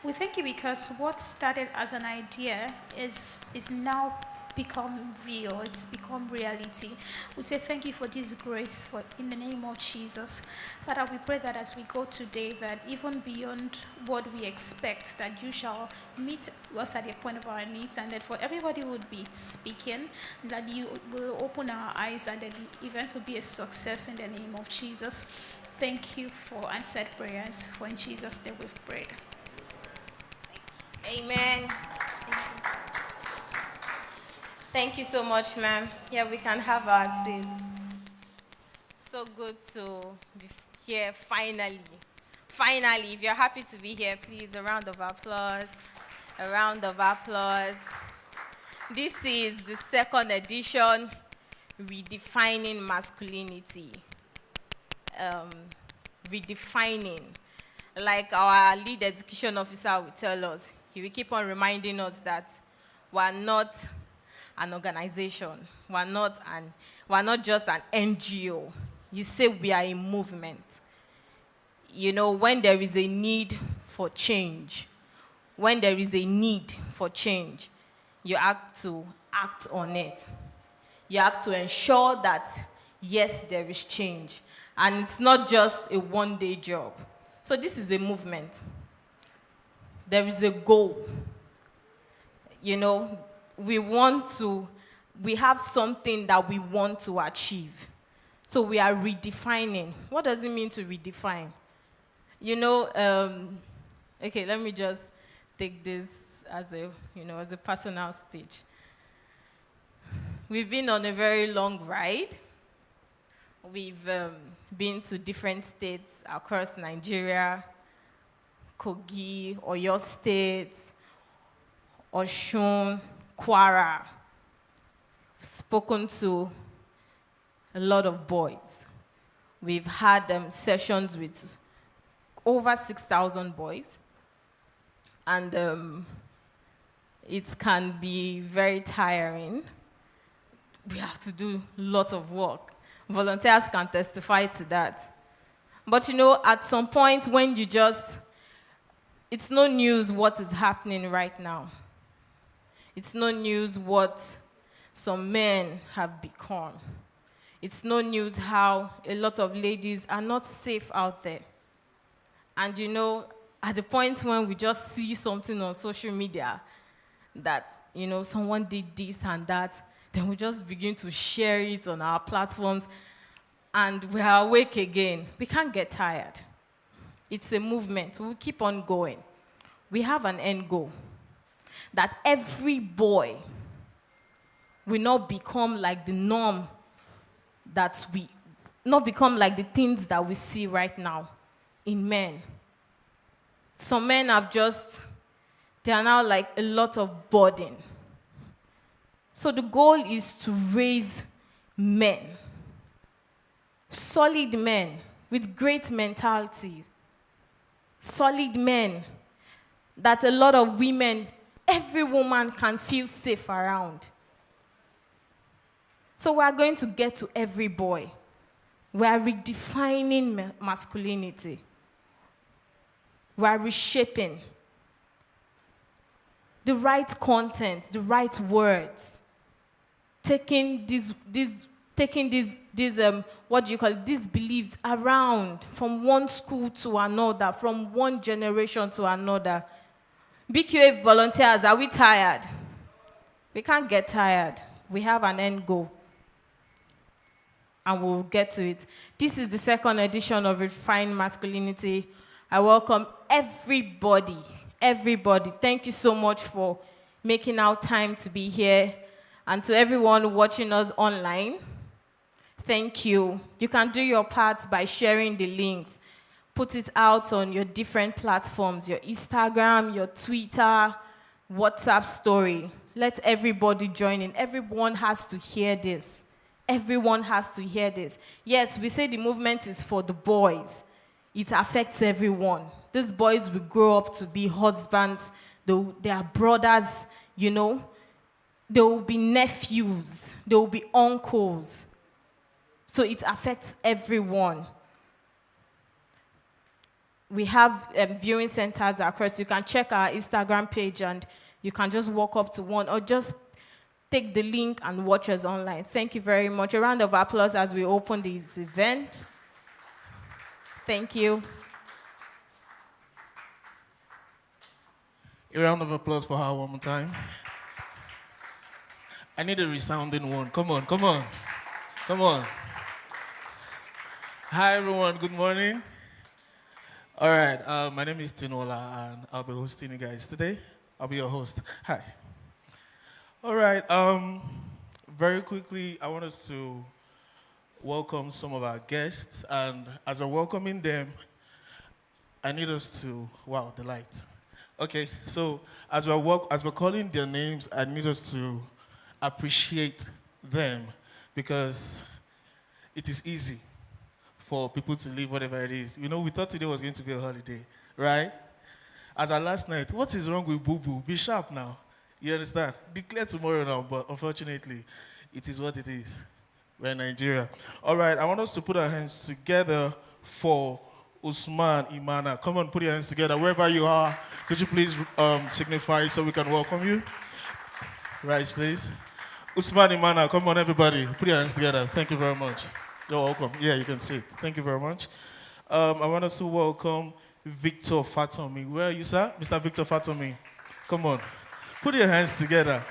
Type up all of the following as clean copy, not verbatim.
We thank you because what started as an idea is now become real, it's become reality. We say thank you for this grace for in the name of Jesus. Father, we pray that as we go today, that even beyond what we expect, that you shall meet us at the point of our needs, and that for everybody who would be speaking, that you will open our eyes and that the event will be a success in the name of Jesus. Thank you for answered prayers, for in Jesus' name we've prayed. Amen. Thank you so much, ma'am. Yeah, we can have our seats. So good to be here finally. Finally, if you're happy to be here, please, a round of applause. A round of applause. This is the second edition, Redefining Masculinity. Redefining. Like our lead execution officer will tell us, he will keep on reminding us that we're not an organization. We're not just an NGO. You say we are a movement. You know, when there is a need for change, you have to act on it. You have to ensure that, yes, there is change. And it's not just a one-day job. So this is a movement. There is a goal. You know, we have something that we want to achieve. So we are redefining. What does it mean to redefine? You know, okay, let me just take this as a personal speech. We've been on a very long ride. We've been to different states across Nigeria, Kogi, Oyo State, Oshun, Kwara. Spoken to a lot of boys. We've had sessions with over 6,000 boys. And it can be very tiring. We have to do lots of work. Volunteers can testify to that. But you know, at some point when it's no news what is happening right now. It's no news what some men have become. It's no news how a lot of ladies are not safe out there. And you know, at the point when we just see something on social media that, you know, someone did this and that, then we just begin to share it on our platforms, and we are awake again. We can't get tired. It's a movement. We'll keep on going. We have an end goal, that every boy will not become like the norm, not become like the things that we see right now in men. Some men they are now like a lot of burden. So the goal is to raise men, solid men with great mentality, solid men that a lot of women, every woman can feel safe around. So we are going to get to every boy. We are redefining masculinity. We are reshaping the right content, the right words, taking these these beliefs around from one school to another, from one generation to another. BQA volunteers, are we tired? We can't get tired. We have an end goal, and we'll get to it. This is the second edition of Redefining Masculinity. I welcome everybody. Thank you so much for making out time to be here. And to everyone watching us online, thank you. You can do your part by sharing the links. Put it out on your different platforms, your Instagram, your Twitter, WhatsApp story. Let everybody join in. Everyone has to hear this. Everyone has to hear this. Yes, we say the movement is for the boys. It affects everyone. These boys will grow up to be husbands. They are brothers, you know. There will be nephews. There will be uncles. So it affects everyone. we have viewing centers across. You can check our Instagram page and you can just walk up to one or just take the link and watch us online. Thank you very much. A round of applause as we open this event. Thank you. A round of applause for her one more time. I need a resounding one. Come on, come on, come on. Hi, everyone. Good morning. All right. My name is Tinola, and I'll be hosting you guys today. I'll be your host. Hi. All right. Very quickly, I want us to welcome some of our guests, and as we're welcoming them, I need us to wow the light. Okay. So as we're calling their names, I need us to appreciate them because it is easy for people to leave whatever it is. You know, we thought today was going to be a holiday, right? As our last night, what is wrong with Boo Boo? Be sharp now. You understand? Declare tomorrow now, but unfortunately, it is what it is. We're in Nigeria. All right, I want us to put our hands together for Usman Imana. Come on, put your hands together. Wherever you are, could you please signify so we can welcome you? Rise, please. Usman Imana, come on, everybody. Put your hands together. Thank you very much. You're welcome. Yeah, you can sit. Thank you very much. I want us to welcome Victor Fatomi. Where are you, sir? Mr. Victor Fatomi. Come on. Put your hands together.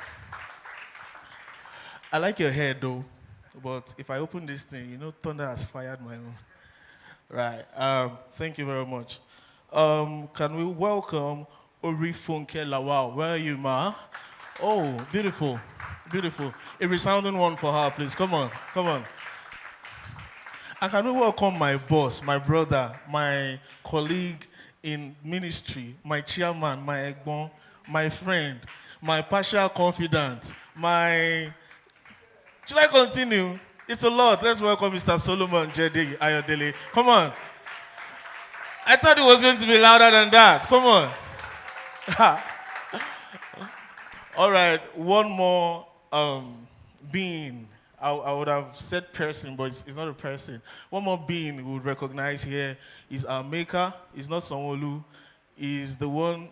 I like your hair, though. But if I open this thing, you know, thunder has fired my own. Right. Thank you very much. Can we welcome Orifunke Lawal? Where are you, ma? Oh, beautiful. Beautiful. A resounding one for her, please. Come on. Come on. And can we welcome my boss, my brother, my colleague in ministry, my chairman, my egbon, my friend, my partial confidant, my... Should I continue? It's a lot. Let's welcome Mr. Solomon Jede Ayodele. Come on. I thought it was going to be louder than that. Come on. All right. One more being. I would have said person, but it's not a person. One more being we would recognize here is our maker. It's not Sanwo-Olu. Is the one,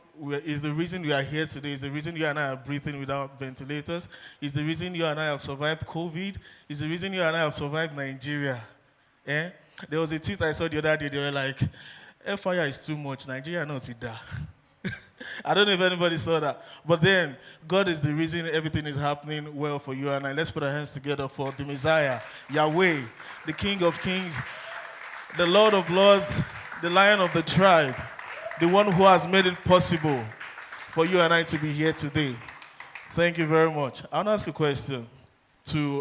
is the reason we are here today. Is the reason you and I are breathing without ventilators. Is the reason you and I have survived COVID. Is the reason you and I have survived Nigeria. Eh? There was a tweet I saw the other day. They were like, "Air fire is too much. Nigeria not it da." I don't know if anybody saw that. But then, God is the reason everything is happening well for you and I. Let's put our hands together for the Messiah, Yahweh, the King of Kings, the Lord of Lords, the Lion of the tribe, the one who has made it possible for you and I to be here today. Thank you very much. I'll ask a question.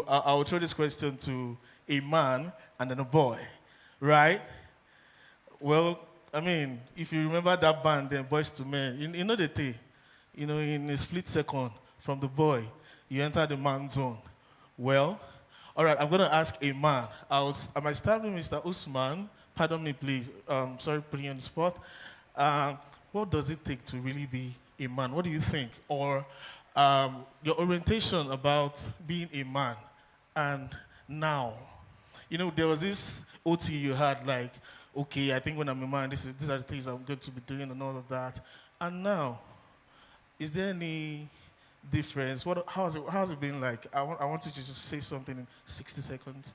I'll throw this question to a man and then a boy, right? Well, I mean, if you remember that band, then Boys to Men, you know the thing, you know, in a split second from the boy, you enter the man zone. Well, all right, I'm going to ask a man. I might start with Mr. Usman. Pardon me, please. Sorry, putting you on the spot. What does it take to really be a man? What do you think? Or your orientation about being a man and now. You know, there was this OT you had like, okay, I think when I'm a man, these are the things I'm going to be doing and all of that. And now, is there any difference? How has it been like? I want you to just say something in 60 seconds.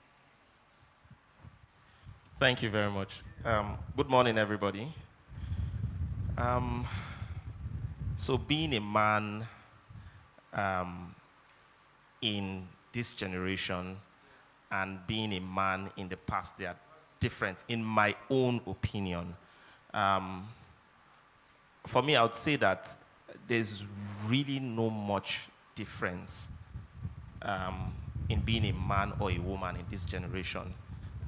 Thank you very much. Good morning, everybody. So being a man in this generation and being a man in the past, they are different, in my own opinion. For me, I would say that there's really no much difference in being a man or a woman in this generation.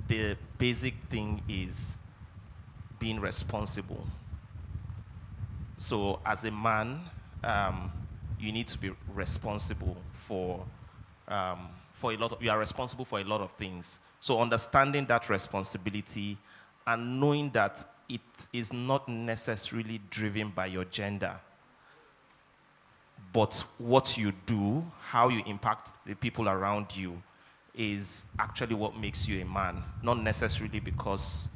The basic thing is being responsible. So as a man, you need to be responsible for a lot of, you are responsible for a lot of things. So understanding that responsibility and knowing that it is not necessarily driven by your gender, but what you do, how you impact the people around you is actually what makes you a man, not necessarily because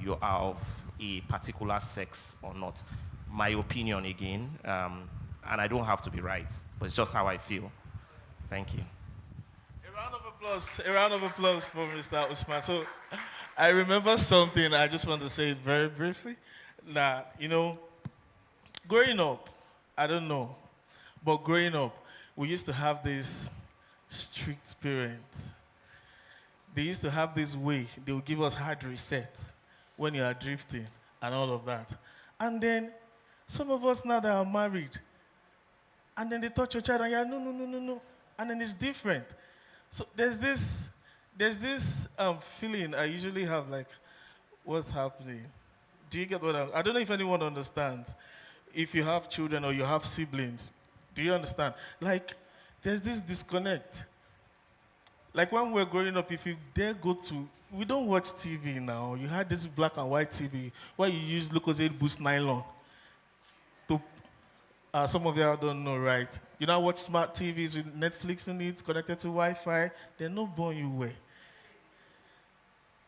you are of a particular sex or not. My opinion again, and I don't have to be right, but it's just how I feel. Thank you. A round of applause for Mr. Usman. So, I remember something, I just want to say it very briefly, that, growing up, I don't know, but growing up, we used to have this strict parents. They used to have this way, they would give us hard reset when you are drifting and all of that. And then, some of us now that are married, and then they touch your child and you're no, no, no, no, no. And then it's different. So there's this feeling I usually have, like, what's happening? Do you get what I don't know if anyone understands. If you have children or you have siblings, do you understand? Like, there's this disconnect. Like when we were growing up, if you dare go to, we don't watch TV now. You had this black and white TV where you use Lucozade Boost nylon. To, some of y'all don't know, right? You now watch smart TVs with Netflix in it, connected to Wi-Fi. They're not born you way.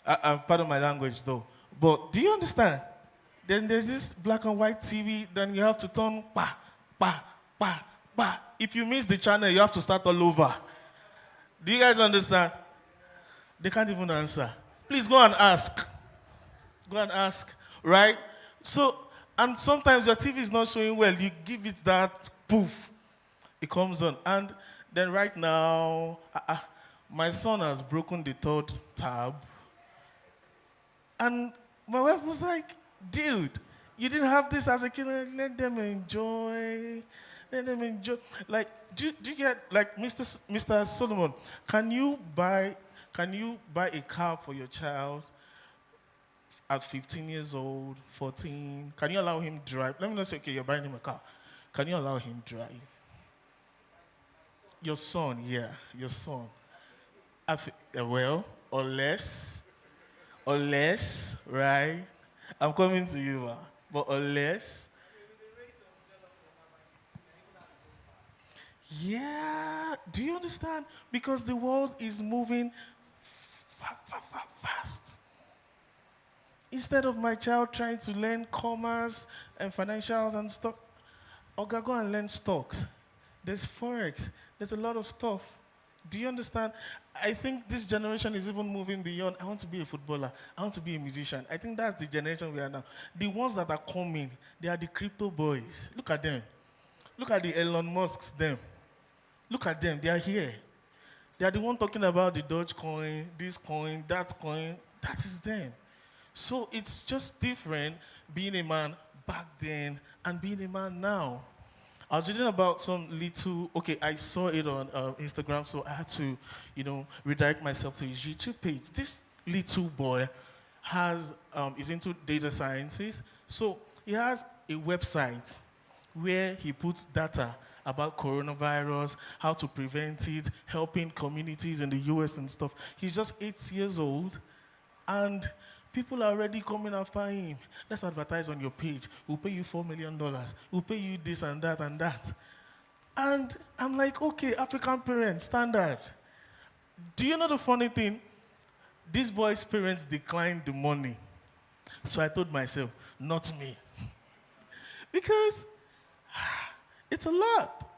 I'm part of my language though. But do you understand? Then there's this black and white TV, then you have to turn pa, pa, pa, pa. If you miss the channel, you have to start all over. Do you guys understand? They can't even answer. Please go and ask. Go and ask, right? So, and sometimes your TV is not showing well. You give it that poof, it comes on. And then right now, my son has broken the third tab. And my wife was like, dude, you didn't have this as a kid. Let them enjoy. Let them enjoy. Like, do you get, like, Mr. Solomon, can you buy a car for your child at 15 years old, 14? Can you allow him drive? Let me not say, okay, you're buying him a car. Can you allow him drive? Your son, yeah, your son. Well, or less, right? I'm coming to you, but unless. Yeah, do you understand? Because the world is moving fast. Instead of my child trying to learn commerce and financials and stuff, Oga, go and learn stocks. There's Forex. There's a lot of stuff. Do you understand? I think this generation is even moving beyond, I want to be a footballer, I want to be a musician. I think that's the generation we are now. The ones that are coming, they are the crypto boys. Look at them. Look at the Elon Musks, them. Look at them, they are here. They are the one talking about the Doge coin, this coin, that coin. That is them. So it's just different being a man back then and being a man now. I was reading about some little, okay, I saw it on Instagram, so I had to, redirect myself to his YouTube page. This little boy is into data sciences. So he has a website where he puts data about coronavirus, how to prevent it, helping communities in the US and stuff. He's just 8 years old, and people are already coming after him. Let's advertise on your page. We'll pay you $4 million. We'll pay you this and that and that. And I'm like, okay, African parents, standard. Do you know the funny thing? This boy's parents declined the money. So I told myself, not me. Because it's a lot.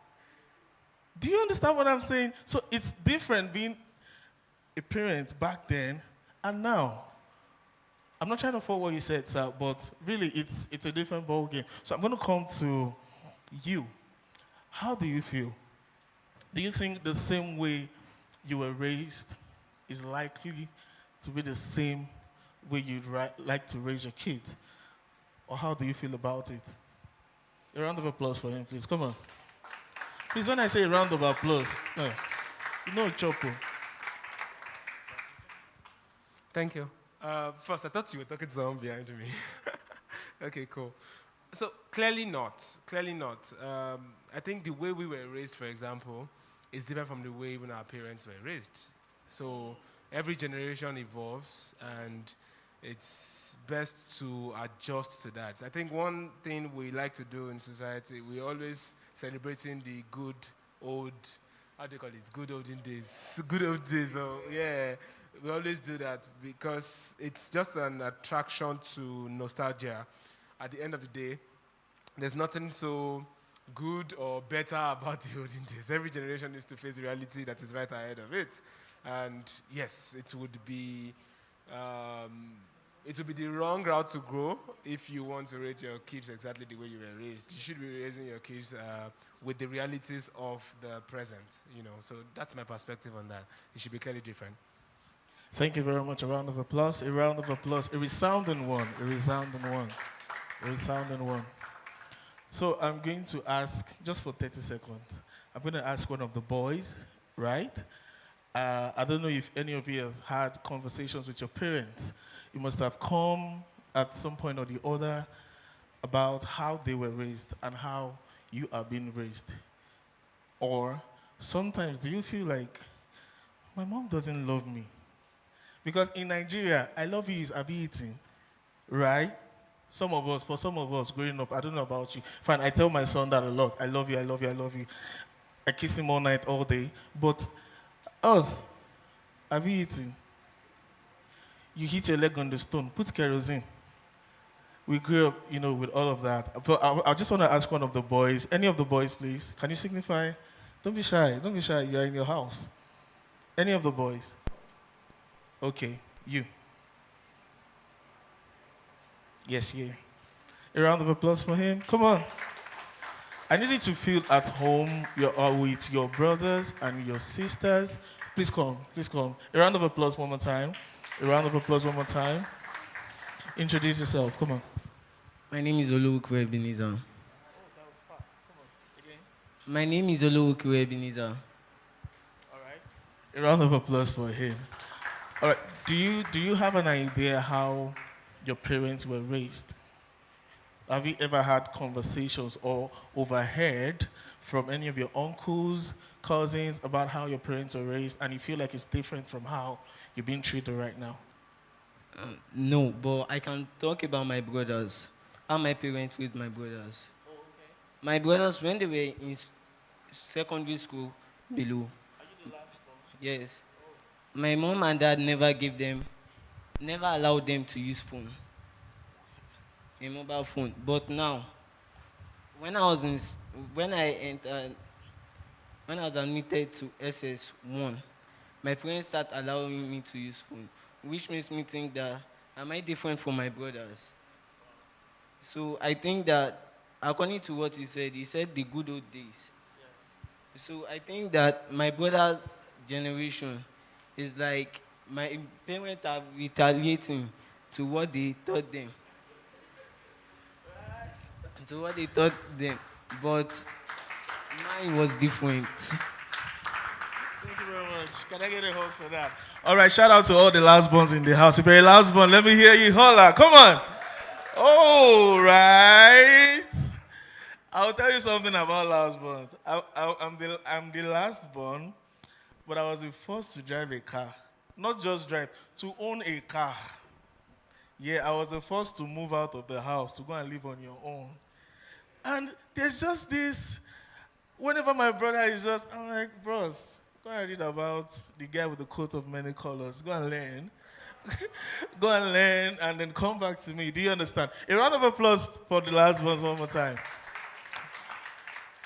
Do you understand what I'm saying? So it's different being a parent back then and now. I'm not trying to follow what you said, sir, but really it's a different ballgame. So I'm going to come to you. How do you feel? Do you think the same way you were raised is likely to be the same way you'd like to raise your kids? Or how do you feel about it? A round of applause for him, please. Come on. Please, when I say a round of applause, Chopo. Thank you. First, I thought you were talking to someone behind me. Okay, cool. So, clearly not. Clearly not. I think the way we were raised, for example, is different from the way even our parents were raised. So, every generation evolves, and it's best to adjust to that. I think one thing we like to do in society, we're always celebrating the good old how do you call it? Good olden days. Good old days. So yeah, we always do that because it's just an attraction to nostalgia. At the end of the day, there's nothing so good or better about the olden days. Every generation needs to face the reality that is right ahead of it. And yes, um, it would be the wrong route to go if you want to raise your kids exactly the way you were raised. You should be raising your kids with the realities of the present, you know. So that's my perspective on that. It should be clearly different. Thank you very much. A round of applause. A round of applause. A resounding one. A resounding one. A resounding one. So I'm going to ask, just for 30 seconds, I'm going to ask one of the boys, right? I don't know if any of you have had conversations with your parents. You must have come at some point or the other about how they were raised and how you are being raised. Or sometimes do you feel like, my mom doesn't love me? Because in Nigeria, I love you is Abi eating, right? For some of us growing up, I don't know about you. Fine, I tell my son that a lot. I love you, I love you, I love you. I kiss him all night, all day. But us, Abi eating, you hit your leg on the stone, put kerosene. We grew up, with all of that. But I just want to ask one of the boys, any of the boys, please, can you signify? Don't be shy, don't be shy, you're in your house. Any of the boys? Okay, you. Yes, yeah. A round of applause for him. Come on. I need you to feel at home with your brothers and your sisters. Please come, please come. A round of applause one more time. A round of applause one more time. Introduce yourself, come on. My name is Oluwuku Ebenezer. Oh, that was fast. Come on, again. My name is Oluwuku Ebenezer. All right. A round of applause for him. All right. Do you have an idea how your parents were raised? Have you ever had conversations or overheard from any of your uncles, cousins about how your parents were raised, and you feel like it's different from how you're being treated right now? No, but I can talk about my brothers. How my parents raised my brothers. Oh, okay. My brothers, when they were in secondary school below. Are you the last one? Yes. My mom and dad never allowed them to use phone, a mobile phone. But now, when I was admitted to SS1, my parents started allowing me to use phone, which makes me think that am I different from my brothers? So I think that according to what he said the good old days. Yeah. So I think that my brother's generation is like my parents are retaliating to what they taught them. To what they taught them. But mine was different. Thank you very much. Can I get a hold for that? All right, shout out to all the last ones in the house. If you're a last one, let me hear you holler. Come on. All right. I'll tell you something about last born. I'm the last born, but I was the first to drive a car. Not just drive, to own a car. Yeah, I was the first to move out of the house, to go and live on your own. And there's just this, whenever my brother is just, I'm like, bros, go and read about the guy with the coat of many colors. Go and learn. Go and learn and then come back to me. Do you understand? A round of applause for the last ones one more time.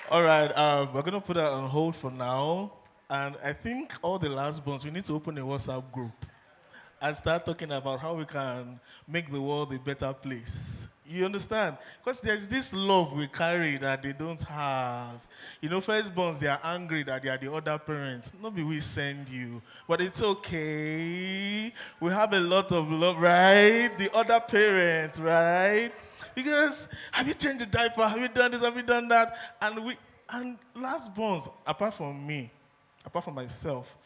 All right, we're going to put that on hold for now. And I think all the last ones, we need to open a WhatsApp group and start talking about how we can make the world a better place. You understand? Because there's this love we carry that they don't have. Firstborns, they are angry that they are the other parents. Nobody will send you. But it's okay. We have a lot of love, right? The other parents, right? Because, have you changed the diaper? Have you done this? Have you done that? And lastborns, apart from me, apart from myself,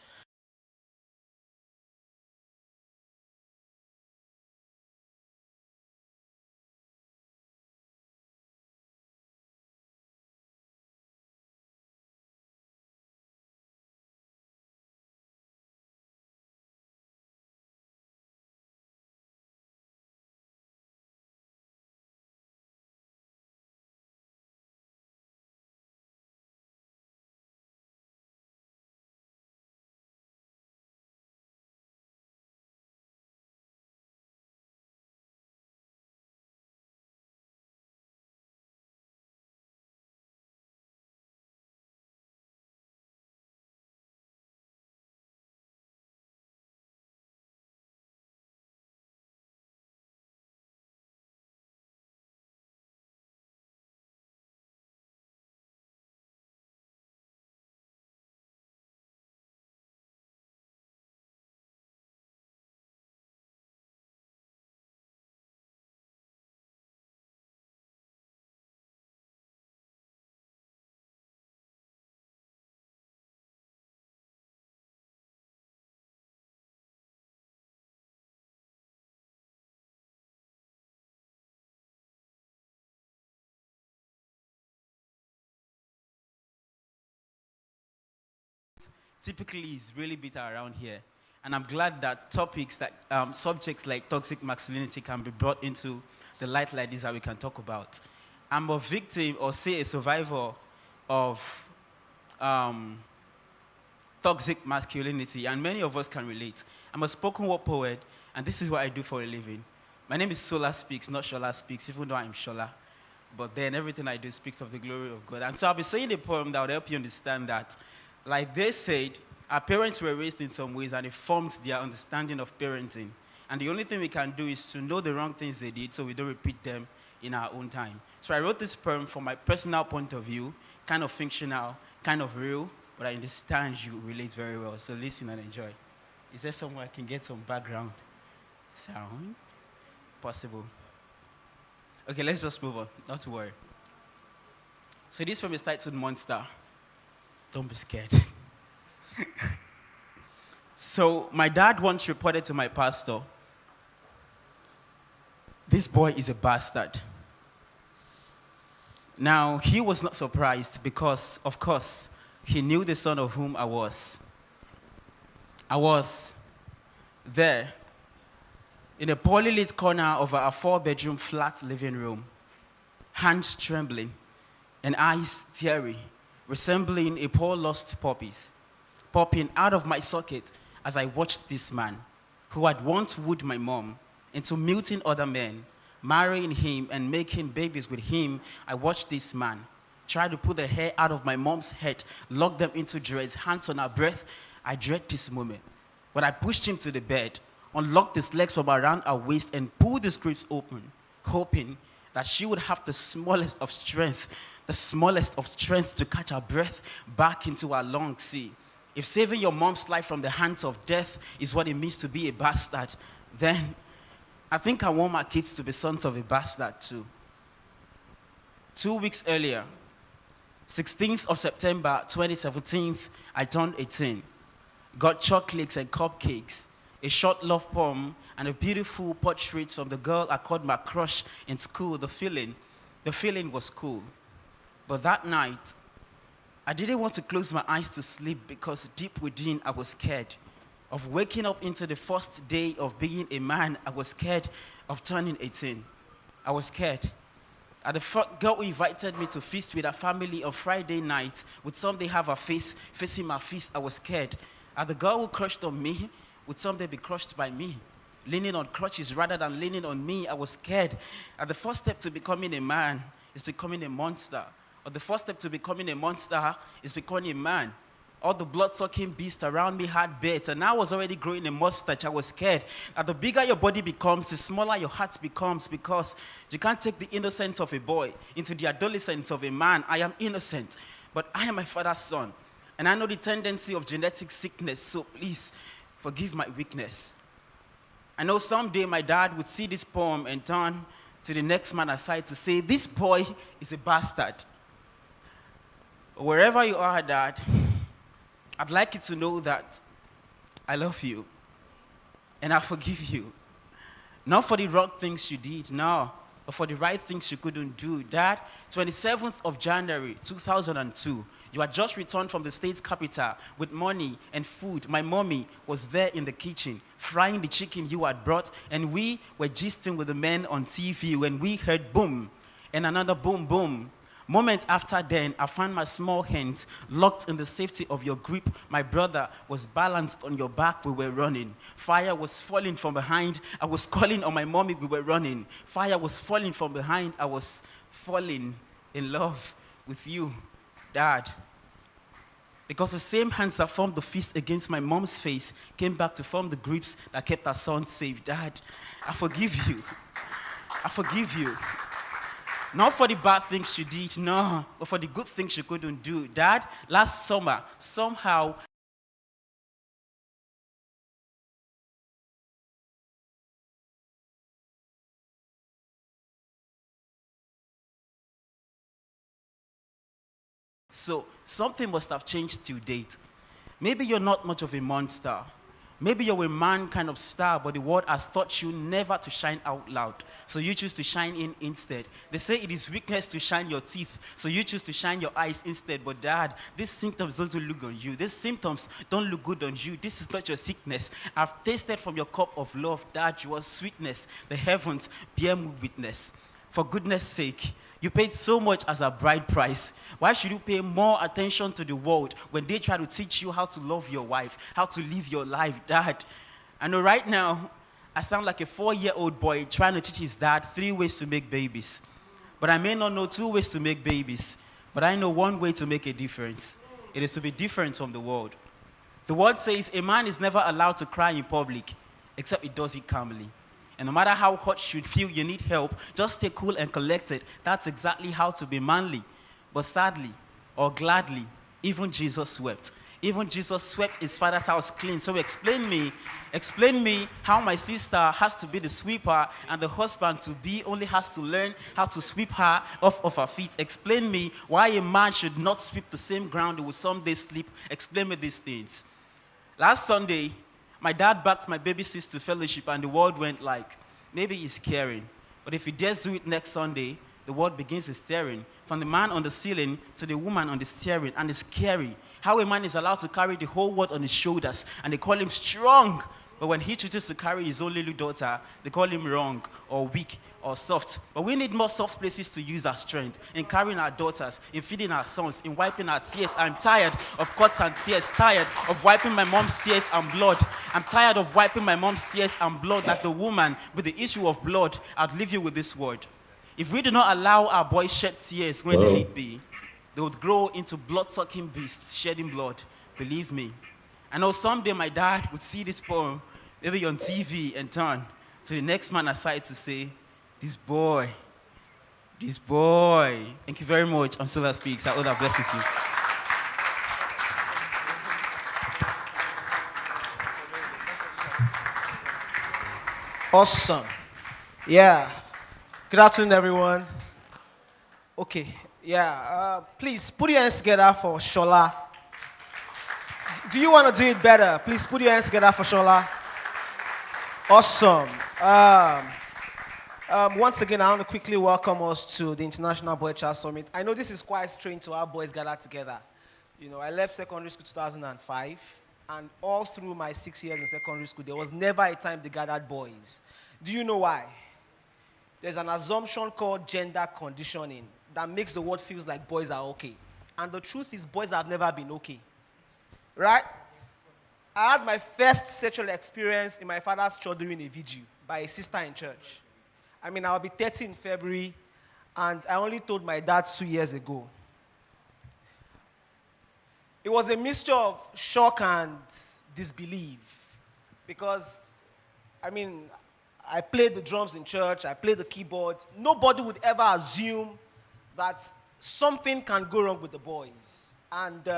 typically is really bitter around here. And I'm glad that subjects like toxic masculinity can be brought into the light like this that we can talk about. I'm a victim, or say a survivor, of toxic masculinity, and many of us can relate. I'm a spoken word poet, and this is what I do for a living. My name is Sola Speaks, not Shola Speaks, even though I'm Shola. But then everything I do speaks of the glory of God. And so I'll be saying a poem that will help you understand that, like they said, our parents were raised in some ways, and it forms their understanding of parenting. And the only thing we can do is to know the wrong things they did so we don't repeat them in our own time. So I wrote this poem from my personal point of view, kind of fictional, kind of real, but I understand you relate very well. So listen and enjoy. Is there somewhere I can get some background sound? Possible. Okay, let's just move on, not to worry. So this poem is titled Monster. Don't be scared. So my dad once reported to my pastor, this boy is a bastard. Now, he was not surprised because, of course, he knew the son of whom I was. I was there in a poorly lit corner of a 4-bedroom flat living room, hands trembling and eyes teary, resembling a poor lost puppies, popping out of my socket as I watched this man, who had once wooed my mom into muting other men, marrying him and making babies with him. I watched this man try to pull the hair out of my mom's head, lock them into dreads, hands on her breath. I dread this moment when I pushed him to the bed, unlocked his legs from around her waist and pulled the scripts open, hoping that she would have the smallest of strength to catch her breath back into her lungs. See, if saving your mom's life from the hands of death is what it means to be a bastard, then I think I want my kids to be sons of a bastard too. 2 weeks earlier, 16th of September 2017, I turned 18. Got chocolates and cupcakes, a short love poem, and a beautiful portrait from the girl I called my crush in school. The feeling was cool. But that night, I didn't want to close my eyes to sleep because deep within I was scared of waking up into the first day of being a man. I was scared of turning 18. I was scared. At the girl who invited me to feast with her family on Friday night would someday have her face facing my feast. I was scared. At the girl who crushed on me would someday be crushed by me, leaning on crutches rather than leaning on me. I was scared. At the first step to becoming a man is becoming a monster. Or the first step to becoming a monster is becoming a man. All the blood-sucking beasts around me had beards, and I was already growing a mustache. I was scared that the bigger your body becomes, the smaller your heart becomes, because you can't take the innocence of a boy into the adolescence of a man. I am innocent, but I am my father's son, and I know the tendency of genetic sickness, so please forgive my weakness. I know someday my dad would see this poem and turn to the next man aside to say, this boy is a bastard. Wherever you are, Dad, I'd like you to know that I love you and I forgive you. Not for the wrong things you did, no, but for the right things you couldn't do. Dad, 27th of January, 2002, you had just returned from the state's capital with money and food. My mommy was there in the kitchen, frying the chicken you had brought, and we were gisting with the men on TV when we heard boom, and another boom, boom. Moment after then, I found my small hands locked in the safety of your grip. My brother was balanced on your back. We were running. Fire was falling from behind. I was calling on my mommy. We were running. Fire was falling from behind. I was falling in love with you, Dad. Because the same hands that formed the fist against my mom's face came back to form the grips that kept our son safe. Dad, I forgive you. I forgive you. Not for the bad things you did, no, but for the good things you couldn't do. Dad, last summer, somehow, so something must have changed to date. Maybe you're not much of a monster, Maybe you're a man kind of star, but the world has taught you never to shine out loud. So you choose to shine in instead. They say it is weakness to shine your teeth. So you choose to shine your eyes instead. But Dad, these symptoms don't look on you. These symptoms don't look good on you. This is not your sickness. I've tasted from your cup of love, Dad, your sweetness. The heavens bear me witness. For goodness sake, you paid so much as a bride price. Why should you pay more attention to the world when they try to teach you how to love your wife, how to live your life, Dad? I know right now, I sound like a 4-year-old boy trying to teach his dad 3 ways to make babies. But I may not know 2 ways to make babies, but I know 1 way to make a difference. It is to be different from the world. The word says a man is never allowed to cry in public, except he does it calmly. And no matter how hot you feel you need help, just stay cool and collected. That's exactly how to be manly. But sadly, or gladly, even Jesus wept. Even Jesus swept his father's house clean. So explain me how my sister has to be the sweeper and the husband to be only has to learn how to sweep her off of her feet. Explain me why a man should not sweep the same ground he will someday sleep. Explain me these things. Last Sunday, my dad backed my baby sis to fellowship, and the world went like, maybe he's caring. But if he dares do it next Sunday, the world begins his staring. From the man on the ceiling to the woman on the steering, and it's scary. How a man is allowed to carry the whole world on his shoulders, and they call him strong. But when he chooses to carry his own little daughter, they call him wrong, or weak, or soft. But we need more soft places to use our strength, in carrying our daughters, in feeding our sons, in wiping our tears. I'm tired of cuts and tears, tired of wiping my mom's tears and blood. I'm tired of wiping my mom's tears and blood like the woman with the issue of blood. I'd leave you with this word. If we do not allow our boys shed tears when they need be, they would grow into blood-sucking beasts, shedding blood. Believe me. I know someday my dad would see this poem, maybe on TV, and turn to the next man aside to say, this boy. Thank you very much. I'm Solar Speaks. I hope that blesses you. Awesome. Yeah. Good afternoon, everyone. Okay. Yeah. Please put your hands together for Shola. Do you want to do it better? Please put your hands together for Shola. Awesome. Once again, I want to quickly welcome us to the International BoyChild Summit. I know this is quite strange to have boys gather together. You know, I left secondary school 2005, and all through my 6 years in secondary school, there was never a time they gathered boys. Do you know why? There's an assumption called gender conditioning that makes the world feels like boys are okay. And the truth is, boys have never been okay. Right? I had my first sexual experience in my father's church during a vigil by a sister in church. I mean, I'll be 30 in February, and I only told my dad 2 years ago. It was a mixture of shock and disbelief because, I mean, I played the drums in church, I played the keyboard. Nobody would ever assume that something can go wrong with the boys. And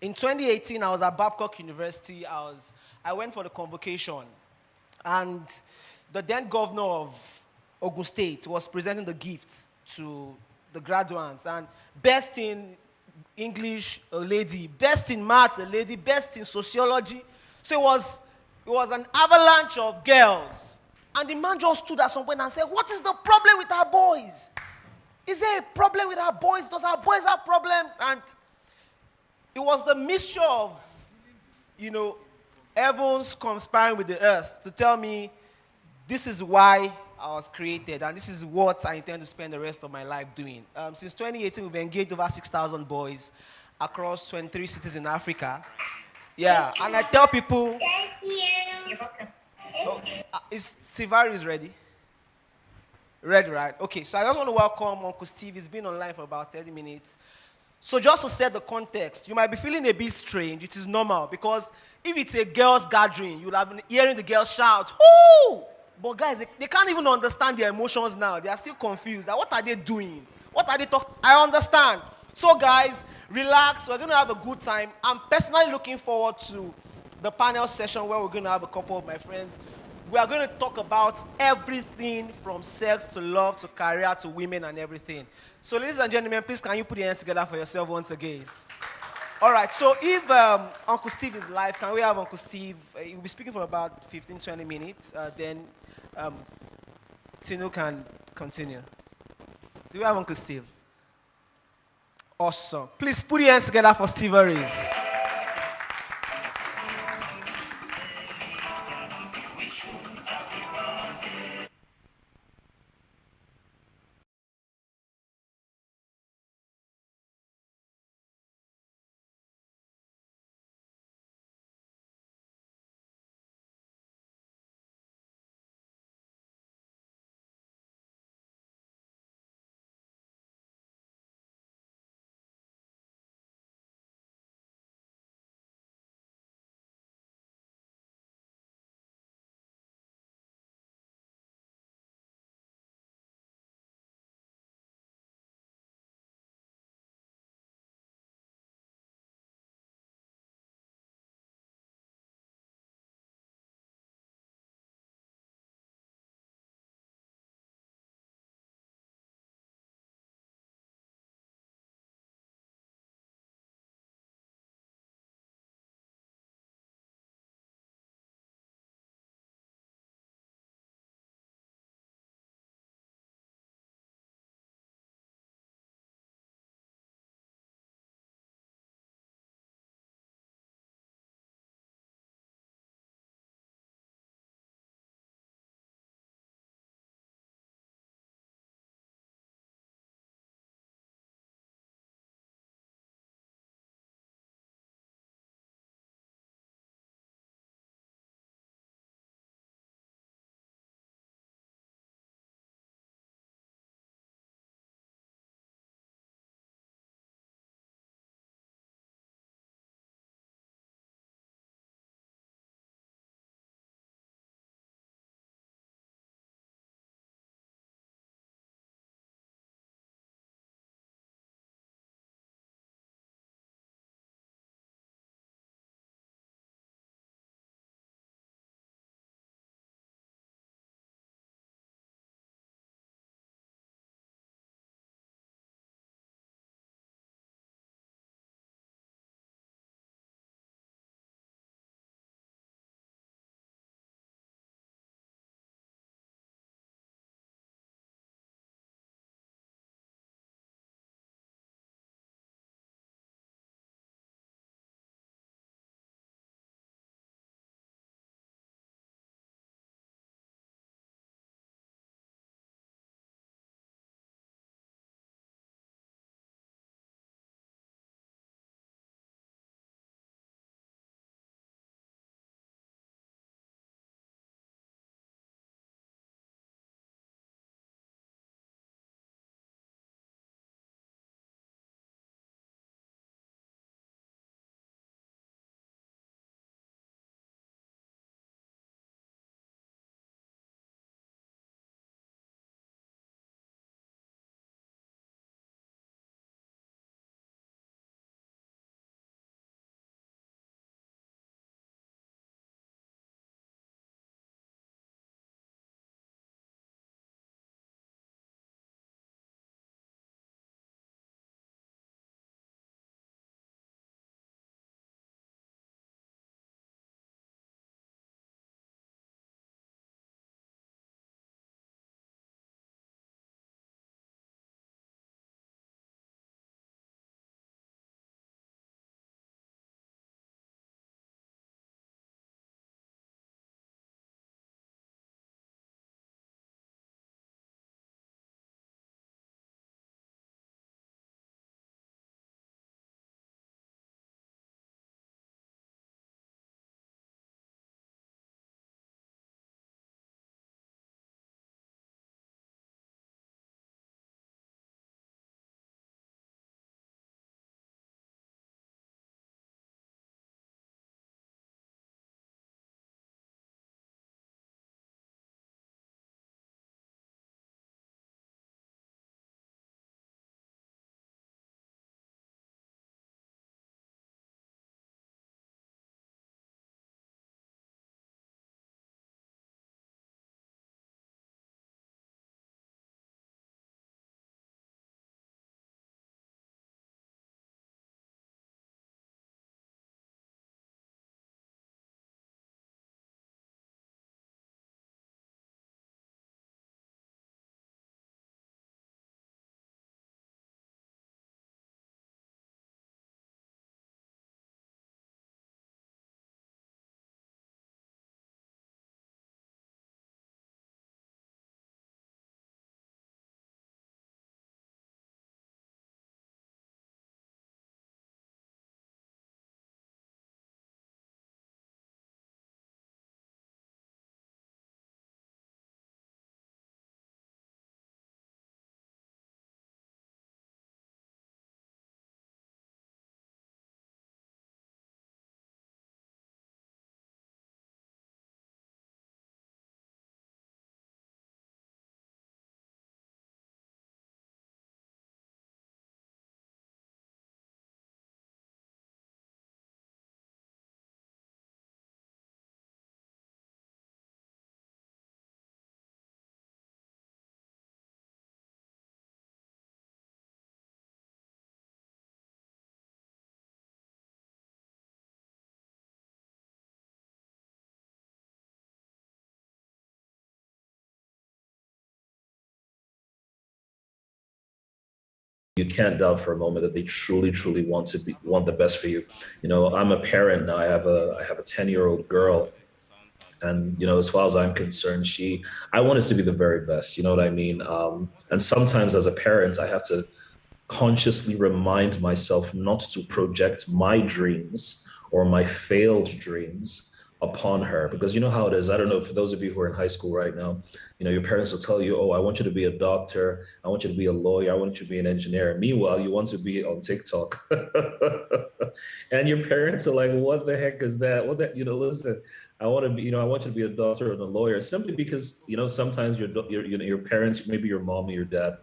in 2018, I was at Babcock University. I went for the convocation, and the then governor of Ogun State was presenting the gifts to the graduates. And best in English, a lady. Best in maths, a lady. Best in sociology. So it was an avalanche of girls. And the man just stood at some point and said, what is the problem with our boys? Is there a problem with our boys? Does our boys have problems? And it was the mixture of, you know, heavens conspiring with the earth to tell me this is why I was created, and this is what I intend to spend the rest of my life doing. Since 2018, we've engaged over 6,000 boys across 23 cities in Africa. Yeah, and I tell people... Thank you. Oh, Sivari is ready? Ready, right? Okay, so I just want to welcome Uncle Steve. He's been online for about 30 minutes. So just to set the context, you might be feeling a bit strange. It is normal, because if it's a girls' gathering, you'll have been hearing the girls shout, "Whoo!" But guys, they can't even understand their emotions now. They are still confused. Like, what are they doing? What are they talking? I understand. So guys, relax. We're going to have a good time. I'm personally looking forward to the panel session where we're going to have a couple of my friends. We are going to talk about everything from sex to love to career to women and everything. So ladies and gentlemen, please can you put your hands together for yourself once again? All right, so if Uncle Steve is live, can we have Uncle Steve? He'll be speaking for about 15, 20 minutes. Then Tino can continue. Do we have Uncle Steve? Awesome. Please put your hands together for Steve Aries. you can't doubt for a moment that they truly, truly want the best for you. You know, I'm a parent now. I have a 10-year-old girl, and you know, as far as I'm concerned, I want us to be the very best. You know what I mean? And sometimes as a parent, I have to consciously remind myself not to project my dreams or my failed dreams upon her, because you know how it is. I don't know, for those of you who are in high school right now, you know, your parents will tell you, oh, I want you to be a doctor, I want you to be a lawyer, I want you to be an engineer. Meanwhile, you want to be on TikTok. And your parents are like, what the heck is that? What that, you know, listen, I want to be, you know, I want you to be a doctor and a lawyer, simply because, you know, sometimes your parents, maybe your mom or your dad,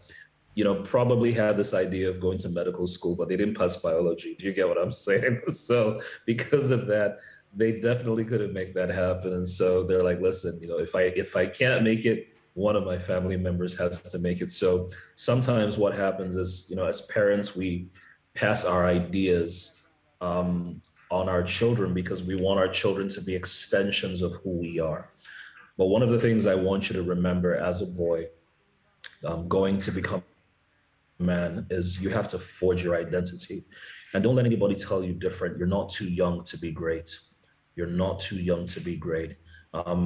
you know, probably had this idea of going to medical school, but they didn't pass biology. Do you get what I'm saying? So because of that, they definitely couldn't make that happen. And so they're like, listen, you know, if I can't make it, one of my family members has to make it. So sometimes what happens is, you know, as parents, we pass our ideas on our children because we want our children to be extensions of who we are. But one of the things I want you to remember as a boy, going to become a man, is you have to forge your identity. And don't let anybody tell you different. You're not too young to be great. You're not too young to be great.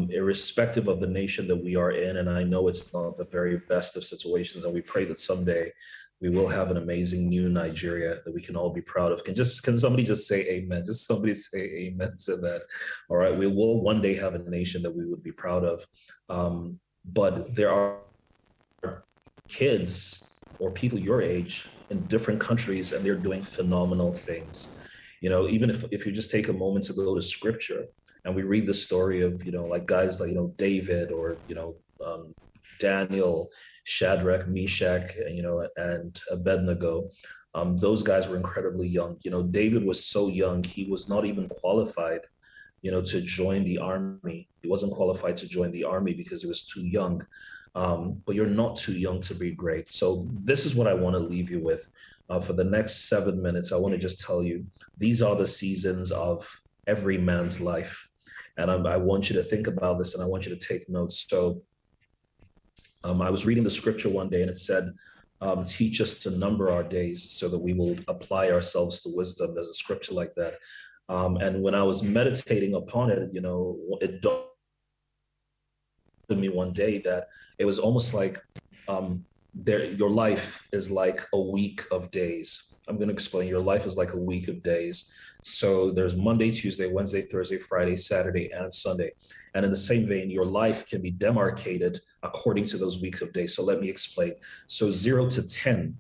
Irrespective of the nation that we are in, and I know it's not the very best of situations, and we pray that someday we will have an amazing new Nigeria that we can all be proud of. Can somebody just say amen? Just somebody say amen to that. All right, we will one day have a nation that we would be proud of. But there are kids or people your age in different countries, and they're doing phenomenal things. You know, even if you just take a moment to go to scripture and we read the story of, you know, like guys like, you know, David, or, you know, Daniel, Shadrach, Meshach, you know, and Abednego. Those guys were incredibly young. You know, David was so young, he was not even qualified, you know, to join the army. He wasn't qualified to join the army because he was too young. But you're not too young to be great. So this is what I want to leave you with. For the next 7 minutes, I want to just tell you, these are the seasons of every man's life. And I want you to think about this, and I want you to take notes. So I was reading the scripture one day, and it said, teach us to number our days so that we will apply ourselves to wisdom. There's a scripture like that. And when I was meditating upon it, you know, it dawned on me one day that it was almost like your life is like a week of days. I'm going to explain. Your life is like a week of days. So there's Monday, Tuesday, Wednesday, Thursday, Friday, Saturday, and Sunday. And in the same vein, your life can be demarcated according to those weeks of days. So let me explain. So 0 to 10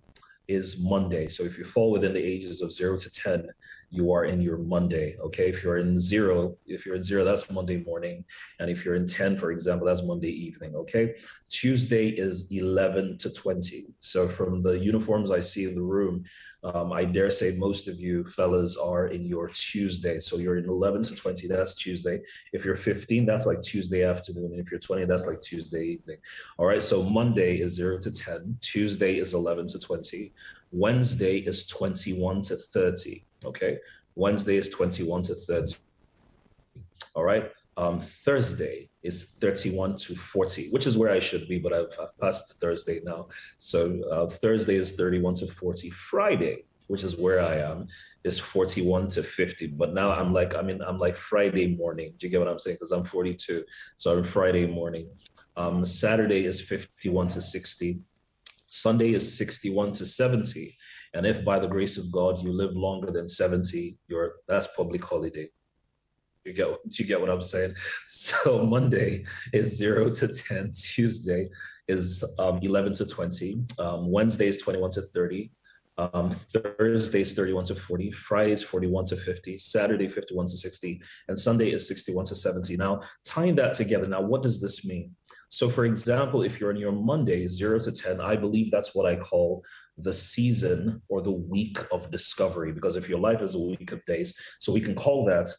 is Monday. So if you fall within the ages of 0 to 10, you are in your Monday. Okay. If you're in zero, that's Monday morning. And if you're in 10, for example, that's Monday evening. Okay. Tuesday is 11 to 20. So from the uniforms I see in the room, I dare say most of you fellas are in your Tuesday. So you're in 11 to 20, that's Tuesday. If you're 15, that's like Tuesday afternoon. And if you're 20, that's like Tuesday evening. All right, so Monday is 0 to 10. Tuesday is 11 to 20. Wednesday is 21 to 30, okay? Wednesday is 21 to 30. All right, Thursday is 31 to 40, which is where I should be, but I've passed Thursday now. So Thursday is 31 to 40. Friday, which is where I am, is 41 to 50. But now I'm like Friday morning. Do you get what I'm saying? Because I'm 42, so I'm Friday morning. Saturday is 51 to 60. Sunday is 61 to 70. And if by the grace of God you live longer than 70, that's public holiday. You get what I'm saying? So Monday is 0 to 10. Tuesday is 11 to 20. Wednesday is 21 to 30. Thursday is 31 to 40. Friday is 41 to 50. Saturday 51 to 60. And Sunday is 61 to 70. Now, tying that together, now what does this mean? So for example, if you're in your Monday 0 to 10, I believe that's what I call the season or the week of discovery. Because if your life is a week of days, so we can call that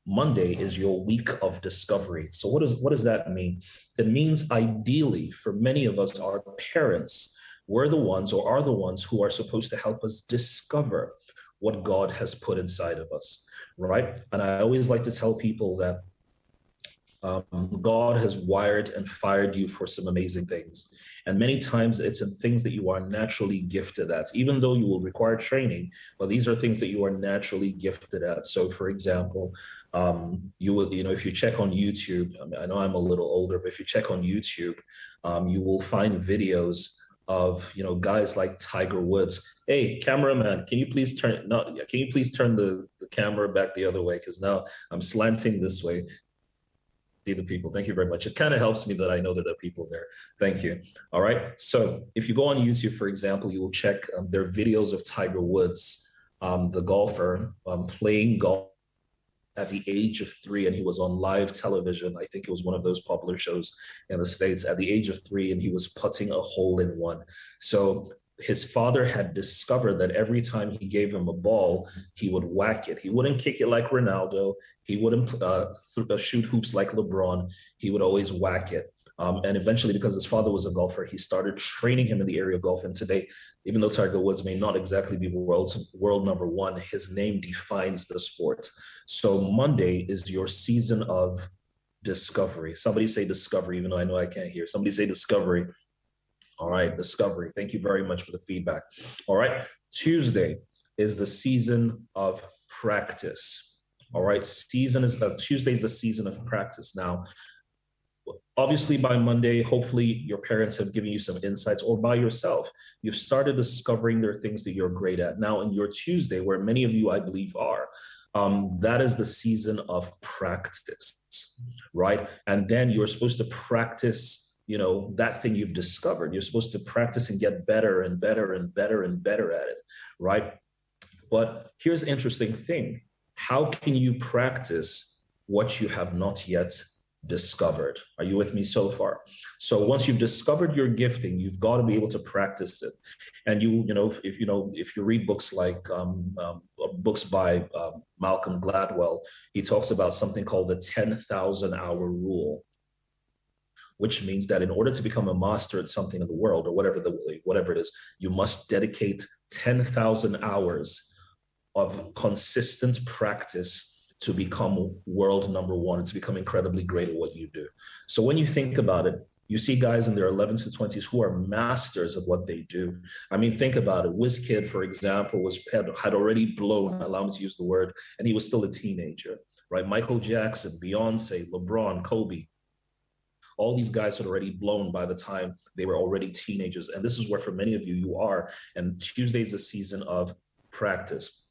Monday is your week of discovery. So what does that mean? It means ideally for many of us, our parents were the ones or are the ones who are supposed to help us discover what God has put inside of us, right? And I always like to tell people that God has wired and fired you for some amazing things. And many times it's in things that you are naturally gifted at, even though you will require training, but these are things that you are naturally gifted at. So for example, you will, if you check on YouTube, I know I'm a little older, but if you check on YouTube, you will find videos of guys like Tiger Woods. Hey, cameraman, can you please turn the camera back the other way? Because now I'm slanting this way. See the people. Thank you very much. It kind of helps me that I know that there are people there. Thank you. All right. So if you go on YouTube, for example, you will check their videos of Tiger Woods, the golfer, playing golf at the age of 3, and he was on live television. I think it was one of those popular shows in the States at the age of 3, and he was putting a hole in one. So his father had discovered that every time he gave him a ball, he would whack it. He wouldn't kick it like Ronaldo. He wouldn't shoot hoops like LeBron. He would always whack it. And eventually, because his father was a golfer, he started training him in the area of golf. And today, even though Tiger Woods may not exactly be world number 1, his name defines the sport. So Monday is your season of discovery. Somebody say discovery, even though I know I can't hear. Somebody say discovery. All right, discovery. Thank you very much for the feedback. All right, Tuesday is the season of practice. All right, Tuesday is the season of practice. Now, obviously by Monday, hopefully your parents have given you some insights, or by yourself, you've started discovering there are things that you're great at. Now in your Tuesday, where many of you I believe are, that is the season of practice, right? And then you're supposed to practice that thing you've discovered. You're supposed to practice and get better and better and better and better at it, right? But here's the interesting thing. How can you practice what you have not yet discovered? Are you with me so far? So once you've discovered your gifting, you've got to be able to practice it. And if you read books like books by Malcolm Gladwell, he talks about something called the 10,000 hour rule, which means that in order to become a master at something in the world, or whatever it is, you must dedicate 10,000 hours of consistent practice to become world number 1, to become incredibly great at what you do. So when you think about it, you see guys in their 11s to 20s who are masters of what they do. I mean, think about it. WizKid, for example, had already blown, allow me to use the word, and he was still a teenager, right? Michael Jackson, Beyonce, LeBron, Kobe, all these guys had already blown by the time they were already teenagers. And this is where for many of you are. And Tuesday is a season of practice.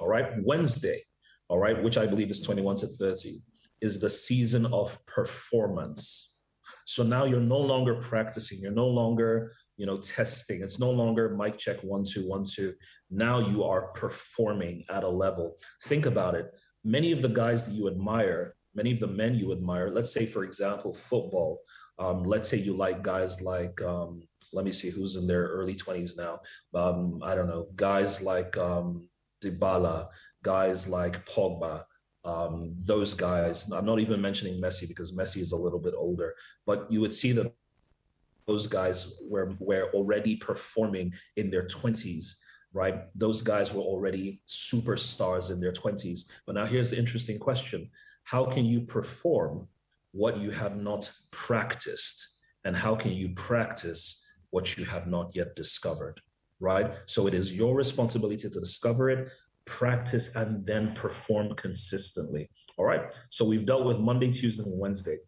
All right. Wednesday, all right, which I believe is 21 to 30, is the season of performance. So now you're no longer practicing. You're no longer, testing. It's no longer mic check 1 2 1 2. Now you are performing at a level. Think about it. Many of the guys that you admire, many of the men you admire, let's say, for example, football. Let's say you like guys like, let me see who's in their early 20s now. I don't know, guys like Dybala, guys like Pogba, those guys. I'm not even mentioning Messi because Messi is a little bit older, but you would see that those guys were already performing in their 20s. Right? Those guys were already superstars in their 20s. But now here's the interesting question. How can you perform what you have not practiced? And how can you practice what you have not yet discovered, right? So it is your responsibility to discover it, practice, and then perform consistently, all right? So we've dealt with Monday, Tuesday, and Wednesday.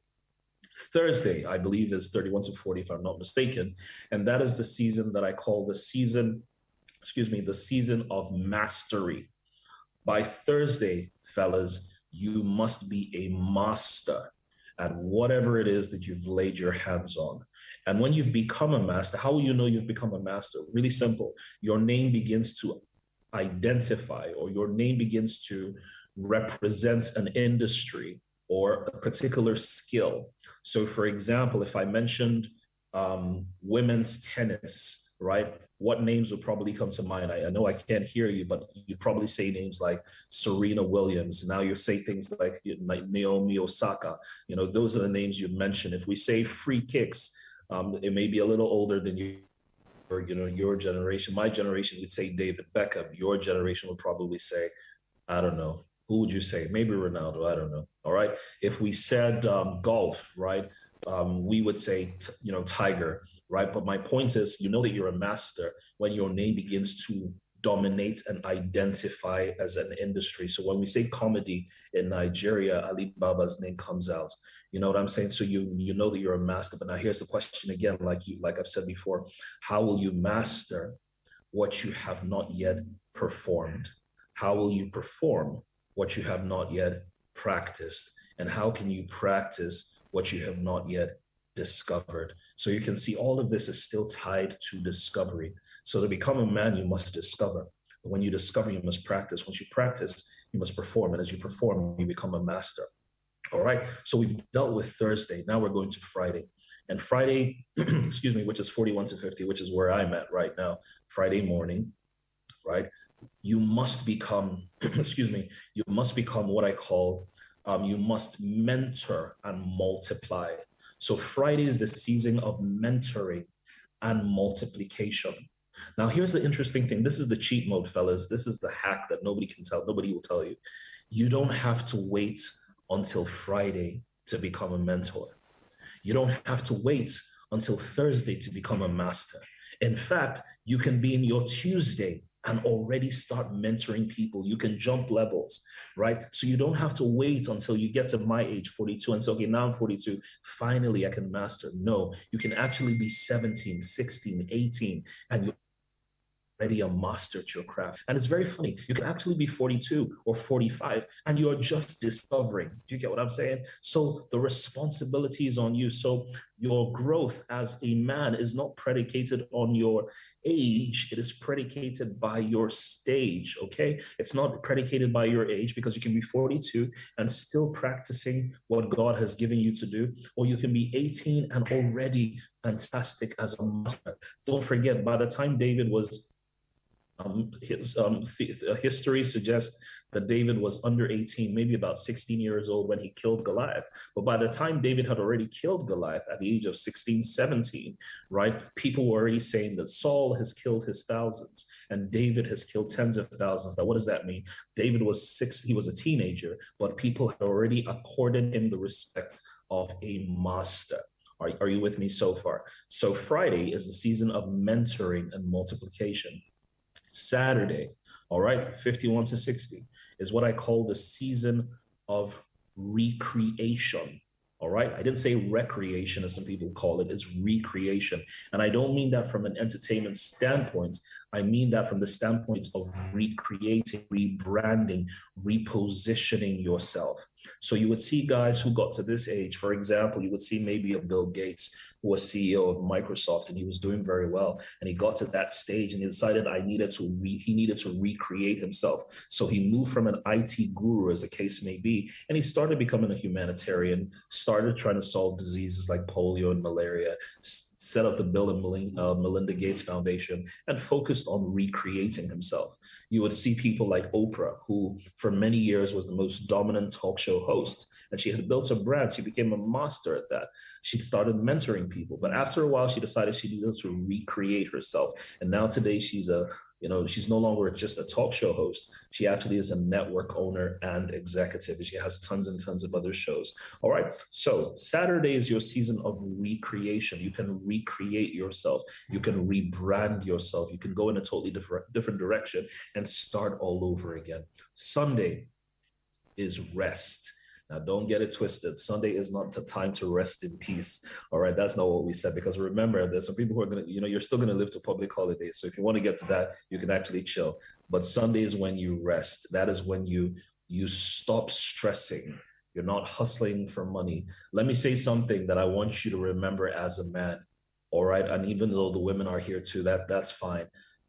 Thursday, I believe, is 31 to 40, if I'm not mistaken. And that is the season that I call the season of mastery. By Thursday, fellas, you must be a master at whatever it is that you've laid your hands on. And when you've become a master, how will you know you've become a master? Really simple. Your name begins to identify, or your name begins to represent an industry or a particular skill. So for example, if I mentioned women's tennis, right? What names would probably come to mind? I know I can't hear you, but you'd probably say names like Serena Williams. Now you say things like Naomi Osaka. Those are the names you'd mention. If we say free kicks, it may be a little older than you, or your generation. My generation would say David Beckham. Your generation would probably say, I don't know. Who would you say? Maybe Ronaldo. I don't know. All right. If we said golf, right, we would say, tiger, right? But my point is, you know that you're a master when your name begins to dominate and identify as an industry. So when we say comedy in Nigeria, Alibaba's name comes out. You know what I'm saying? So you know that you're a master. But now here's the question again, like I've said before, how will you master what you have not yet performed? How will you perform what you have not yet practiced? And how can you practice what you have not yet discovered? So you can see all of this is still tied to discovery. So to become a man, you must discover. But when you discover, you must practice. Once you practice, you must perform. And as you perform, you become a master. All right. So we've dealt with Thursday. Now we're going to Friday. And Friday, excuse me, which is 41 to 50, which is where I'm at right now, Friday morning, right? You must become, excuse me, you must become what I call, you must mentor and multiply. So Friday is the season of mentoring and multiplication. Now, here's the interesting thing. This is the cheat mode, fellas. This is the hack that nobody can tell. Nobody will tell you. You don't have to wait until Friday to become a mentor. You don't have to wait until Thursday to become a master. In fact, you can be in your Tuesday and already start mentoring people. You can jump levels, right? So you don't have to wait until you get to my age, 42, and say, okay, now I'm 42, finally I can master. No, you can actually be 17, 16, 18, and you're already a master at your craft. And it's very funny. You can actually be 42 or 45 and you're just discovering. Do you get what I'm saying? So the responsibility is on you. So your growth as a man is not predicated on your age. It is predicated by your stage, okay? It's not predicated by your age, because you can be 42 and still practicing what God has given you to do, or you can be 18 and already fantastic as a master. Don't forget, by the time David was history suggests that David was under 18, maybe about 16 years old when he killed Goliath. But by the time David had already killed Goliath at the age of 16, 17, right, people were already saying that Saul has killed his thousands and David has killed tens of thousands. Now, what does that mean? David was he was a teenager, but people had already accorded him the respect of a master. Are you with me so far? So Friday is the season of mentoring and multiplication. Saturday, all right, 51 to 60, is what I call the season of recreation. All right, I didn't say recreation as some people call it, it's recreation. And I don't mean that from an entertainment standpoint. I mean that from the standpoint of recreating, rebranding, repositioning yourself. So you would see guys who got to this age, for example, you would see maybe a Bill Gates, who was CEO of Microsoft, and he was doing very well. And he got to that stage and he decided he needed to recreate himself. So he moved from an IT guru, as the case may be, and he started becoming a humanitarian, started trying to solve diseases like polio and malaria, set up the Bill and Melinda Gates Foundation, and focused on recreating himself. You would see people like Oprah, who for many years was the most dominant talk show host, and she had built a brand. She became a master at that. She started mentoring people, but after a while, she decided she needed to recreate herself. And now today, she's no longer just a talk show host. She actually is a network owner and executive. She has tons and tons of other shows. All right. So Saturday is your season of recreation. You can recreate yourself. You can rebrand yourself. You can go in a totally different direction and start all over again. Sunday is rest. Now, don't get it twisted. Sunday is not the time to rest in peace. All right, that's not what we said. Because remember, there's some people who are going to, you're still going to live to public holidays. So if you want to get to that, you can actually chill. But Sunday is when you rest. That is when you stop stressing. You're not hustling for money. Let me say something that I want you to remember as a man. All right, and even though the women are here too, that's fine.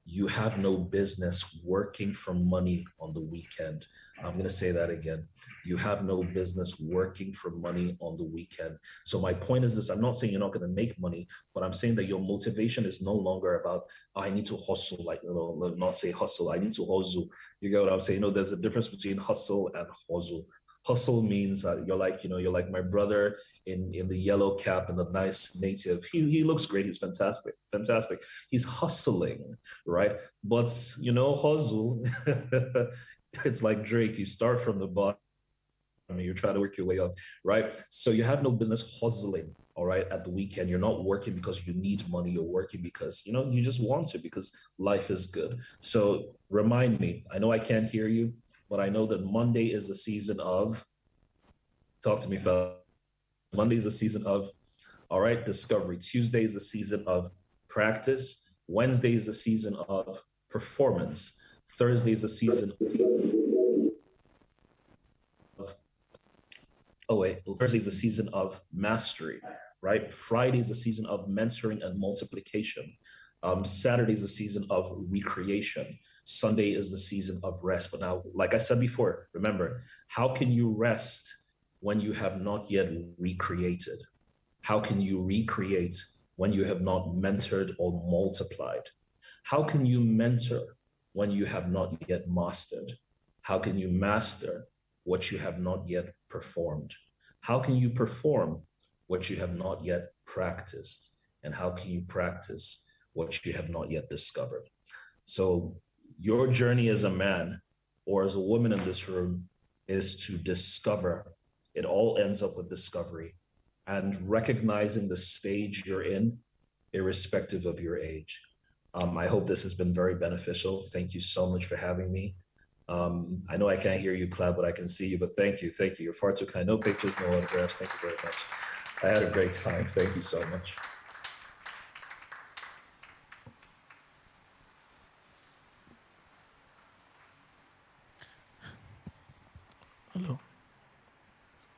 You have no business working for money on the weekend. I'm going to say that again. You have no business working for money on the weekend. So my point is this: I'm not saying you're not going to make money, but I'm saying that your motivation is no longer about, I need to hustle, not say hustle, I need to hustle. You get what I'm saying? There's a difference between hustle and hustle. Hustle means that you're like my brother in the yellow cap and the nice native. He looks great. He's fantastic. He's hustling, right? But hustle, it's like Drake. You start from the bottom You're trying to work your way up, right? So you have no business hustling, all right, at the weekend. You're not working because you need money. You're working because, you just want to, because life is good. So remind me, I know I can't hear you, but I know that Monday is the season of, talk to me, fellas. Monday is the season of, all right, discovery. Tuesday is the season of practice. Wednesday is the season of performance. Thursday is the season of, oh wait, Thursday is the season of mastery, right? Friday is the season of mentoring and multiplication. Saturday is the season of recreation. Sunday is the season of rest. But now, like I said before, remember, how can you rest when you have not yet recreated? How can you recreate when you have not mentored or multiplied? How can you mentor when you have not yet mastered? How can you master what you have not yet performed? How can you perform what you have not yet practiced? And how can you practice what you have not yet discovered? So your journey as a man or as a woman in this room is to discover. It all ends up with discovery and recognizing the stage you're in, irrespective of your age. I hope this has been very beneficial. Thank you so much for having me. I know I can't hear you, Clap, but I can see you. But thank you. You're far too kind. No pictures, no autographs. Thank you very much. I had a great time. Thank you so much.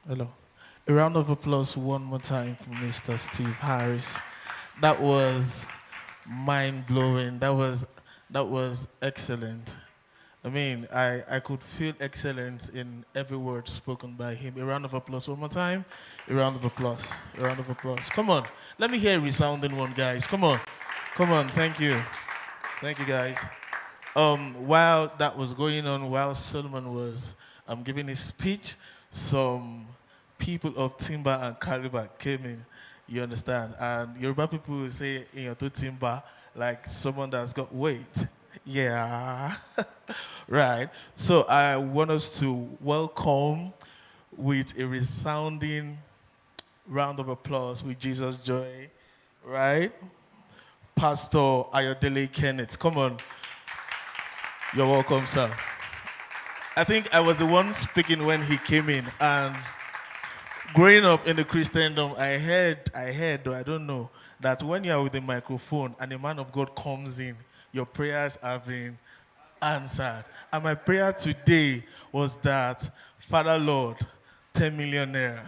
Hello. A round of applause one more time for Mr. Steve Harris. That was mind-blowing. That was excellent. I mean, I could feel excellence in every word spoken by him. A round of applause one more time. A round of applause. A round of applause. Come on. Let me hear a resounding one, guys. Come on. Come on. Thank you. Thank you, guys. While that was going on, while Solomon was giving his speech, some people of Timber and Caliber came in, you understand? And Yoruba people will say, in your to Timber, like someone that's got weight. Yeah. Right. So I want us to welcome with a resounding round of applause with Jesus Joy, right? Pastor Ayodele Kenneth. Come on. You're welcome, sir. I think I was the one speaking when he came in, and growing up in the Christendom, I heard, though I don't know, that when you are with the microphone and a man of God comes in, your prayers have been answered. And my prayer today was that, Father Lord, 10 million naira.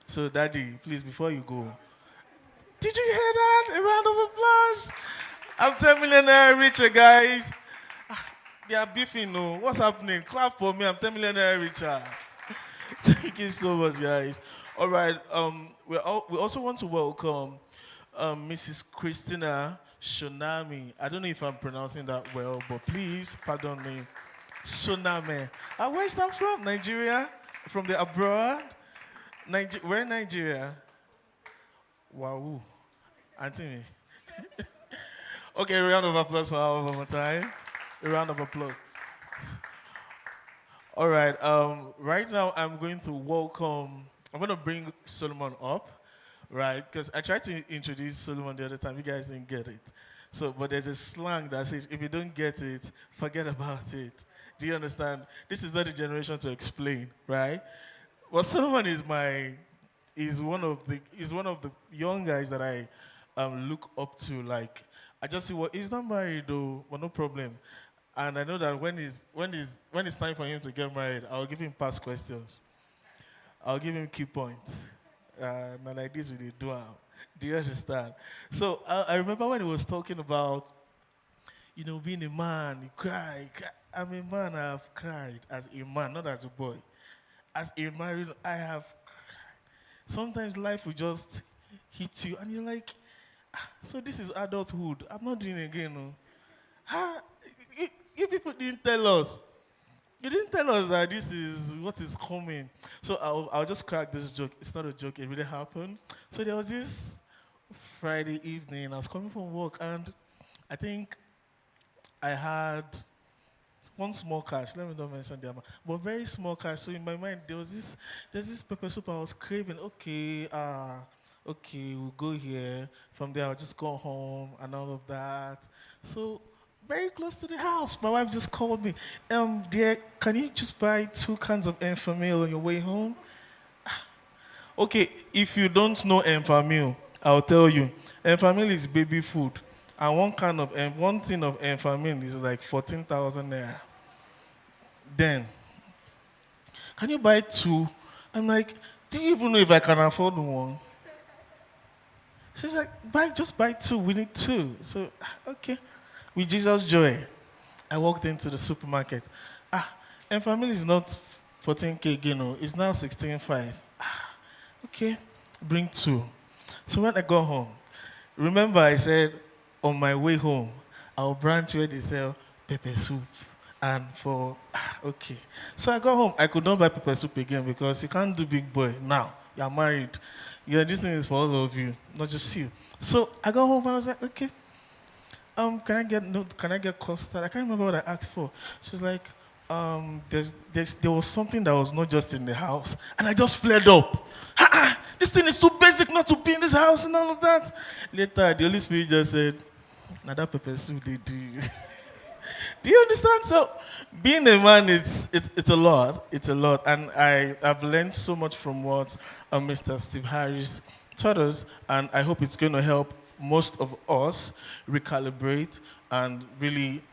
So, Daddy, please, before you go, did you hear that? A round of applause. I'm 10 million naira richer, guys. They are beefing, no. What's happening? Clap for me. I'm 10 million naira richer. Thank you so much, guys. All right. We also want to welcome Mrs. Christina Shonami. I don't know if I'm pronouncing that well, but please pardon me. Shoname. Where's that from? Nigeria? From the abroad? Where in Nigeria? Wow. Auntie me. Okay, a round of applause for her one more time. A round of applause. All right. Right now, I'm going to bring Solomon up, right? Because I tried to introduce Solomon the other time. You guys didn't get it. So, but there's a slang that says, if you don't get it, forget about it. Do you understand? This is not a generation to explain, right? Well, Solomon is one of the young guys that I look up to. Like, I just see he's not married though, but no problem. And I know that when it's time for him to get married, I'll give him past questions. I'll give him key points. And like this, we do. Do you understand? So I remember when he was talking about, being a man, you cry. I'm a man, I have cried as a man, not as a boy. As a married, I have cried. Sometimes life will just hit you, and you're like, so this is adulthood. I'm not doing it again, no. You people didn't tell us. You didn't tell us that this is what is coming. So I'll just crack this joke. It's not a joke. It really happened. So there was this Friday evening. I was coming from work, and I think I had one small cash. Let me not mention the amount, but very small cash. So in my mind, there's this pepper soup I was craving. Okay, we'll go here. From there, I'll just go home and all of that. So very close to the house, my wife just called me. Dear, can you just buy 2 cans of Enfamil on your way home? Okay, if you don't know Enfamil, I'll tell you. Enfamil is baby food. And one tin of Enfamil is like 14,000 naira. Then, can you buy 2? I'm like, do you even know if I can afford 1? She's like, just buy 2. We need 2. So, okay. With Jesus' joy, I walked into the supermarket. Enfamil is not 14K again, no. It's now 16.5. Okay, bring 2. So when I got home, remember I said, on my way home, I'll branch where they sell pepper soup. And okay. So I got home. I could not buy pepper soup again because you can't do big boy now. You're married. Yeah, this thing is for all of you, not just you. So I got home and I was like, okay, can I get custard? I can't remember what I asked for. She's like, there was something that was not just in the house. And I just flared up. This thing is too basic not to be in this house and all of that. Later, the Holy Spirit just said, now that pepper soup they do. Do you understand? So being a man, it's a lot. It's a lot. And I've learned so much from what Mr. Steve Harris taught us. And I hope it's going to help most of us recalibrate and really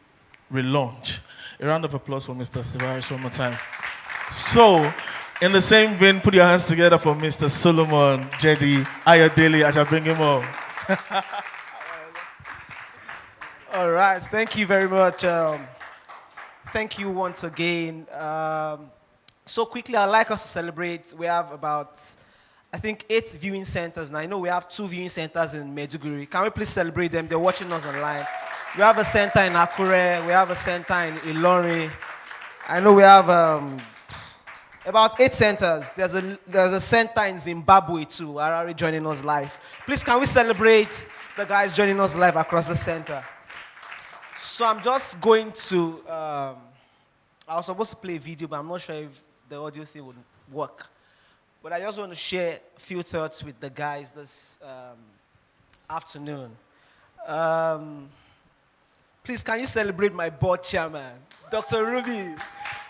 relaunch. A round of applause for Mr. Steve Harris one more time. So, in the same vein, put your hands together for Mr. Solomon Jedi Ayodele. I shall bring him up. All right, thank you very much. Thank you once again. So quickly, I'd like us to celebrate. We have about, I think, 8 viewing centers. Now, I know we have 2 viewing centers in Medjugorje. Can we please celebrate them? They're watching us online. We have a center in Akure. We have a center in Ilorin. I know we have about 8 centers. There's a center in Zimbabwe too. Harare joining us live. Please, can we celebrate the guys joining us live across the center? So I'm just going to, I was supposed to play a video, but I'm not sure if the audio thing would work. But I just want to share a few thoughts with the guys this afternoon. Please, can you celebrate my board chairman, Dr. Ruby?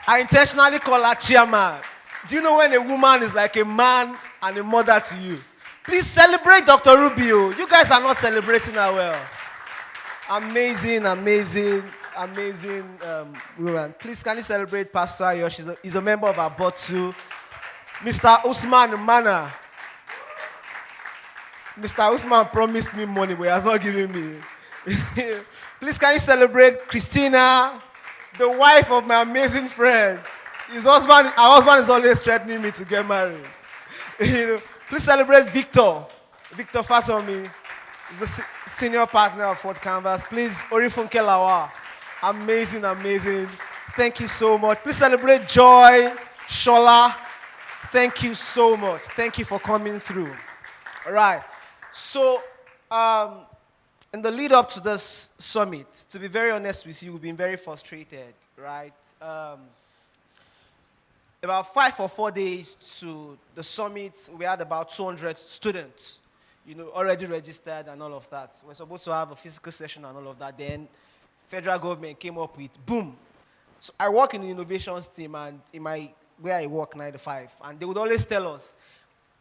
I intentionally call her chairman. Do you know when a woman is like a man and a mother to you? Please celebrate Dr. Rubio. You guys are not celebrating her well. Amazing woman. Please, can you celebrate Pastor Ayo? He's a member of our board too. Mr. Usman Mana. Mr. Usman promised me money, but he has not given me. Please, can you celebrate Christina, the wife of my amazing friend? Our husband is always threatening me to get married. Please celebrate Victor Fatomi. He's the senior partner of Fort Canvas. Please, Orifunke Lawa. Amazing. Thank you so much. Please celebrate Joy, Shola. Thank you so much. Thank you for coming through. All right. So, in the lead up to this summit, to be very honest with you, we've been very frustrated, right? About 5 or 4 days to the summit, we had about 200 students, already registered and all of that. We're supposed to have a physical session and all of that. Then federal government came up with, boom. So I work in the innovations team, and where I work 9 to 5, and they would always tell us,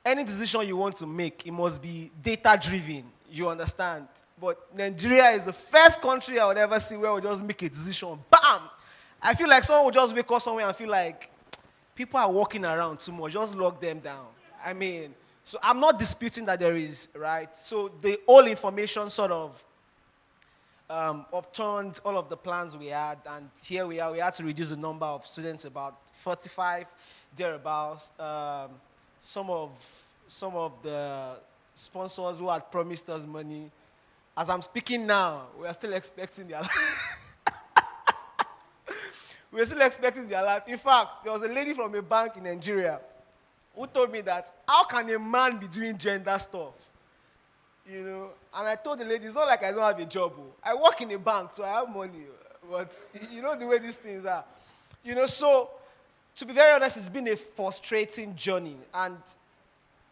any decision you want to make, it must be data-driven, you understand? But Nigeria is the first country I would ever see where we just make a decision, bam! I feel like someone would just wake up somewhere and feel like, people are walking around too much, just lock them down. So I'm not disputing that there is, right? So the whole information sort of upturned all of the plans we had, and here we are. We had to reduce the number of students about 45, thereabouts. Some of the sponsors who had promised us money, as I'm speaking now, we are still expecting their we're still expecting the alert. In fact, there was a lady from a bank in Nigeria who told me that, how can a man be doing gender stuff? And I told the lady, it's not like I don't have a job. I work in a bank, so I have money. But you know the way these things are. So to be very honest, it's been a frustrating journey. And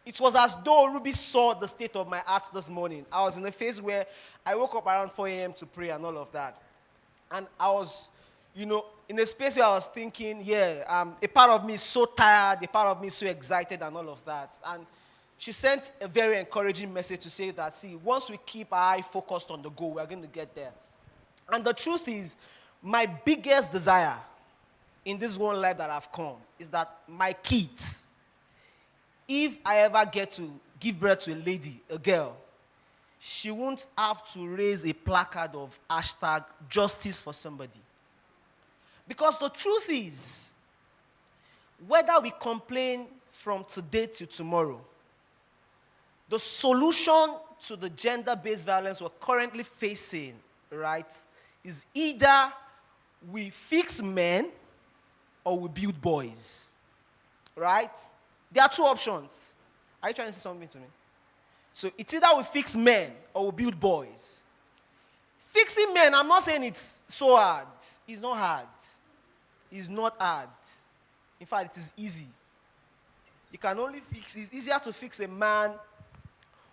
it was as though Ruby saw the state of my heart this morning. I was in a phase where I woke up around 4 a.m. to pray and all of that. And I was, in a space where I was thinking, a part of me is so tired, a part of me is so excited and all of that. And she sent a very encouraging message to say that, see, once we keep our eye focused on the goal, we're going to get there. And the truth is, my biggest desire in this one life that I've come is that my kids, if I ever get to give birth to a lady, a girl, she won't have to raise a placard of #justice for somebody. Because the truth is, whether we complain from today till tomorrow, the solution to the gender-based violence we're currently facing, right, is either we fix men or we build boys, right? There are two options. Are you trying to say something to me? So it's either we fix men or we build boys. Fixing men, I'm not saying it's so hard. It's not hard. It's not hard. In fact, it is easy. You can only fix, it's easier to fix a man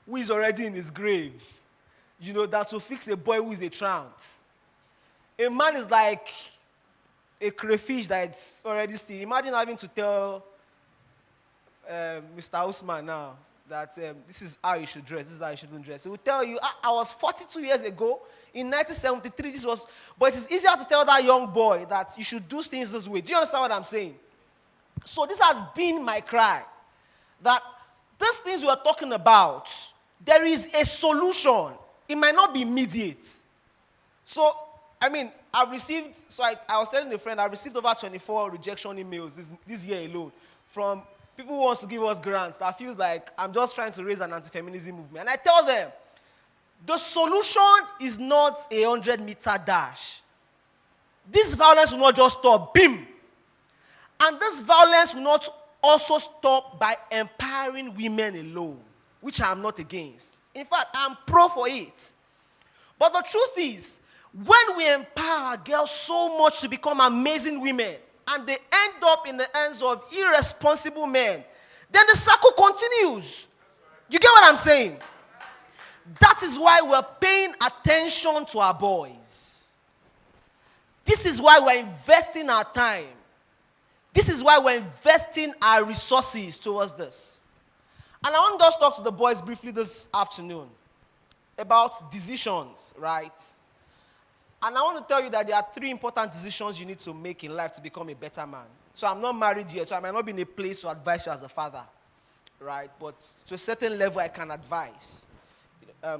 who is already in his grave, than to fix a boy who is a trout. A man is like a crayfish that's already still. Imagine having to tell Mr. Usman now that this is how you should dress, this is how you shouldn't dress. He will tell you, I was 42 years ago, in 1973, but it is easier to tell that young boy that you should do things this way. Do you understand what I'm saying? So this has been my cry, that these things we are talking about, there is a solution. It might not be immediate. So, I was telling a friend, I've received over 24 rejection emails this year alone from people who want to give us grants that feels like I'm just trying to raise an anti-feminism movement. And I tell them, the solution is not a 100-meter dash. This violence will not just stop, bim. And this violence will not also stop by empowering women alone, which I'm not against. In fact, I'm pro for it. But the truth is, when we empower girls so much to become amazing women, and they end up in the hands of irresponsible men, then the circle continues. You get what I'm saying? That is why we're paying attention to our boys. This is why we're investing our time. This is why we're investing our resources towards this. And I want us to talk to the boys briefly this afternoon about decisions, right? And I want to tell you that there are 3 important decisions you need to make in life to become a better man. So I'm not married yet, so I might not be in a place to advise you as a father, right? But to a certain level, I can advise.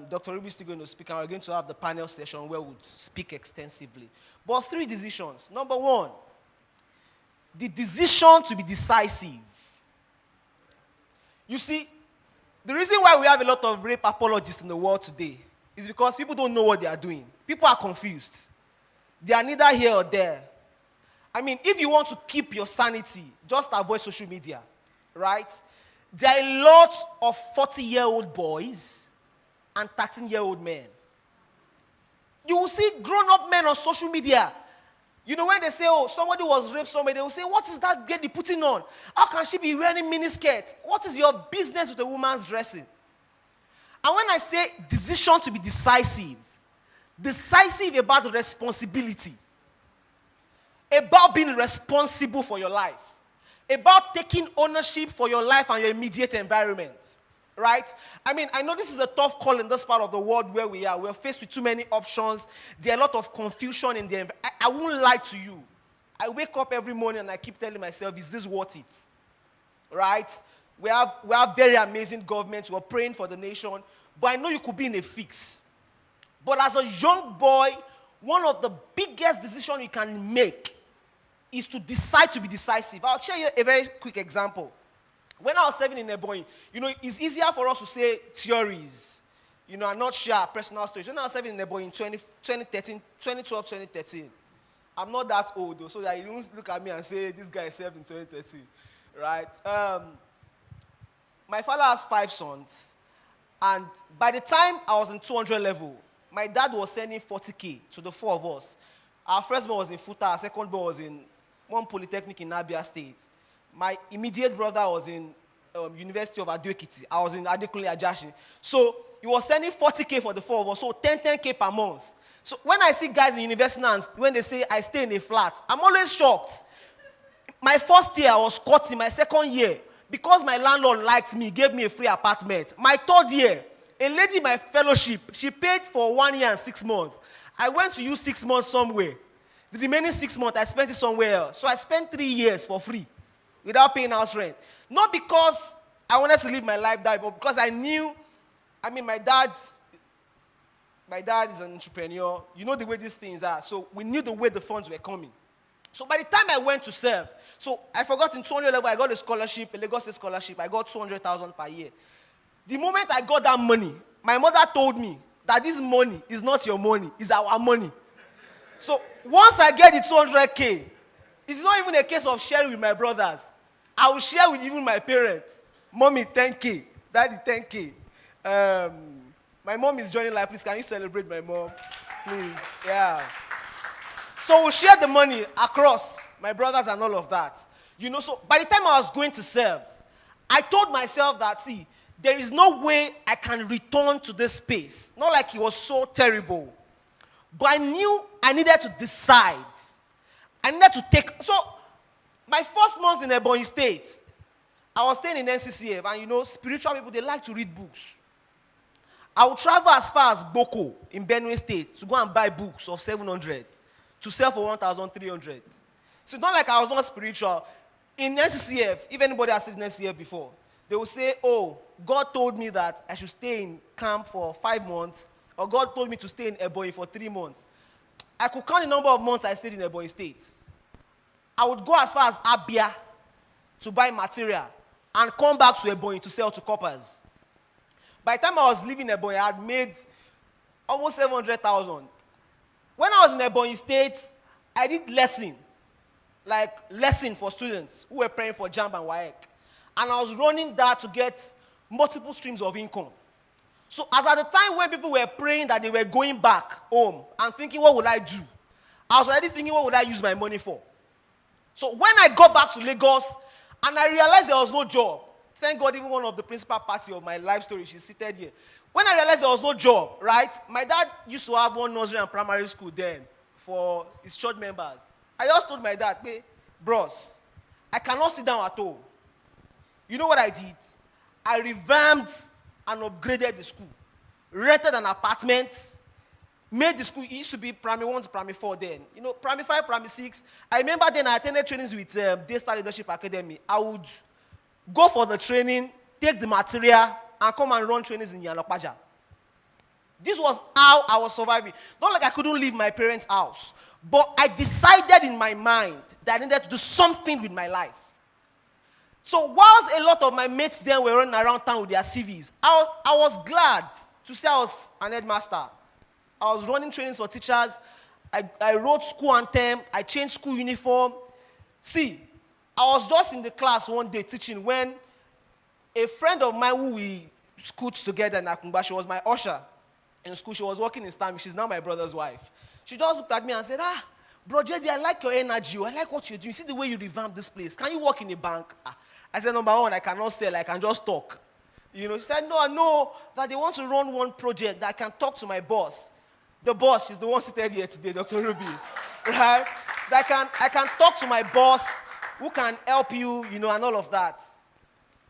Dr. Ruby is still going to speak, and we're going to have the panel session where we'll speak extensively. But 3 decisions. Number 1, the decision to be decisive. You see, the reason why we have a lot of rape apologists in the world today is because people don't know what they are doing. People are confused. They are neither here or there. If you want to keep your sanity, just avoid social media, right? There are a lot of 40-year-old boys and 13-year-old men. You will see grown-up men on social media. When they say, somebody was raped somewhere, they will say, what is that girl putting on? How can she be wearing miniskirts? What is your business with a woman's dressing? And when I say decision to be decisive about responsibility, about being responsible for your life, about taking ownership for your life and your immediate environment, right? I know this is a tough call in this part of the world where we are. We're faced with too many options. There are a lot of confusion in the environment. I won't lie to you. I wake up every morning and I keep telling myself, is this worth it? Right? We have very amazing governments. We're praying for the nation. But I know you could be in a fix. But as a young boy, one of the biggest decisions you can make is to decide to be decisive. I'll share you a very quick example. When I was serving in Ebonyi, it's easier for us to say theories, and not share personal stories. When I was serving in Ebonyi in 2012, 2013, I'm not that old, though, so that you don't look at me and say, this guy served in 2013, right? My father has 5 sons, and by the time I was in 200 level, my dad was sending 40K to the 4 of us. Our first born was in Futa, our second born was in one polytechnic in Abia State. My immediate brother was in University of Ado-Ekiti. I was in Adekunle Ajasin. So he was sending 40K for the four of us, so 10K per month. So when I see guys in university now, when they say I stay in a flat, I'm always shocked. My first year, I was caught in my second year. Because my landlord liked me, gave me a free apartment. My third year, a lady in my fellowship, she paid for 1 year and 6 months. I went to use 6 months somewhere. The remaining 6 months, I spent it somewhere else. So I spent 3 years for free without paying house rent. Not because I wanted to live my life that way, but because I knew, my dad is an entrepreneur. You know the way these things are. So we knew the way the funds were coming. So by the time I went to serve, so I forgot in 200 level, I got a scholarship, a Lagos State scholarship. I got 200,000 per year. The moment I got that money, my mother told me that this money is not your money, it's our money. So once I get the 200K, it's not even a case of sharing with my brothers. I will share with even my parents. Mommy, 10K. Daddy, 10K. My mom is joining live. Please, can you celebrate my mom? Please. Yeah. So we'll share the money across my brothers and all of that. So by the time I was going to serve, I told myself that, see, there is no way I can return to this space. Not like it was so terrible. But I knew I needed to decide. I needed to take. So my first month in Ebonyi State, I was staying in NCCF, and spiritual people, they like to read books. I would travel as far as Boko in Benue State to go and buy books of 700 to sell for 1,300. So it's not like I was not spiritual. In NCCF, if anybody has seen NCCF before, they will say, oh, God told me that I should stay in camp for 5 months, or God told me to stay in Ebonyi for 3 months. I could count the number of months I stayed in Ebonyi State. I would go as far as Abia to buy material and come back to Ebonyi to sell to coppers. By the time I was leaving Ebonyi, I had made almost 700,000. When I was in Ebonyi State, I did lesson for students who were praying for JAMB and WAEC. And I was running that to get multiple streams of income. So as at the time when people were praying that they were going back home and thinking, what would I do? I was already thinking, what would I use my money for? So when I got back to Lagos and I realized there was no job, thank God even one of the principal party of my life story, she's seated here. When I realized there was no job, right? My dad used to have one nursery and primary school then for his church members. I just told my dad, hey, bros, I cannot sit down at home. You know what I did? I revamped and upgraded the school. Rented an apartment, made the school, it used to be primary 1 to primary 4 then. Primary 5, primary 6. I remember then I attended trainings with Daystar Leadership Academy. I would go for the training, take the material, and come and run trainings in Yanopaja. This was how I was surviving. Not like I couldn't leave my parents' house, but I decided in my mind that I needed to do something with my life. So whilst a lot of my mates then were running around town with their CVs, I was glad to say I was an headmaster. I was running trainings for teachers. I wrote school anthem. I changed school uniform. See, I was just in the class one day teaching when a friend of mine who we schooled together in Akumba, she was my usher in school. She was working in Stanley. She's now my brother's wife. She just looked at me and said, bro, JD, I like your energy. I like what you're doing. See the way you revamp this place. Can you work in a bank? I said, number one, I cannot sell. I can just talk. She said, no, I know that they want to run one project that I can talk to my boss. The boss, she's the one seated here today, Dr. Ruby. Right? That I can talk to my boss who can help you, and all of that.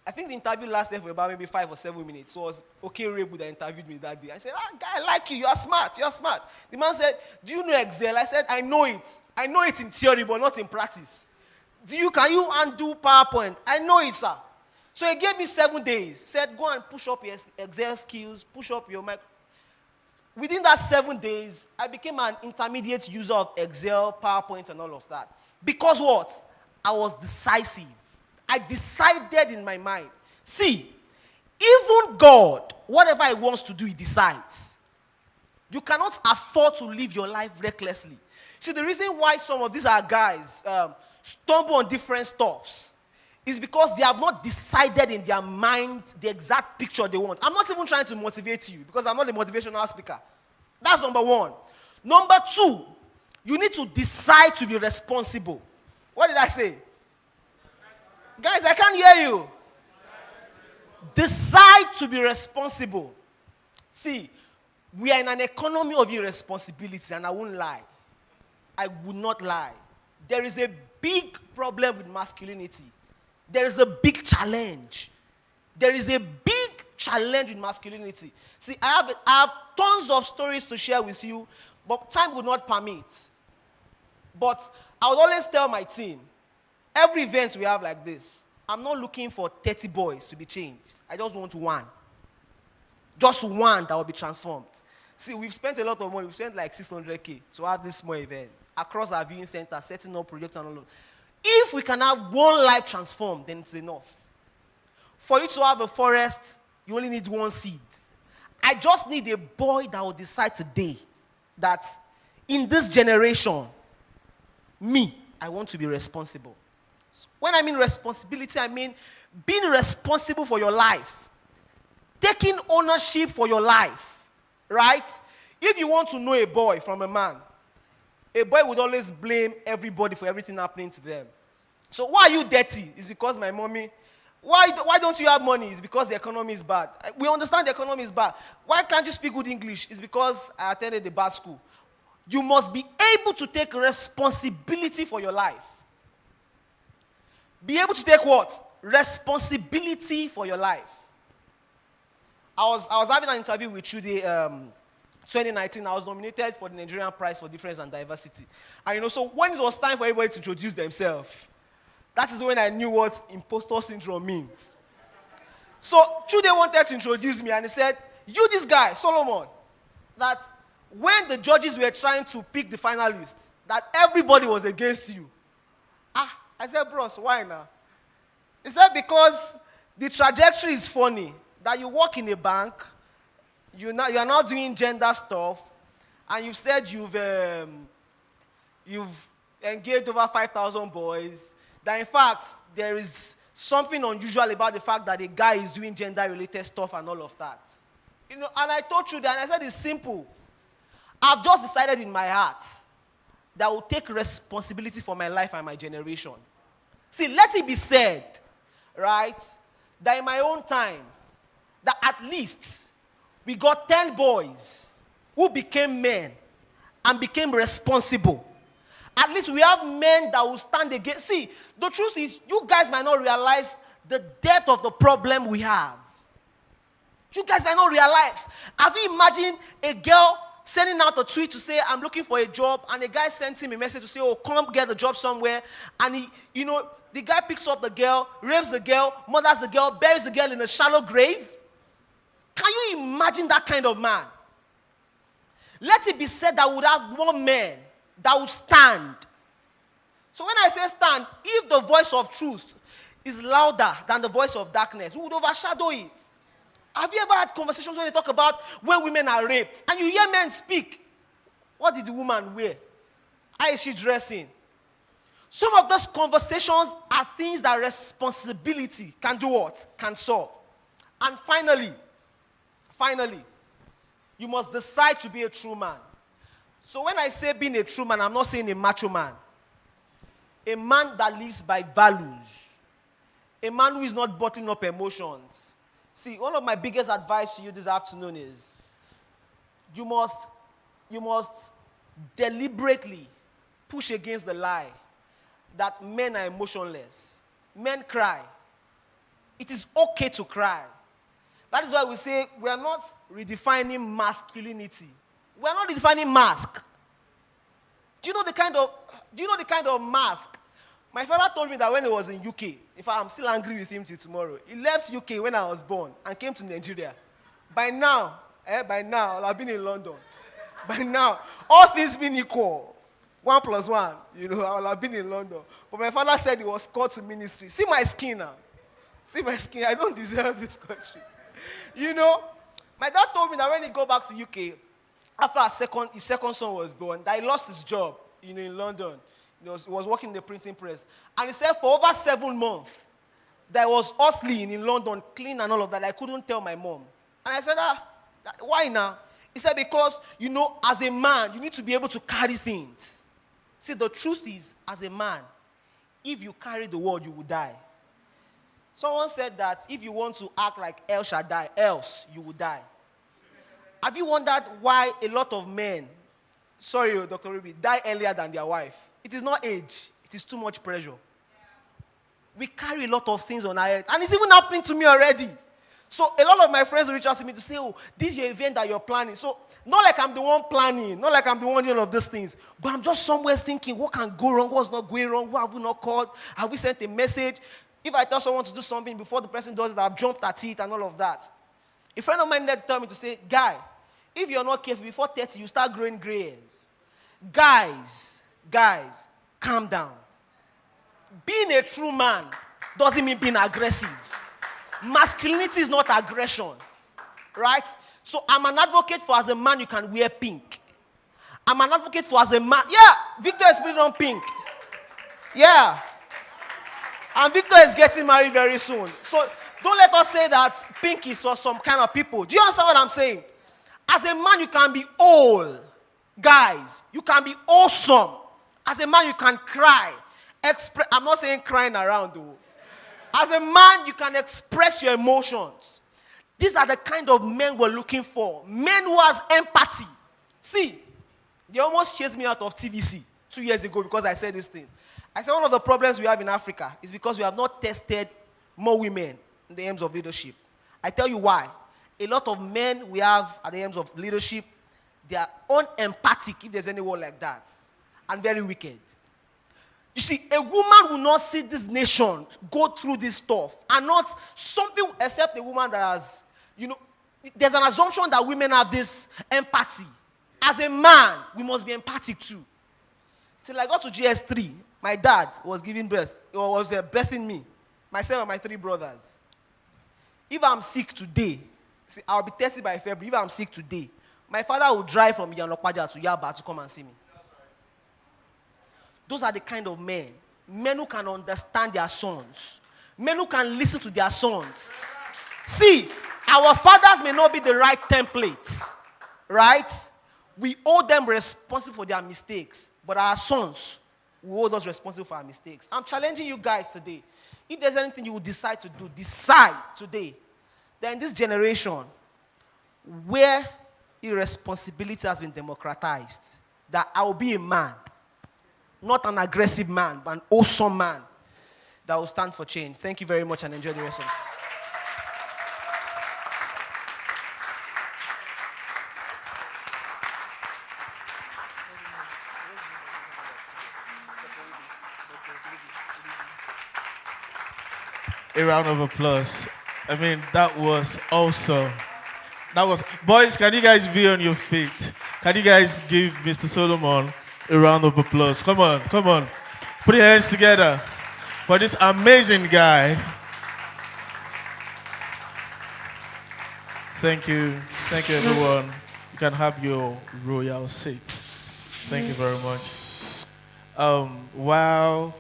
I think the interview lasted for about maybe 5 or 7 minutes. So it was okay Rebu that interviewed me that day. I said, guy, I like you. You're smart. The man said, do you know Excel? I said, I know it. I know it in theory, but not in practice. Can you undo PowerPoint? I know it, sir. So he gave me 7 days. Said, go and push up your Excel skills, push up your mic. Within that 7 days, I became an intermediate user of Excel, PowerPoint, and all of that. Because what? I was decisive. I decided in my mind. See, even God, whatever He wants to do, He decides. You cannot afford to live your life recklessly. See, the reason why some of these are guys stumble on different stuffs is because they have not decided in their mind the exact picture they want. I'm not even trying to motivate you because I'm not a motivational speaker. That's number one. Number two, You need to decide to be responsible. What did I say? Guys, I can't hear you. Decide to be responsible. See, we are in an economy of irresponsibility, and I won't lie. I would not lie. There is a big problem with masculinity. There is a big challenge. There is a big challenge with masculinity. See, I have tons of stories to share with you, but time would not permit. But I would always tell my team, every event we have like this, I'm not looking for 30 boys to be changed. I just want one. Just one that will be transformed. See, we've spent a lot of money. We've spent like 600K to have this small event across our viewing center, setting up projects and all of. If we can have one life transformed, then it's enough. For you to have a forest, you only need one seed. I just need a boy that will decide today that in this generation, I want to be responsible. So when I mean responsibility, I mean being responsible for your life. Taking ownership for your life, right? If you want to know a boy from a man, a boy would always blame everybody for everything happening to them. So why are you dirty? It's because my mommy. Why don't you have money? It's because the economy is bad. We understand the economy is bad. Why can't you speak good English? It's because I attended the bad school. You must be able to take responsibility for your life. Be able to take what? Responsibility for your life. I was having an interview with you 2019. I was nominated for the Nigerian Prize for Difference and Diversity. And so when it was time for everybody to introduce themselves, that is when I knew what imposter syndrome means. So Chude wanted to introduce me, and he said, you this guy, Solomon, that when the judges were trying to pick the finalists, that everybody was against you. I said, bros, why now? He said, because the trajectory is funny. That you work in a bank, you are not doing gender stuff, and you've said you've engaged over 5,000 boys. That in fact, there is something unusual about the fact that a guy is doing gender-related stuff and all of that. And I told you that, and I said it's simple. I've just decided in my heart that I will take responsibility for my life and my generation. See, let it be said, right, that in my own time, that at least we got 10 boys who became men and became responsible. At least we have men that will stand against. See, the truth is, you guys might not realize the depth of the problem we have. You guys might not realize. Have you imagined a girl sending out a tweet to say, I'm looking for a job, and a guy sends him a message to say, oh, come get a job somewhere, and the guy picks up the girl, rapes the girl, murders the girl, buries the girl in a shallow grave? Can you imagine that kind of man? Let it be said that we would have one man that would stand. So when I say stand, if the voice of truth is louder than the voice of darkness, we would overshadow it. Have you ever had conversations when they talk about when women are raped, and you hear men speak? What did the woman wear? How is she dressing? Some of those conversations are things that responsibility can do what? Can solve. And finally, you must decide to be a true man. So when I say being a true man, I'm not saying a macho man. A man that lives by values. A man who is not bottling up emotions. See, one of my biggest advice to you this afternoon is you must deliberately push against the lie that men are emotionless. Men cry. It is okay to cry. That is why we say we are not redefining masculinity. We are not redefining mask. Do you know the kind of mask? My father told me that when he was in UK, in fact, I'm still angry with him till tomorrow. He left UK when I was born and came to Nigeria. By now, I've been in London. By now, all things being equal, 1 + 1, I will have been in London. But my father said he was called to ministry. See my skin now. See my skin. I don't deserve this country. My dad told me that when he go back to UK, after his second son was born, that he lost his job, in London. He was working in the printing press. And he said for over 7 months, that was hustling in London, clean and all of that. I couldn't tell my mom. And I said, why now? He said, because, as a man, you need to be able to carry things. See, the truth is, as a man, if you carry the word, you will die. Someone said that if you want to act like El Shaddai, else you will die. Have you wondered why a lot of men, sorry, Dr. Ruby, die earlier than their wife? It is not age. It is too much pressure. We carry a lot of things on our head. And it's even happening to me already. So a lot of my friends reach out to me to say, oh, this is your event that you're planning. So not like I'm the one planning, not like I'm the one doing all of these things, but I'm just somewhere thinking, what can go wrong, what's not going wrong, what have we not called, have we sent a message? If I tell someone to do something before the person does it, I've jumped at it and all of that. A friend of mine had to tell me to say, guy, if you're not careful, before 30, you start growing gray hairs. Guys, calm down. Being a true man doesn't mean being aggressive. Masculinity is not aggression, right? So I'm an advocate for as a man you can wear pink. I'm an advocate for as a man. Yeah, Victor is putting on pink. Yeah. And Victor is getting married very soon. So don't let us say that pink is for some kind of people. Do you understand what I'm saying? As a man, you can be old. Guys, you can be awesome. As a man, you can cry. I'm not saying crying around, though. As a man, you can express your emotions. These are the kind of men we're looking for. Men who has empathy. See, they almost chased me out of TVC 2 years ago because I said this thing. I said one of the problems we have in Africa is because we have not tested more women in the aims of leadership. I tell you why. A lot of men we have at the aims of leadership, they are unempathic, if there's any word like that, and very wicked. You see, a woman will not see this nation go through this stuff, and not something except a woman that has, there's an assumption that women have this empathy. As a man, we must be empathic too. Till I got to GS3, my dad was giving birth, or was birthing me, myself and my 3 brothers. If I'm sick today, see, I'll be 30 by February. If I'm sick today, my father will drive from Yanokwaja to Yaba to come and see me. Those are the kind of men who can understand their sons, men who can listen to their sons. See, our fathers may not be the right templates, right? We hold them responsible for their mistakes, but our sons will hold us responsible for our mistakes. I'm challenging you guys today. If there's anything you will decide to do, decide today. Then this generation, where irresponsibility has been democratized, that I will be a man, not an aggressive man, but an awesome man that will stand for change. Thank you very much and enjoy the rest of it. A round of applause. I mean, that was awesome. Boys, can you guys be on your feet? Can you guys give Mr. Solomon a round of applause? Come on. Put your hands together for this amazing guy. Thank you, everyone. You can have your royal seat. Thank you very much. While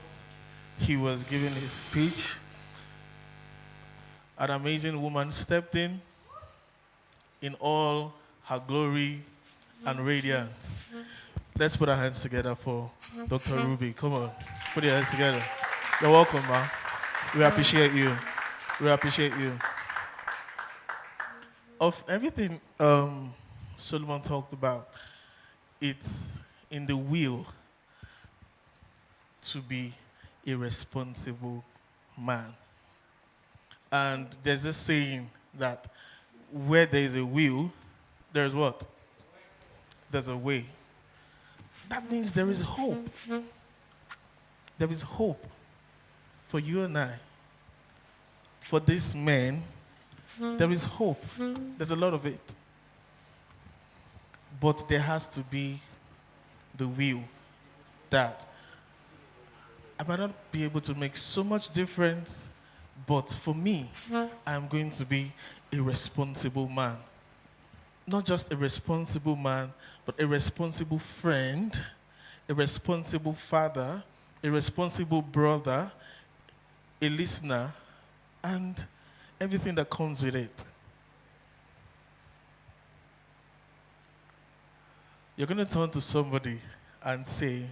he was giving his speech, an amazing woman stepped in all her glory and radiance. Let's put our hands together for Dr. Ruby. Come on, put your hands together. You're welcome, ma. We appreciate you. Of everything Solomon talked about, it's in the will to be a responsible man. And there's this saying that where there is a will, there's what? There's a way. That means there is hope. There is hope for you and I. For this man, there is hope. There's a lot of it. But there has to be the will that I might not be able to make so much difference, but for me, I'm going to be a responsible man. Not just a responsible man, but a responsible friend, a responsible father, a responsible brother, a listener, and everything that comes with it. You're going to turn to somebody and say,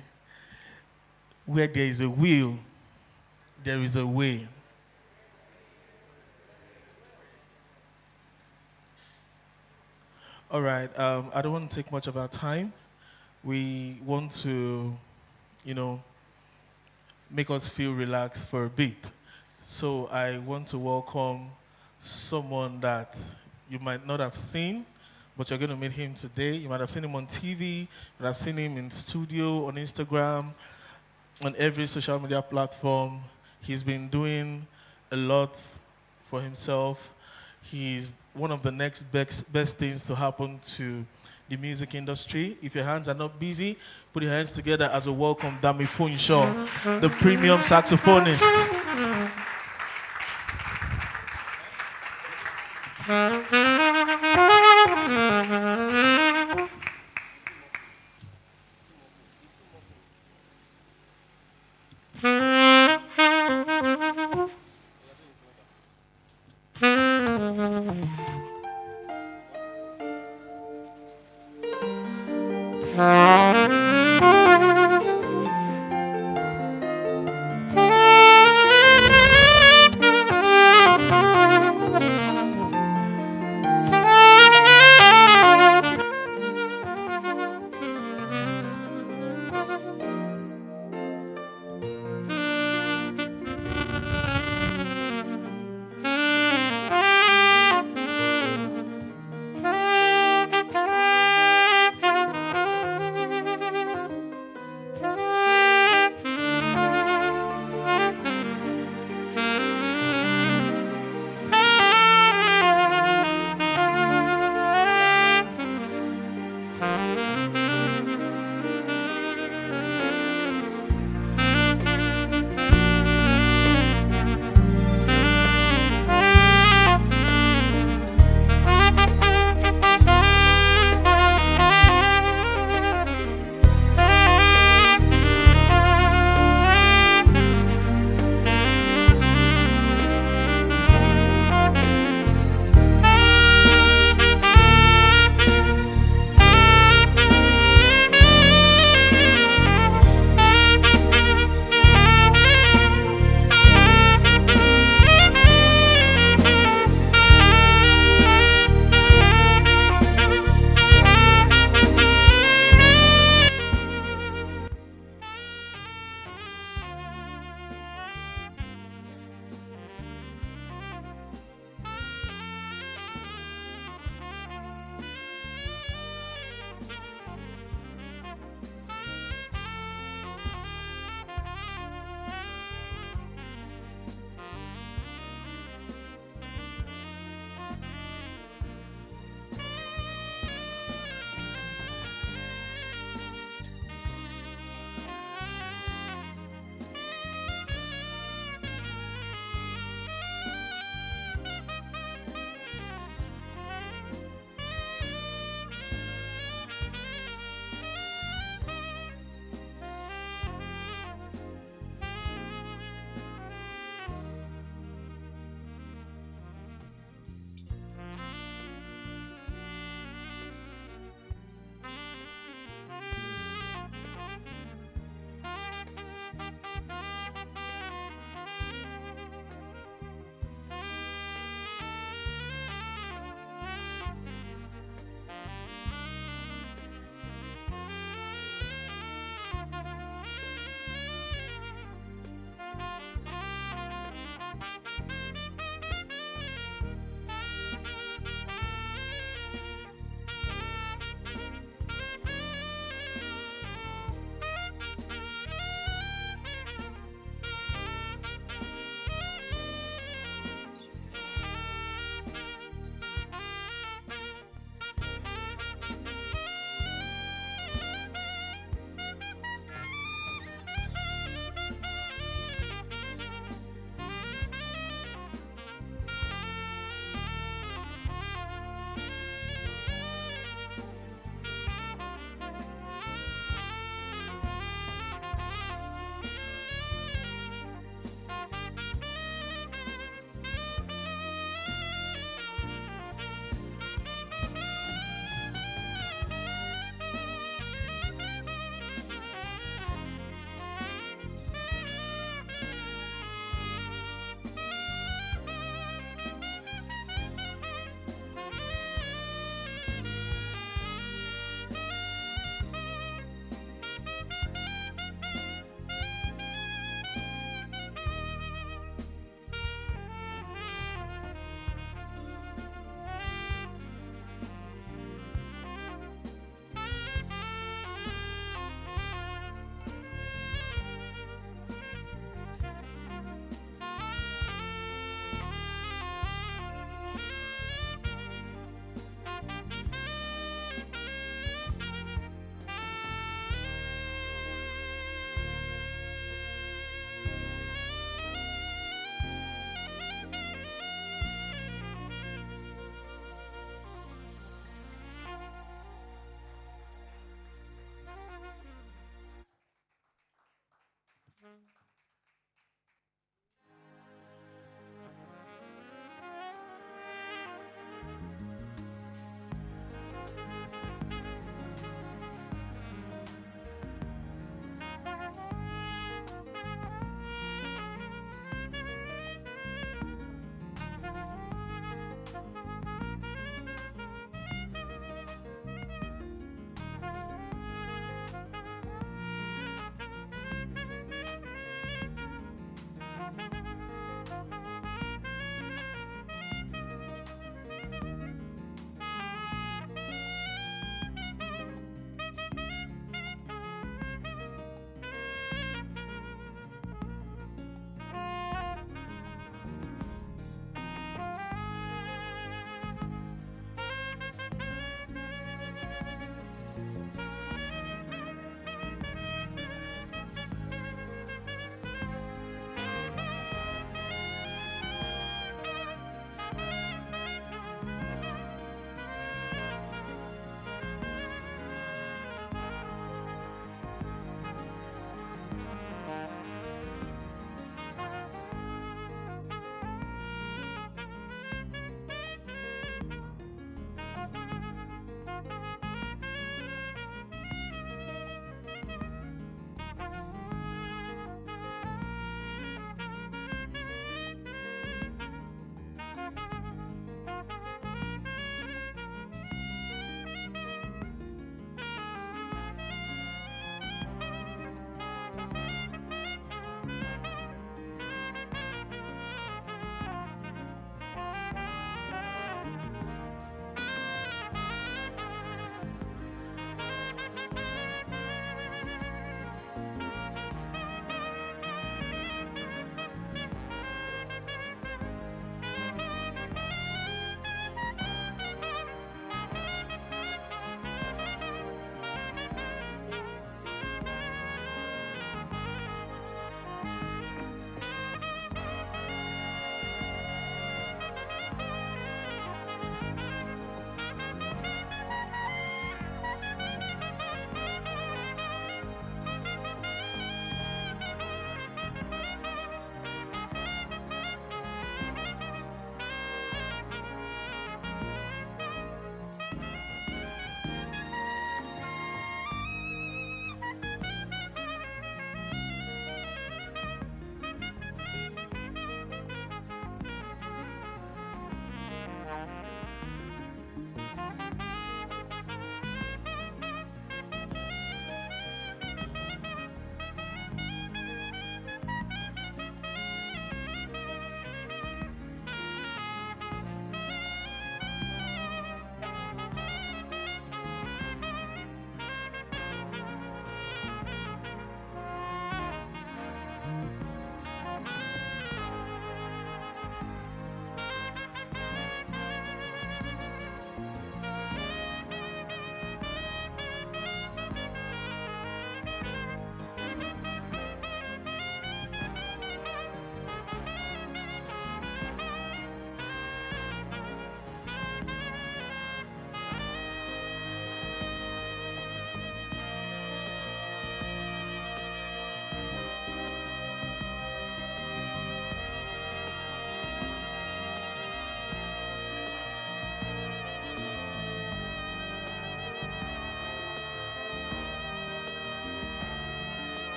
where there is a will, there is a way. All right, I don't want to take much of our time. We want to, make us feel relaxed for a bit. So I want to welcome someone that you might not have seen, but you're going to meet him today. You might have seen him on TV, you might have seen him in studio, on Instagram, on every social media platform. He's been doing a lot for himself. He's one of the next best things to happen to the music industry. If your hands are not busy, put your hands together as a welcome Dami Funshaw, the premium saxophonist.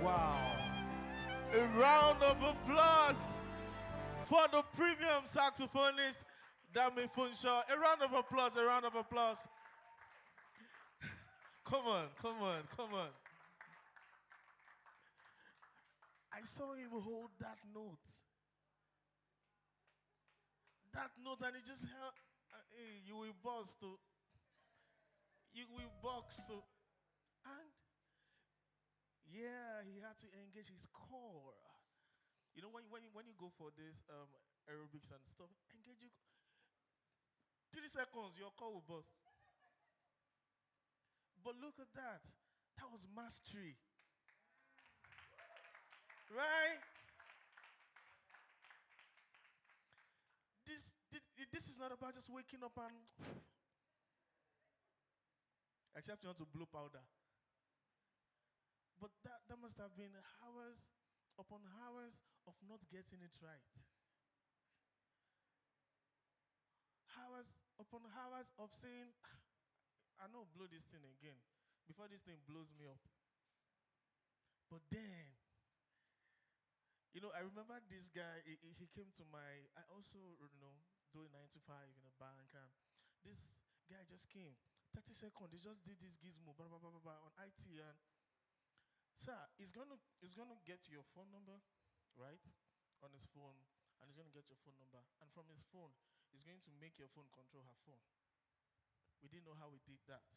Wow. A round of applause for the premium saxophonist, Dami Funshaw. A round of applause, a round of applause. Come on, come on, come on. I saw him hold that note. That note, and he just held, hey, you will bust to, you will box to, and yeah, he had to engage his core. You know, when you go for this aerobics and stuff, engage you. 3 seconds, your core will bust. But look at that. That was mastery. Right? This is not about just waking up and... Except you want to blow powder. But that must have been hours upon hours of not getting it right. Hours upon hours of saying, I know blow this thing again before this thing blows me up. But then, you know, I remember this guy, he came to I also, you know, doing 9 to 5 in a bank, and this guy just came. 30 seconds, he just did this gizmo, blah, blah, blah, blah, blah, on IT, and sir, he's gonna get your phone number, right, on his phone, and he's gonna get your phone number, and from his phone, he's going to make your phone control her phone. We didn't know how we did that.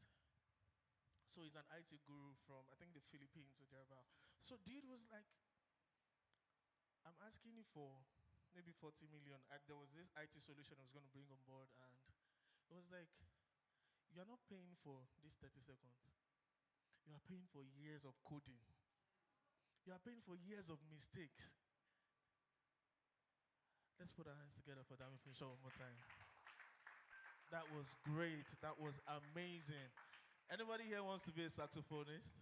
So he's an IT guru from, I think, the Philippines or thereabout. So dude was like, I'm asking you for maybe 40 million. There was this IT solution I was going to bring on board, and it was like, you're not paying for these 30 seconds. You are paying for years of coding. You are paying for years of mistakes. Let's put our hands together for Dami Funshaw one more time. That was great. That was amazing. Anybody here wants to be a saxophonist?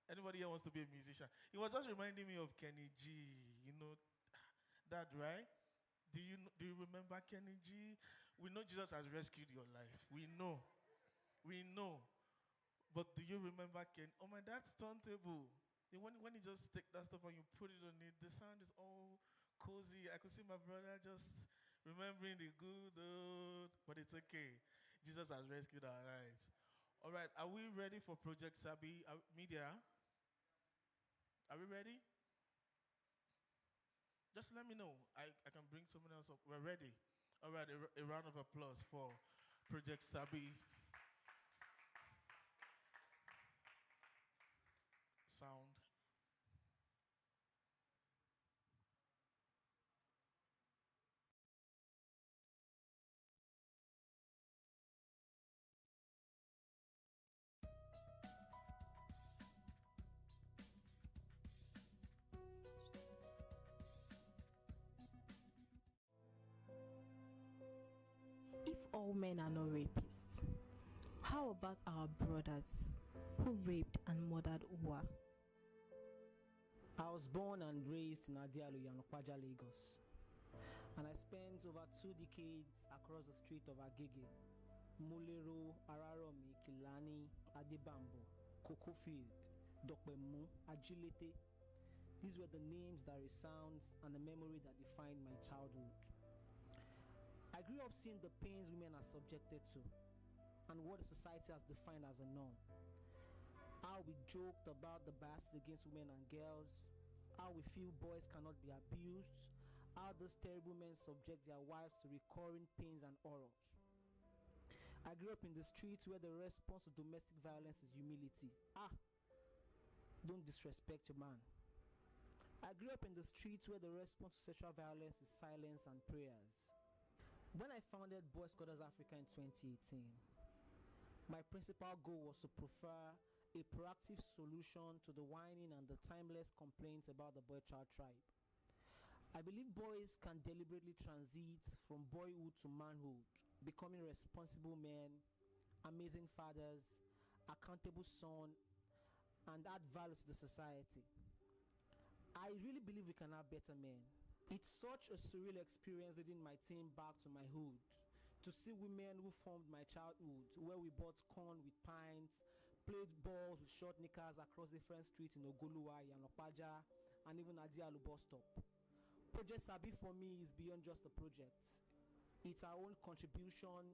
Anybody here wants to be a musician? He was just reminding me of Kenny G. You know that, right? Do you remember Kenny G? We know Jesus has rescued your life. We know. We know. But do you remember Kenny? Oh my, that's turntable. When you just take that stuff and you put it on it, the sound is all cozy. I could see my brother just remembering the good old, but it's okay. Jesus has rescued our lives. All right, are we ready for Project Sabi Media? Are we ready? Just let me know. I can bring someone else up. We're ready. All right, a round of applause for Project Sabi. Sound. If all men are not rapists, how about our brothers who raped and murdered Uwa? I was born and raised in Adialu, Yanokwaja, Lagos. And I spent over 2 decades across the street of Agege, Mulero, Araromi, Kilani, Adebambo, Cocofield, Dokpemu, Agilete. These were the names that resound and the memory that defined my childhood. I grew up seeing the pains women are subjected to and what the society has defined as a norm. How we joked about the bias against women and girls, how we feel boys cannot be abused, how those terrible men subject their wives to recurring pains and horrors. I grew up in the streets where the response to domestic violence is humility. Don't disrespect your man. I grew up in the streets where the response to sexual violence is silence and prayers. When I founded BoyChild Africa in 2018, my principal goal was to prefer a proactive solution to the whining and the timeless complaints about the boy-child tribe. I believe boys can deliberately transit from boyhood to manhood, becoming responsible men, amazing fathers, accountable sons, and add value to the society. I really believe we can have better men. It's such a surreal experience leading my team back to my hood, to see women who formed my childhood, where we bought corn with pints, played balls with short knickers across different streets in Ogoluwa, Yanopaja, and even Adialu bus stop. Project Sabi for me is beyond just a project. It's our own contribution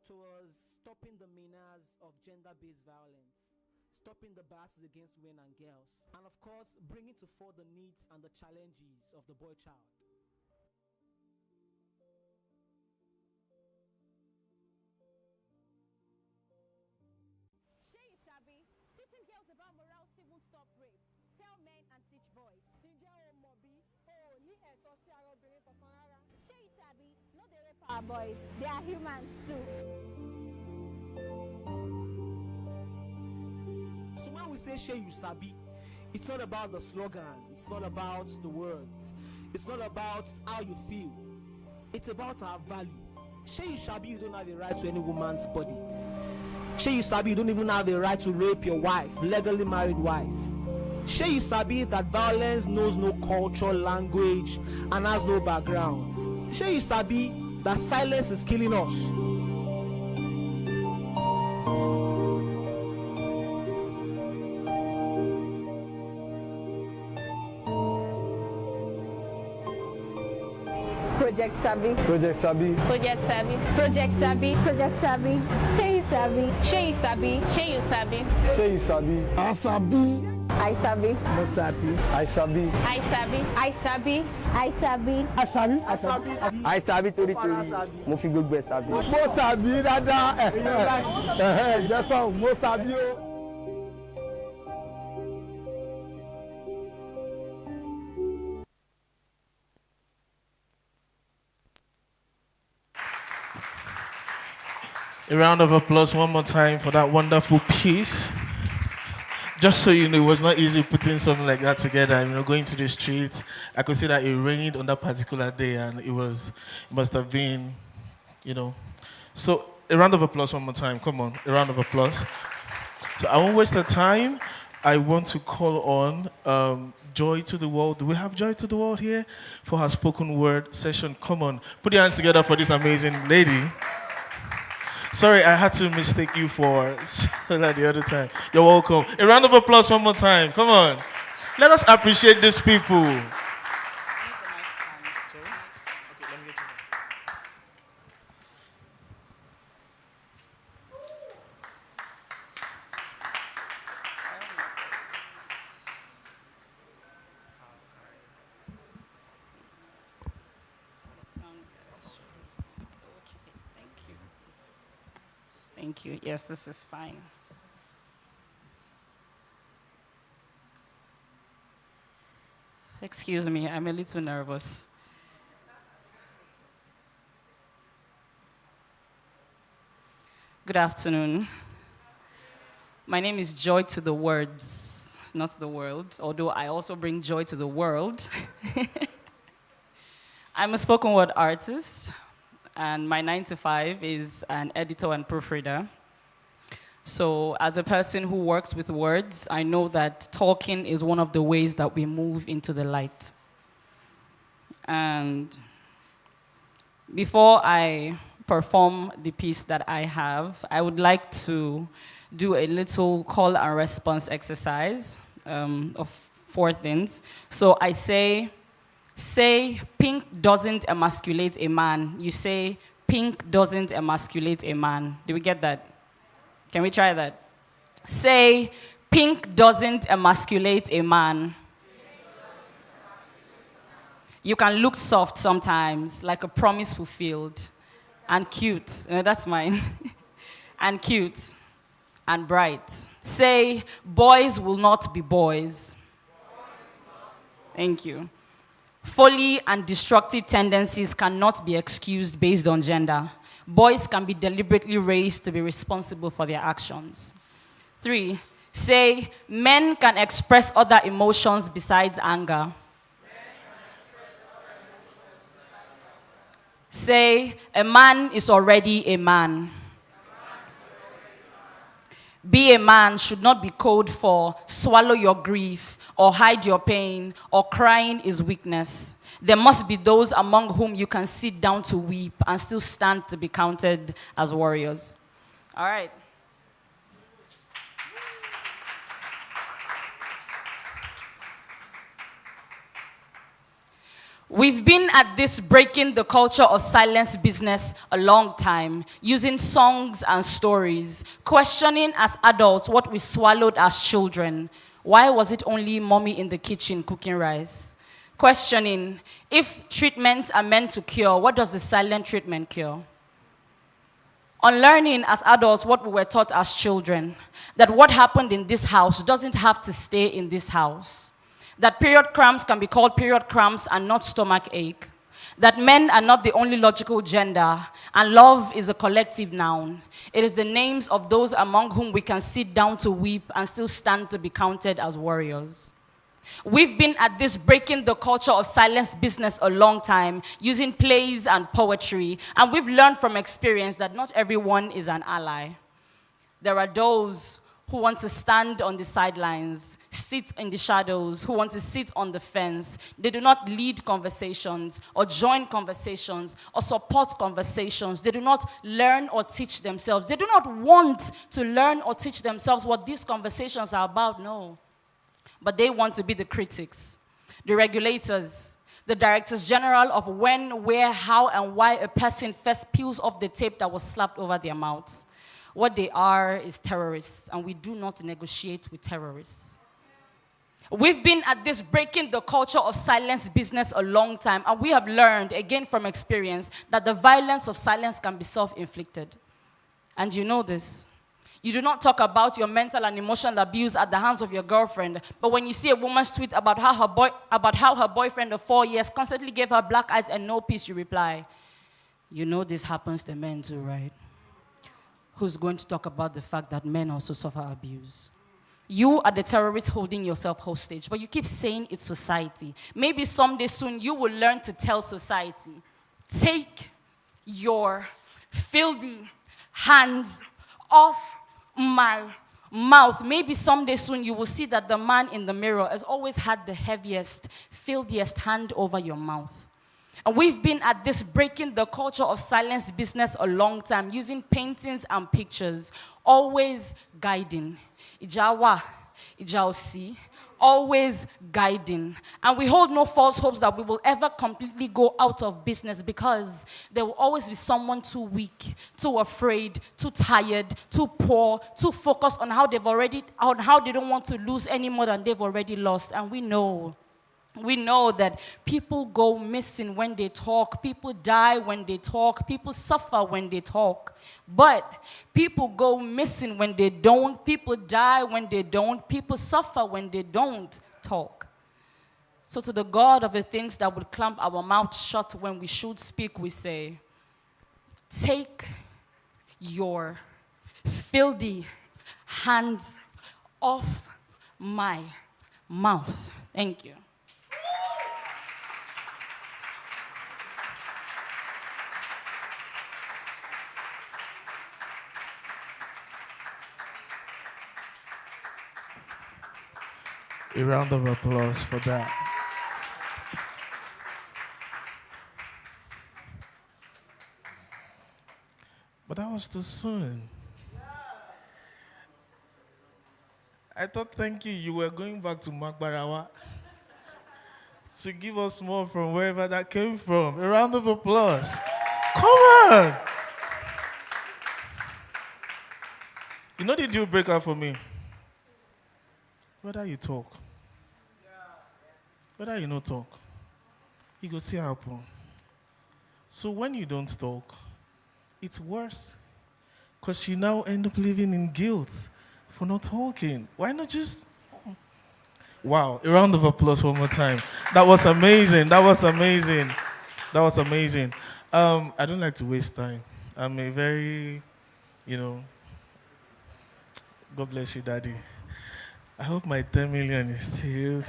towards stopping the menace of gender-based violence, stopping the biases against women and girls, and of course, bringing to fore the needs and the challenges of the boy child. Sabi, teaching girls about morals even stop rape. Tell men and teach boys. Shay Sabi, no they rape our boys. They are humans too. So when we say Shay you Sabi, it's not about the slogan, it's not about the words, it's not about how you feel. It's about our value. Shay you Sabi, you don't have a right to any woman's body. Shay you Sabi, you don't even have a right to rape your wife, legally married wife. Shay you Sabi that violence knows no culture, language, and has no background. Shay you Sabi that silence is killing us. Project Sabi. Project Sabi. Project Sabi. Project Sabi. Project Sabi. Shay Sabi. Shay Sabi. Shay Sabi. Shay Sabi. Asabi. I Sabi. No Sabi. I Sabi. I Sabi. I Sabi. I Sabi. I Sabi. I Sabi. I Sabi tori. Mo fi gbogbo ẹ Sabi. Mo Sabi dada. Yes o, mo Sabi o. A round of applause one more time for that wonderful piece. Just so you know, it was not easy putting something like that together. Going to the streets, I could see that it rained on that particular day, and it must have been, So a round of applause one more time. Come on, a round of applause. So I won't waste the time. I want to call on Joy to the World. Do we have Joy to the World here for her spoken word session? Come on, put your hands together for this amazing lady. Sorry, I had to mistake you for Sola the other time. You're welcome. A round of applause one more time. Come on. Let us appreciate these people. Thank you. Yes, this is fine. Excuse me, I'm a little nervous. Good afternoon. My name is Joy to the Words, not the world, although I also bring joy to the world. I'm a spoken word artist, and my 9 to 5 is an editor and proofreader. So as a person who works with words, I know that talking is one of the ways that we move into the light. And before I perform the piece that I have, I would like to do a little call and response exercise of 4 things. So I say, pink doesn't emasculate a man. You say, pink doesn't emasculate a man. Do we get that? Can we try that? Say, pink doesn't emasculate a man. You can look soft sometimes, like a promise fulfilled, and cute. That's mine. And cute, and bright. Say, boys will not be boys. Thank you. Folly and destructive tendencies cannot be excused based on gender. Boys can be deliberately raised to be responsible for their actions. 3, say, men can express other emotions besides anger. Say, a man is already a man. Be a man should not be code for swallow your grief or hide your pain or crying is weakness. There must be those among whom you can sit down to weep and still stand to be counted as warriors. All right. We've been at this breaking the culture of silence business a long time, using songs and stories, questioning as adults what we swallowed as children. Why was it only mommy in the kitchen cooking rice? Questioning, if treatments are meant to cure, what does the silent treatment cure? Unlearning as adults what we were taught as children, that what happened in this house doesn't have to stay in this house. That period cramps can be called period cramps and not stomach ache. That men are not the only logical gender, and love is a collective noun. It is the names of those among whom we can sit down to weep and still stand to be counted as warriors. We've been at this breaking the culture of silence business a long time, using plays and poetry, and we've learned from experience that not everyone is an ally. There are those who want to stand on the sidelines, sit in the shadows, who want to sit on the fence. They do not lead conversations or join conversations or support conversations. They do not learn or teach themselves. They do not want to learn or teach themselves what these conversations are about, no. But they want to be the critics, the regulators, the directors general of when, where, how, and why a person first peels off the tape that was slapped over their mouths. What they are is terrorists, and we do not negotiate with terrorists. We've been at this breaking the culture of silence business a long time, and we have learned, again from experience, that the violence of silence can be self-inflicted. And you know this. You do not talk about your mental and emotional abuse at the hands of your girlfriend, but when you see a woman's tweet about how her boyfriend of 4 years constantly gave her black eyes and no peace, you reply, you know this happens to men too, right? Who's going to talk about the fact that men also suffer abuse? You are the terrorist holding yourself hostage, but you keep saying it's society. Maybe someday soon you will learn to tell society, take your filthy hands off my mouth. Maybe someday soon you will see that the man in the mirror has always had the heaviest, filthiest hand over your mouth. And we've been at this breaking the culture of silence business a long time, using paintings and pictures, always guiding. Ijawa, Ijausi, always guiding. And we hold no false hopes that we will ever completely go out of business, because there will always be someone too weak, too afraid, too tired, too poor, too focused on how they don't want to lose any more than they've already lost. And we know that people go missing when they talk, people die when they talk, people suffer when they talk. But people go missing when they don't, people die when they don't, people suffer when they don't talk. So to the God of the things that would clamp our mouths shut when we should speak, we say, take your filthy hands off my mouth. Thank you. A round of applause for that. But that was too soon. I thought, thank you were going back to Makbarawa to give us more from wherever that came from. A round of applause. Come on. You know the deal breaker for me? Whether you talk, whether you not talk, you go see happen. So when you don't talk, it's worse, because you now end up living in guilt for not talking. Why not just? Wow! A round of applause one more time. That was amazing. That was amazing. That was amazing. I don't like to waste time. I'm a very, God bless you, Daddy. I hope my 10 million is still.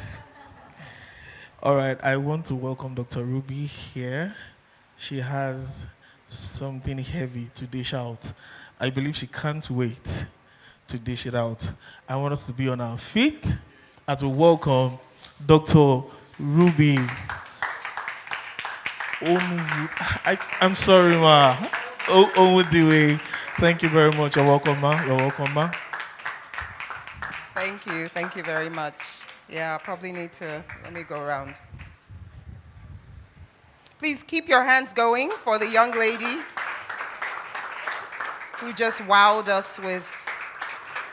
All right, I want to welcome Dr. Ruby here. She has something heavy to dish out. I believe she can't wait to dish it out. I want us to be on our feet as we welcome Dr. Ruby. I'm sorry, ma. Omudiwe. Thank you very much. You're welcome, ma. You're welcome, ma. Thank you very much. Yeah, I probably need to, let me go around. Please keep your hands going for the young lady who just wowed us with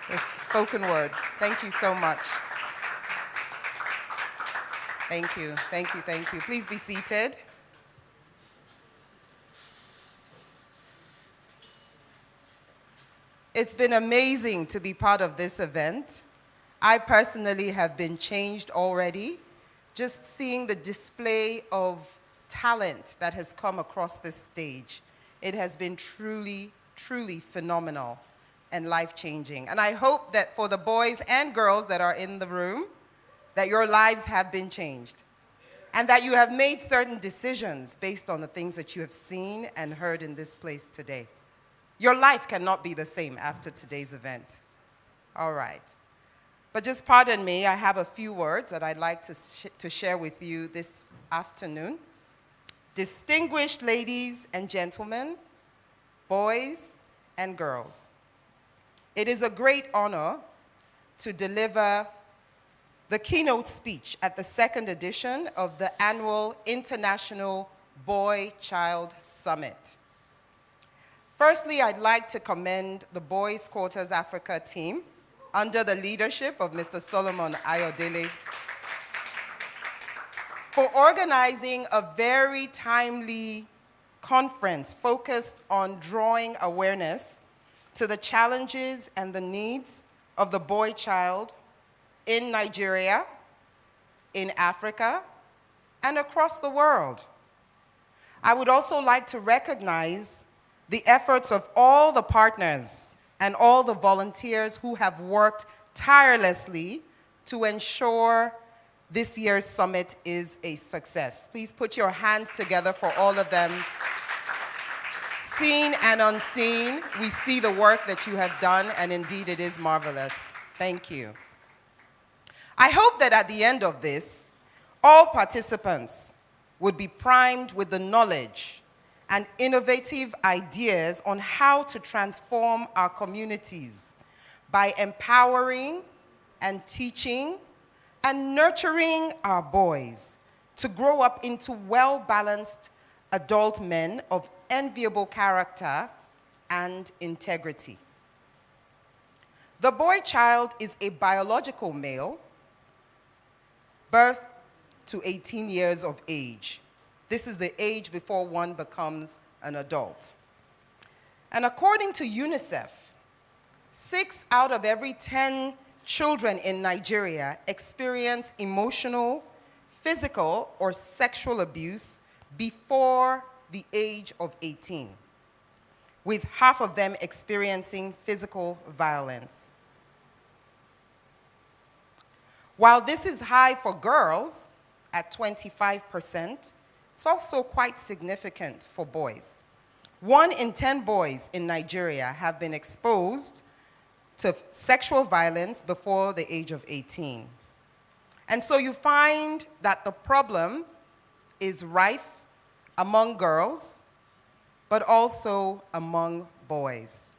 this spoken word. Thank you so much. Thank you, thank you, thank you. Please be seated. It's been amazing to be part of this event. I personally have been changed already, just seeing the display of talent that has come across this stage. It has been truly, truly phenomenal and life-changing. And I hope that for the boys and girls that are in the room, that your lives have been changed and that you have made certain decisions based on the things that you have seen and heard in this place today. Your life cannot be the same after today's event. All right. But just pardon me, I have a few words that I'd like to share with you this afternoon. Distinguished ladies and gentlemen, boys and girls, it is a great honor to deliver the keynote speech at the second edition of the annual International Boy-Child Summit. Firstly, I'd like to commend the Boys Quarters Africa team under the leadership of Mr. Solomon Ayodele for organizing a very timely conference focused on drawing awareness to the challenges and the needs of the boy child in Nigeria, in Africa, and across the world. I would also like to recognize the efforts of all the partners and all the volunteers who have worked tirelessly to ensure this year's summit is a success. Please put your hands together for all of them. Seen and unseen, we see the work that you have done, and indeed it is marvelous. Thank you. I hope that at the end of this, all participants would be primed with the knowledge and innovative ideas on how to transform our communities by empowering and teaching and nurturing our boys to grow up into well-balanced adult men of enviable character and integrity. The boy child is a biological male, birth to 18 years of age. This is the age before one becomes an adult. And according to UNICEF, 6 out of every 10 children in Nigeria experience emotional, physical, or sexual abuse before the age of 18, with half of them experiencing physical violence. While this is high for girls at 25%, it's also quite significant for boys. 1 in 10 boys in Nigeria have been exposed to sexual violence before the age of 18. And so you find that the problem is rife among girls, but also among boys.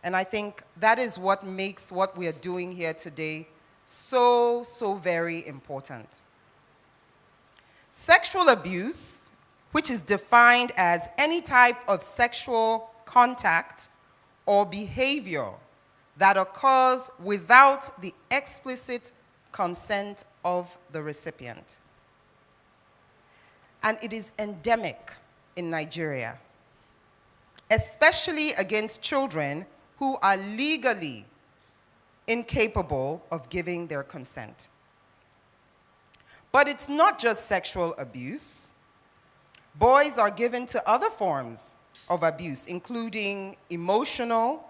And I think that is what makes what we are doing here today so very important. Sexual abuse, which is defined as any type of sexual contact or behavior that occurs without the explicit consent of the recipient. And it is endemic in Nigeria, especially against children who are legally incapable of giving their consent. But it's not just sexual abuse. Boys are given to other forms of abuse, including emotional,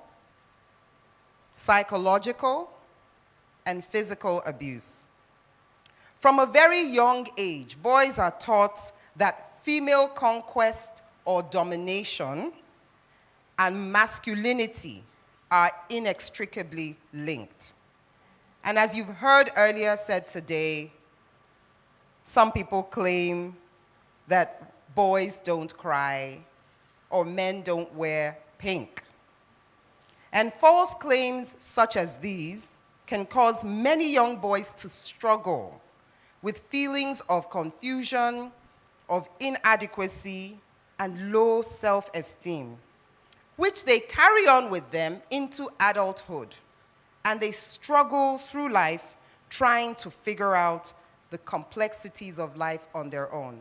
psychological, and physical abuse. From a very young age, boys are taught that female conquest or domination and masculinity are inextricably linked. And as you've heard earlier said today, some people claim that boys don't cry or men don't wear pink. And false claims such as these can cause many young boys to struggle with feelings of confusion, of inadequacy and low self-esteem, which they carry on with them into adulthood, and they struggle through life trying to figure out the complexities of life on their own.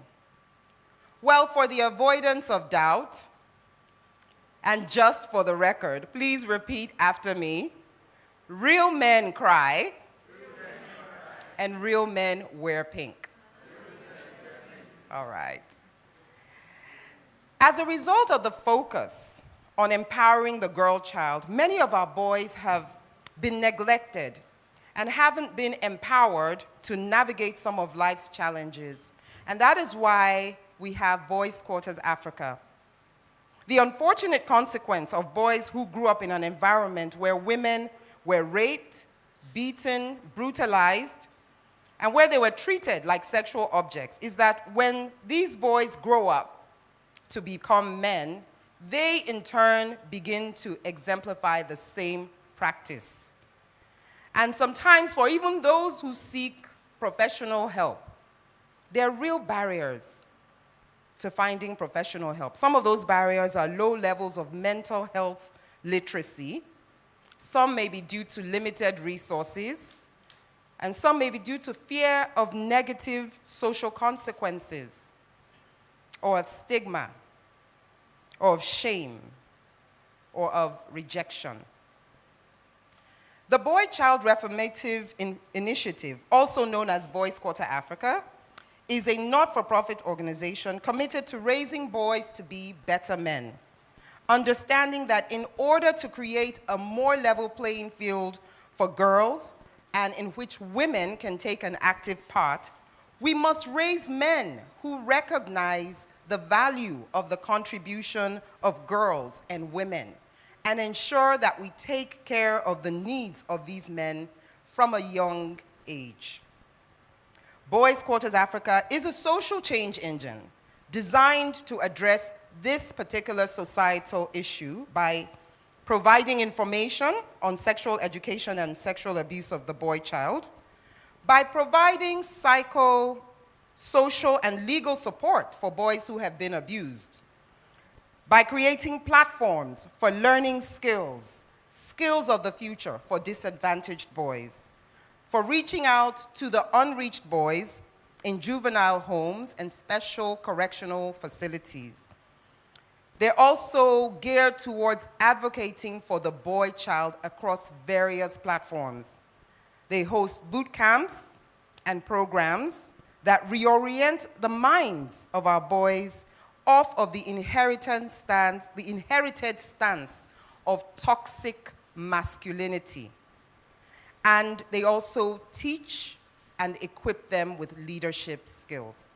Well, for the avoidance of doubt, and just for the record, please repeat after me. Real men cry, and real men wear pink. All right. As a result of the focus on empowering the girl child, many of our boys have been neglected and haven't been empowered to navigate some of life's challenges. And that is why we have Boys Quarters Africa. The unfortunate consequence of boys who grew up in an environment where women were raped, beaten, brutalized, and where they were treated like sexual objects is that when these boys grow up to become men, they in turn begin to exemplify the same practice. And sometimes for even those who seek professional help, there are real barriers to finding professional help. Some of those barriers are low levels of mental health literacy. Some may be due to limited resources, and some may be due to fear of negative social consequences, or of stigma, or of shame, or of rejection. The BoyChild Reformative Initiative, also known as Boys Quarter Africa, is a not-for-profit organization committed to raising boys to be better men, understanding that in order to create a more level playing field for girls and in which women can take an active part, we must raise men who recognize the value of the contribution of girls and women and ensure that we take care of the needs of these men from a young age. Boys Quarters Africa is a social change engine designed to address this particular societal issue by providing information on sexual education and sexual abuse of the boy child, by providing psycho, social, and legal support for boys who have been abused, by creating platforms for learning skills, skills of the future for disadvantaged boys, for reaching out to the unreached boys in juvenile homes and special correctional facilities. They're also geared towards advocating for the boy child across various platforms. They host boot camps and programs that reorient the minds of our boys off of the inherited stance of toxic masculinity. And they also teach and equip them with leadership skills.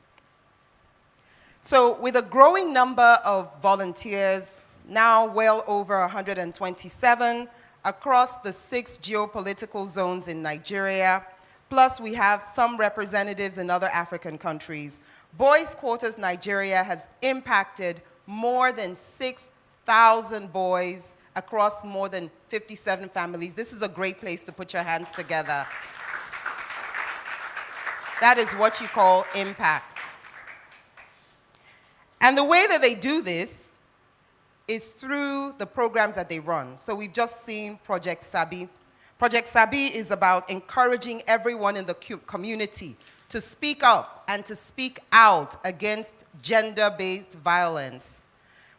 So with a growing number of volunteers, now well over 127 across the 6 geopolitical zones in Nigeria, plus we have some representatives in other African countries, Boys Quarters Nigeria has impacted more than 6,000 boys across more than 57 families. This is a great place to put your hands together. That is what you call impact. And the way that they do this is through the programs that they run. So we've just seen Project Sabi. Project Sabi is about encouraging everyone in the community to speak up and to speak out against gender-based violence.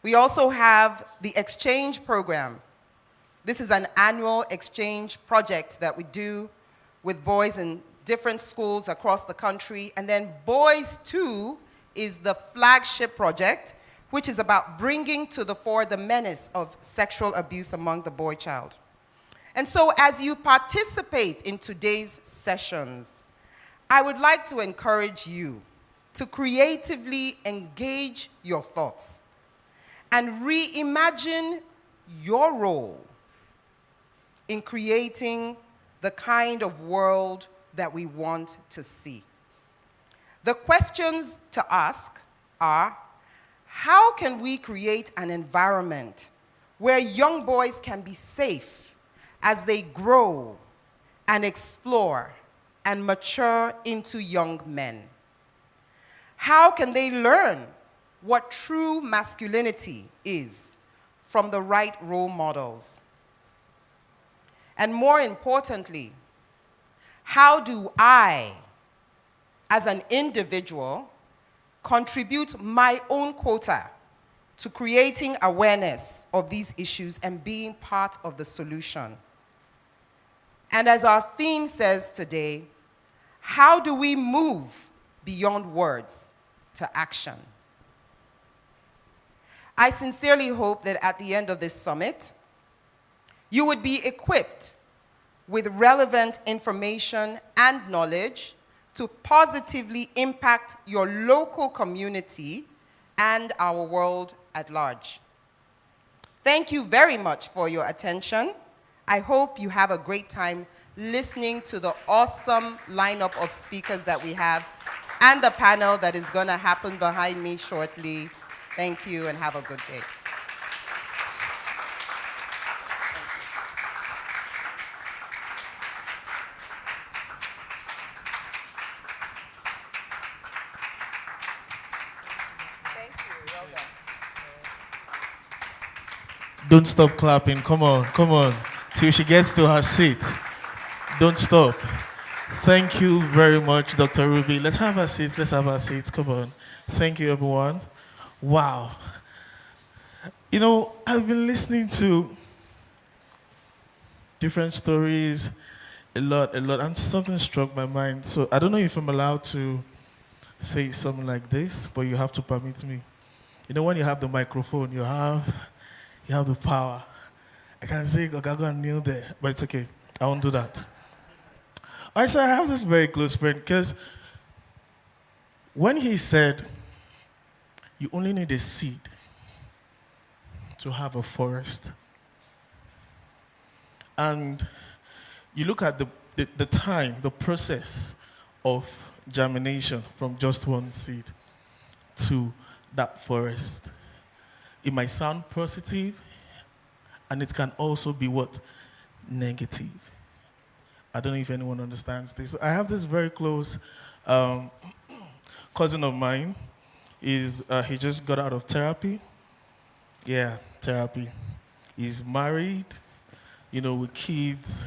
We also have the exchange program. This is an annual exchange project that we do with boys in different schools across the country. And then Boys 2 is the flagship project, which is about bringing to the fore the menace of sexual abuse among the boy child. And so as you participate in today's sessions, I would like to encourage you to creatively engage your thoughts and reimagine your role in creating the kind of world that we want to see. The questions to ask are, how can we create an environment where young boys can be safe as they grow and explore and mature into young men? How can they learn what true masculinity is from the right role models? And more importantly, how do I, as an individual, contribute my own quota to creating awareness of these issues and being part of the solution? And as our theme says today, how do we move beyond words to action? I sincerely hope that at the end of this summit, you would be equipped with relevant information and knowledge to positively impact your local community and our world at large. Thank you very much for your attention. I hope you have a great time listening to the awesome lineup of speakers that we have and the panel that is going to happen behind me shortly. Thank you and have a good day. Don't stop clapping. Come on, come on. Till she gets to her seat. Don't stop. Thank you very much, Dr. Ruby. Let's have a seat. Let's have a seat. Come on. Thank you, everyone. Wow. You know, I've been listening to different stories a lot, and something struck my mind. So I don't know if I'm allowed to say something like this, but you have to permit me. You know, when you have the microphone, you have the power. I can say, go and kneel there, but it's okay. I won't do that. All right, so I have this very close friend, because when he said, you only need a seed to have a forest, and you look at the time, the process of germination from just one seed to that forest, it might sound positive, and it can also be what? Negative. I don't know if anyone understands this. I have this very close cousin of mine. He just got out of therapy. Yeah, therapy. He's married, you know, with kids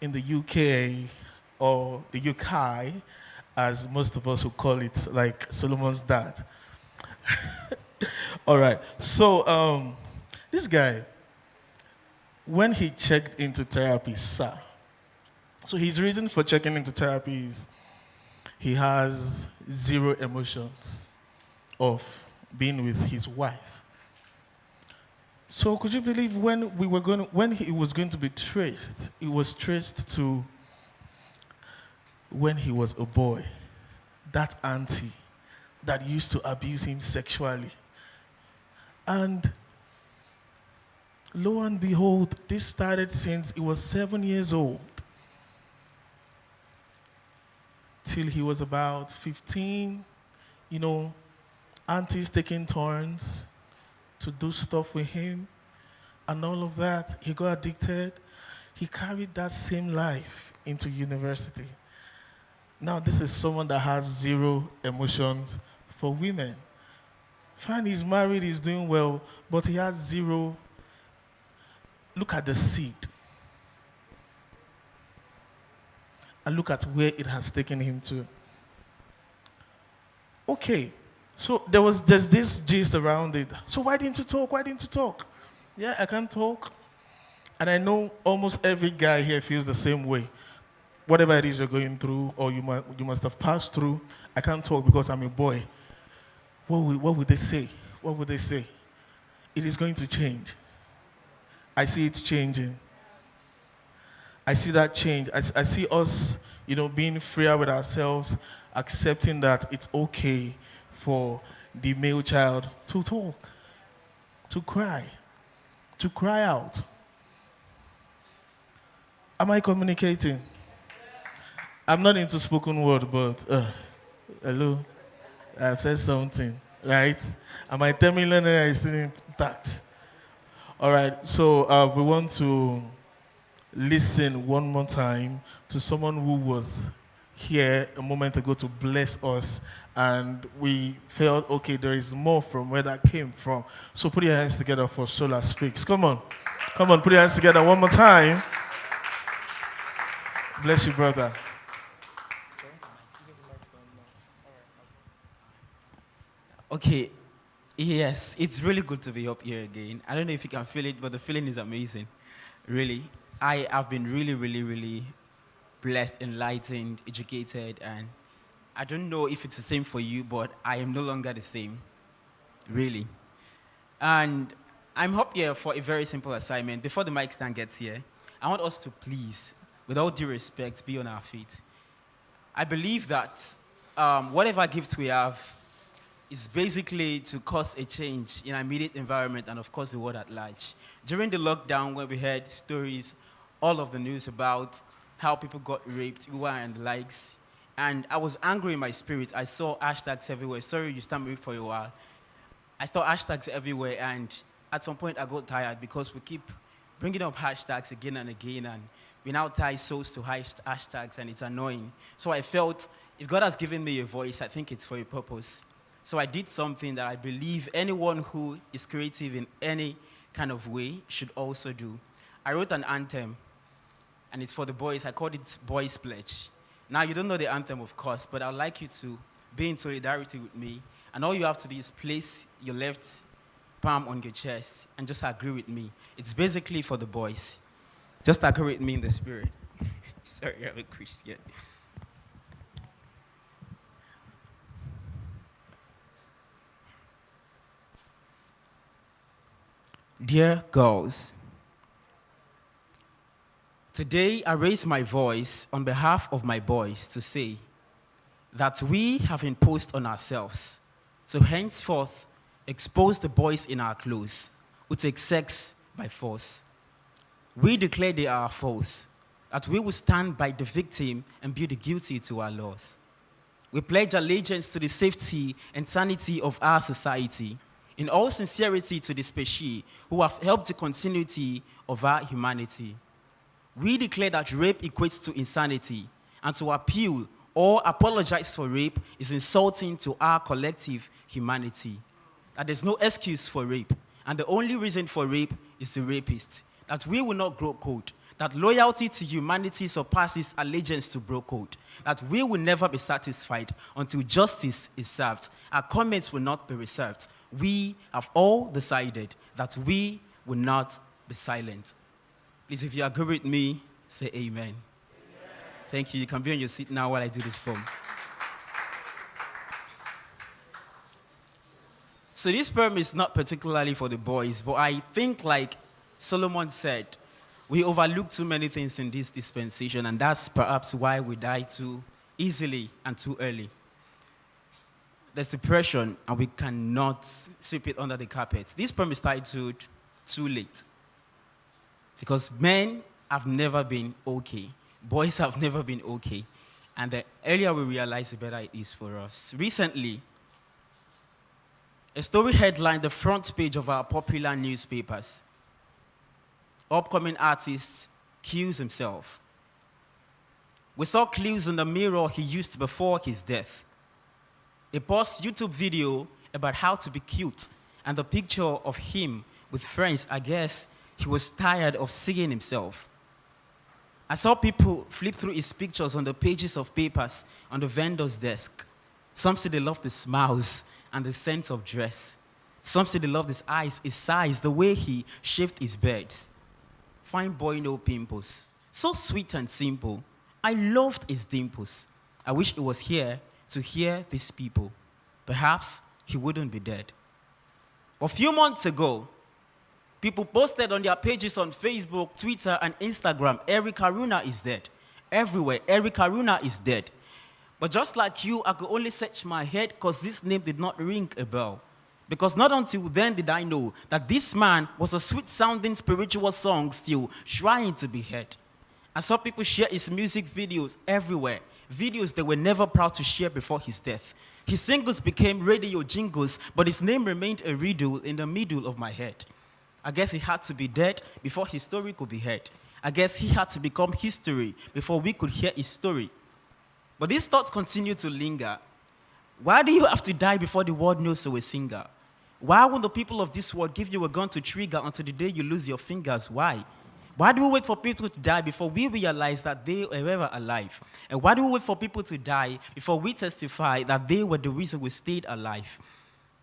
in the UK, or the UK, as most of us would call it, like Solomon's dad. All right, so this guy, when he checked into therapy, so his reason for checking into therapy is he has zero emotions of being with his wife. So could you believe when he was going to be traced, it was traced to when he was a boy, that auntie that used to abuse him sexually. And lo and behold, this started since he was 7 years old, till he was about 15, you know, aunties taking turns to do stuff with him and all of that. He got addicted. He carried that same life into university. Now this is someone that has zero emotions for women. Fine, he's married, he's doing well, but he has zero. Look at the seed. And look at where it has taken him to. Okay, so there's this gist around it. So why didn't you talk? Why didn't you talk? Yeah, I can't talk. And I know almost every guy here feels the same way. Whatever it is you're going through, or you must have passed through, I can't talk because I'm a boy. What would they say? What would they say? It is going to change. I see it changing. I see that change. I see us, you know, being freer with ourselves, accepting that it's okay for the male child to talk, to cry out. Am I communicating? I'm not into spoken word, but hello, I've said something, right? And my terminal is still intact. All right, so we want to listen one more time to someone who was here a moment ago to bless us, and we felt, okay, there is more from where that came from. So put your hands together for Solar Speaks. Come on, put your hands together one more time. Bless you, brother. Okay, yes, it's really good to be up here again. I don't know if you can feel it, but the feeling is amazing. Really, I have been really blessed, enlightened, educated, and I don't know if it's the same for you, but I am no longer the same, really. And I'm up here for a very simple assignment. Before the mic stand gets here, I want us to please, with all due respect, be on our feet. I believe that whatever gift we have is basically to cause a change in our immediate environment and, of course, the world at large. During the lockdown, when we heard stories, all of the news about how people got raped, and the likes, and I was angry in my spirit. I saw hashtags everywhere. Sorry, you stand me for a while. I saw hashtags everywhere, and at some point I got tired because we keep bringing up hashtags again and again, and we now tie souls to hashtags, and it's annoying. So I felt, if God has given me a voice, I think it's for a purpose. So I did something that I believe anyone who is creative in any kind of way should also do. I wrote an anthem, and it's for the boys. I called it Boys Pledge. Now, you don't know the anthem, of course, but I'd like you to be in solidarity with me. And all you have to do is place your left palm on your chest and just agree with me. It's basically for the boys. Just agree with me in the spirit. Sorry, I'm a Christian. Dear girls, today I raise my voice on behalf of my boys to say that we have imposed on ourselves to henceforth expose the boys in our clothes who take sex by force. We declare they are foes, that we will stand by the victim and be the guilty to our laws. We pledge allegiance to the safety and sanity of our society, in all sincerity to the species who have helped the continuity of our humanity. We declare that rape equates to insanity, and to appeal or apologize for rape is insulting to our collective humanity. That there's no excuse for rape, and the only reason for rape is the rapist. That we will not grow cold, that loyalty to humanity surpasses allegiance to bro code, that we will never be satisfied until justice is served. Our comments will not be reserved. We have all decided that we will not be silent. Please, if you agree with me, say amen. Amen. Thank you. You can be on your seat now while I do this poem. So this poem is not particularly for the boys, but I think, like Solomon said, we overlook too many things in this dispensation, and that's perhaps why we die too easily and too early. There's depression, and we cannot sweep it under the carpet. This poem is titled Too Late. Because men have never been okay. Boys have never been okay. And the earlier we realize, the better it is for us. Recently, a story headlined the front page of our popular newspapers. Upcoming artist kills himself. We saw clues in the mirror he used before his death. A post YouTube video about how to be cute, and the picture of him with friends. I guess he was tired of seeing himself. I saw people flip through his pictures on the pages of papers on the vendor's desk. Some say they loved the smiles and the sense of dress. Some say they loved his eyes, his size, the way he shaved his beard. Fine boy, no pimples. So sweet and simple. I loved his dimples. I wish he was here to hear these people. Perhaps he wouldn't be dead. A few months ago, people posted on their pages on Facebook, Twitter, and Instagram, Eric Haruna is dead. Everywhere, Eric Haruna is dead. But just like you, I could only search my head because this name did not ring a bell. Because not until then did I know that this man was a sweet-sounding spiritual song still trying to be heard. I saw people share his music videos everywhere, videos they were never proud to share before his death. His singles became radio jingles, but his name remained a riddle in the middle of my head. I guess he had to be dead before his story could be heard. I guess he had to become history before we could hear his story. But these thoughts continue to linger. Why do you have to die before the world knows you're a singer? Why won't the people of this world give you a gun to trigger until the day you lose your fingers? Why? Why do we wait for people to die before we realize that they were ever alive? And why do we wait for people to die before we testify that they were the reason we stayed alive?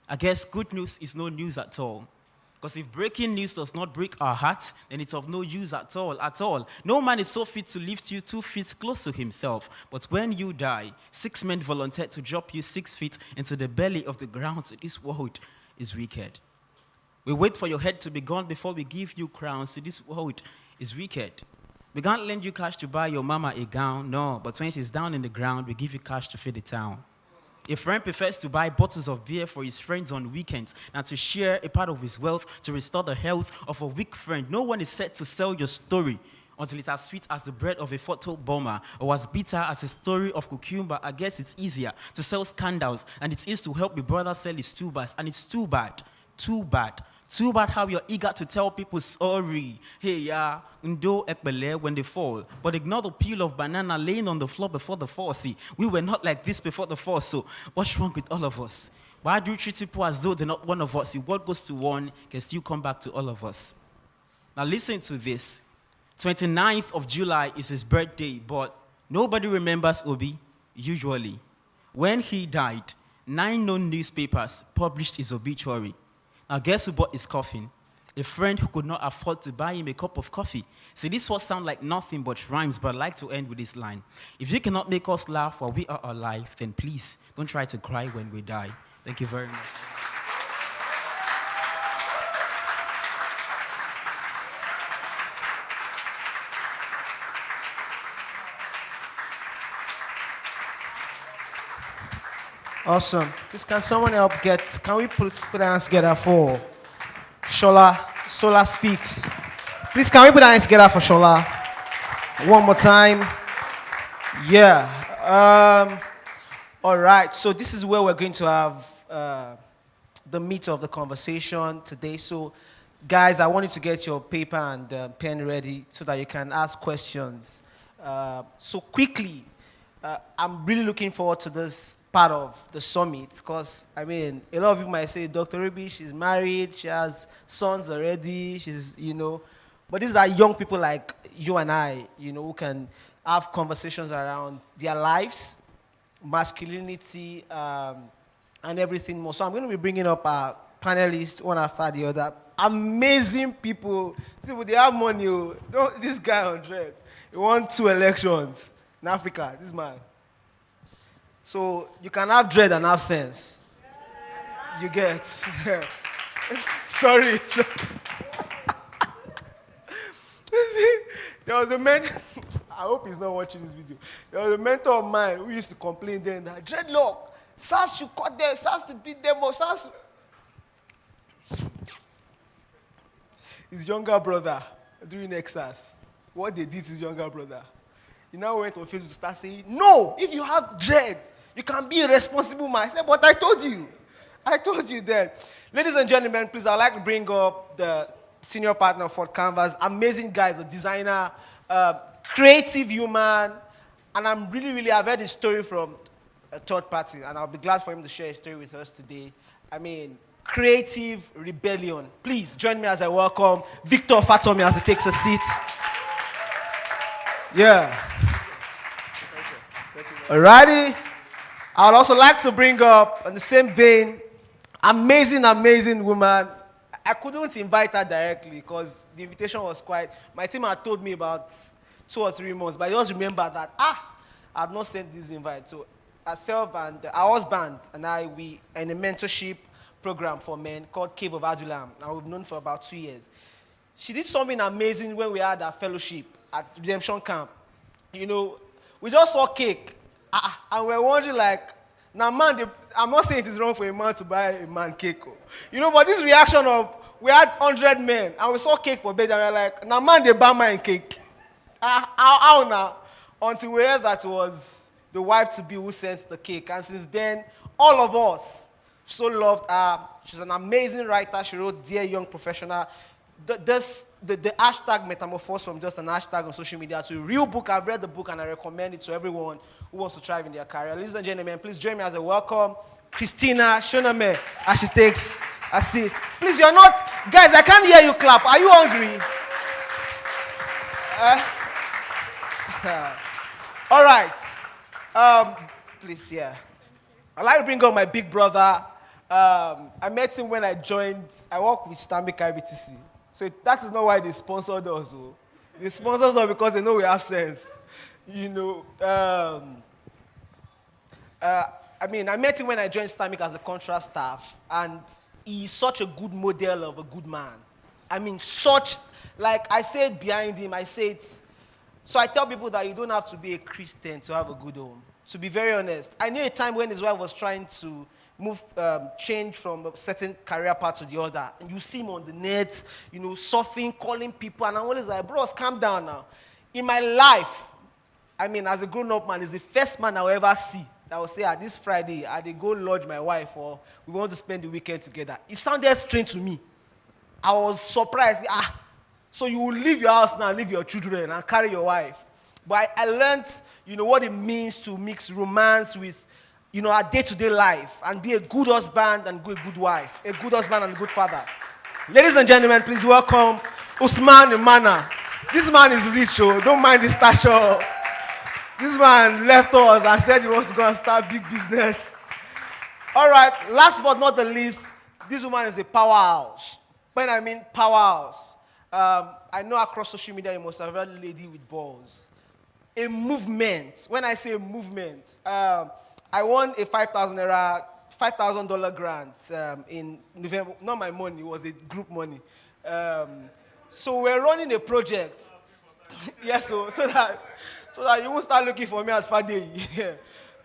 I guess good news is no news at all. Because if breaking news does not break our hearts, then it's of no use at all, at all. No man is so fit to lift you 2 feet close to himself. But when you die, 6 men volunteered to drop you 6 feet into the belly of the ground. So this world is wicked. We wait for your head to be gone before we give you crowns. So this world is wicked. We can't lend you cash to buy your mama a gown, no. But when she's down in the ground, we give you cash to feed the town. A friend prefers to buy bottles of beer for his friends on weekends and to share a part of his wealth to restore the health of a weak friend. No one is set to sell your story until it's as sweet as the bread of a photo bomber or as bitter as a story of cucumber. I guess it's easier to sell scandals and it is to help the brother sell his tubers. And it's too bad, too bad. Too bad how you're eager to tell people sorry. Hey, yeah, ndo ekbele when they fall. But ignore the peel of banana laying on the floor before the fall. See, we were not like this before the fall, so what's wrong with all of us? Why do you treat people as though they're not one of us? If what goes to one can still come back to all of us. Now listen to this. 29th of July is his birthday, but nobody remembers Obi, usually. When he died, 9 known newspapers published his obituary. Now, guess who bought his coffin? A friend who could not afford to buy him a cup of coffee. See, this will sound like nothing but rhymes, but I'd like to end with this line. If you cannot make us laugh while we are alive, then please don't try to cry when we die. Thank you very much. Awesome. Please, can someone help can we put our hands together for Shola? Shola speaks. Please, can we put our hands together for Shola? One more time. Yeah. All right. So this is where we're going to have the meat of the conversation today. So, guys, I want you to get your paper and pen ready so that you can ask questions. So quickly, I'm really looking forward to this part of the summit because, I mean, a lot of people might say, Dr. Ruby, she's married, she has sons already, she's, but these are young people like you and I, who can have conversations around their lives, masculinity, and everything more. So I'm going to be bringing up our panelists one after the other. Amazing people. See, they have money. This guy 100. He won 2 elections in Africa, this man. So you can have dread and have sense. You get. Sorry. There was a man, I hope he's not watching this video. There was a mentor of mine who used to complain then that dreadlock, SARS should cut them, SARS to beat them up, SARS. His younger brother during Exas, what they did to his younger brother. He now went on Facebook to start saying, no, if you have dread, you can be a responsible man. I said, but I told you. I told you then. Ladies and gentlemen, please, I'd like to bring up the senior partner of Fort Canvas. Amazing guys, a designer, creative human. And I'm really, I've heard his story from a third party, and I'll be glad for him to share his story with us today. I mean, creative rebellion. Please join me as I welcome Victor Fatomi as he takes a seat. Yeah. Alrighty. I would also like to bring up, in the same vein, amazing woman. I couldn't invite her directly because the invitation was my team had told me about 2 or 3 months, but I just remember that, I had not sent this invite. So herself and our husband and I, we are in a mentorship program for men called Cave of Adulam, and we've known for about 2 years. She did something amazing when we had our fellowship at Redemption Camp. We just saw cake, and we're wondering now man, I'm not saying it is wrong for a man to buy a man cake, but this reaction of, we had 100 men, and we saw cake for bed, and we're like, now man, they buy mine cake. How now? Until we heard that it was the wife-to-be who sent the cake, and since then, all of us so loved her. She's an amazing writer. She wrote Dear Young Professional. the hashtag metamorphose from just an hashtag on social media to a real book. I've read the book and I recommend it to everyone who wants to thrive in their career. Ladies and gentlemen, please join me as a welcome Christina Shoname as she takes a seat. Please, you're not, guys, I can't hear you clap. Are you hungry? All right. Please, yeah. I'd like to bring up my big brother. I met him when I work with Stanbic IBTC. So that is not why they sponsored us. Oh. They sponsored us because they know we have sense. You know, I met him when I joined Stanbic as a contract staff, and he's such a good model of a good man. I mean, like I said behind him, so I tell people that you don't have to be a Christian to have a good home. To be very honest, I knew a time when his wife was trying to change from a certain career path to the other, and you see him on the net, you know, surfing, calling people, and I'm always like, bros, calm down now. In my life, I mean, as a grown-up man, he's the first man I'll ever see that will say, this Friday, I dey go lodge my wife, or we want to spend the weekend together. It sounded strange to me. I was surprised. So you will leave your house now, leave your children, and carry your wife. But I learned, you know, what it means to mix romance with, you know, our day-to-day life and be a good husband and a good wife, a good husband and a good father. Ladies and gentlemen, please welcome Usman Imana. This man is rich, oh, don't mind his stature. This man left us and said he was going to start big business. All right, last but not the least, this woman is a powerhouse. When I mean powerhouse, I know across social media you must have heard lady with balls. A movement. When I say a movement, I won a $5,000 grant in November. Not my money, it was a group money. So we're running a project. Yes, so that you won't start looking for me at Friday.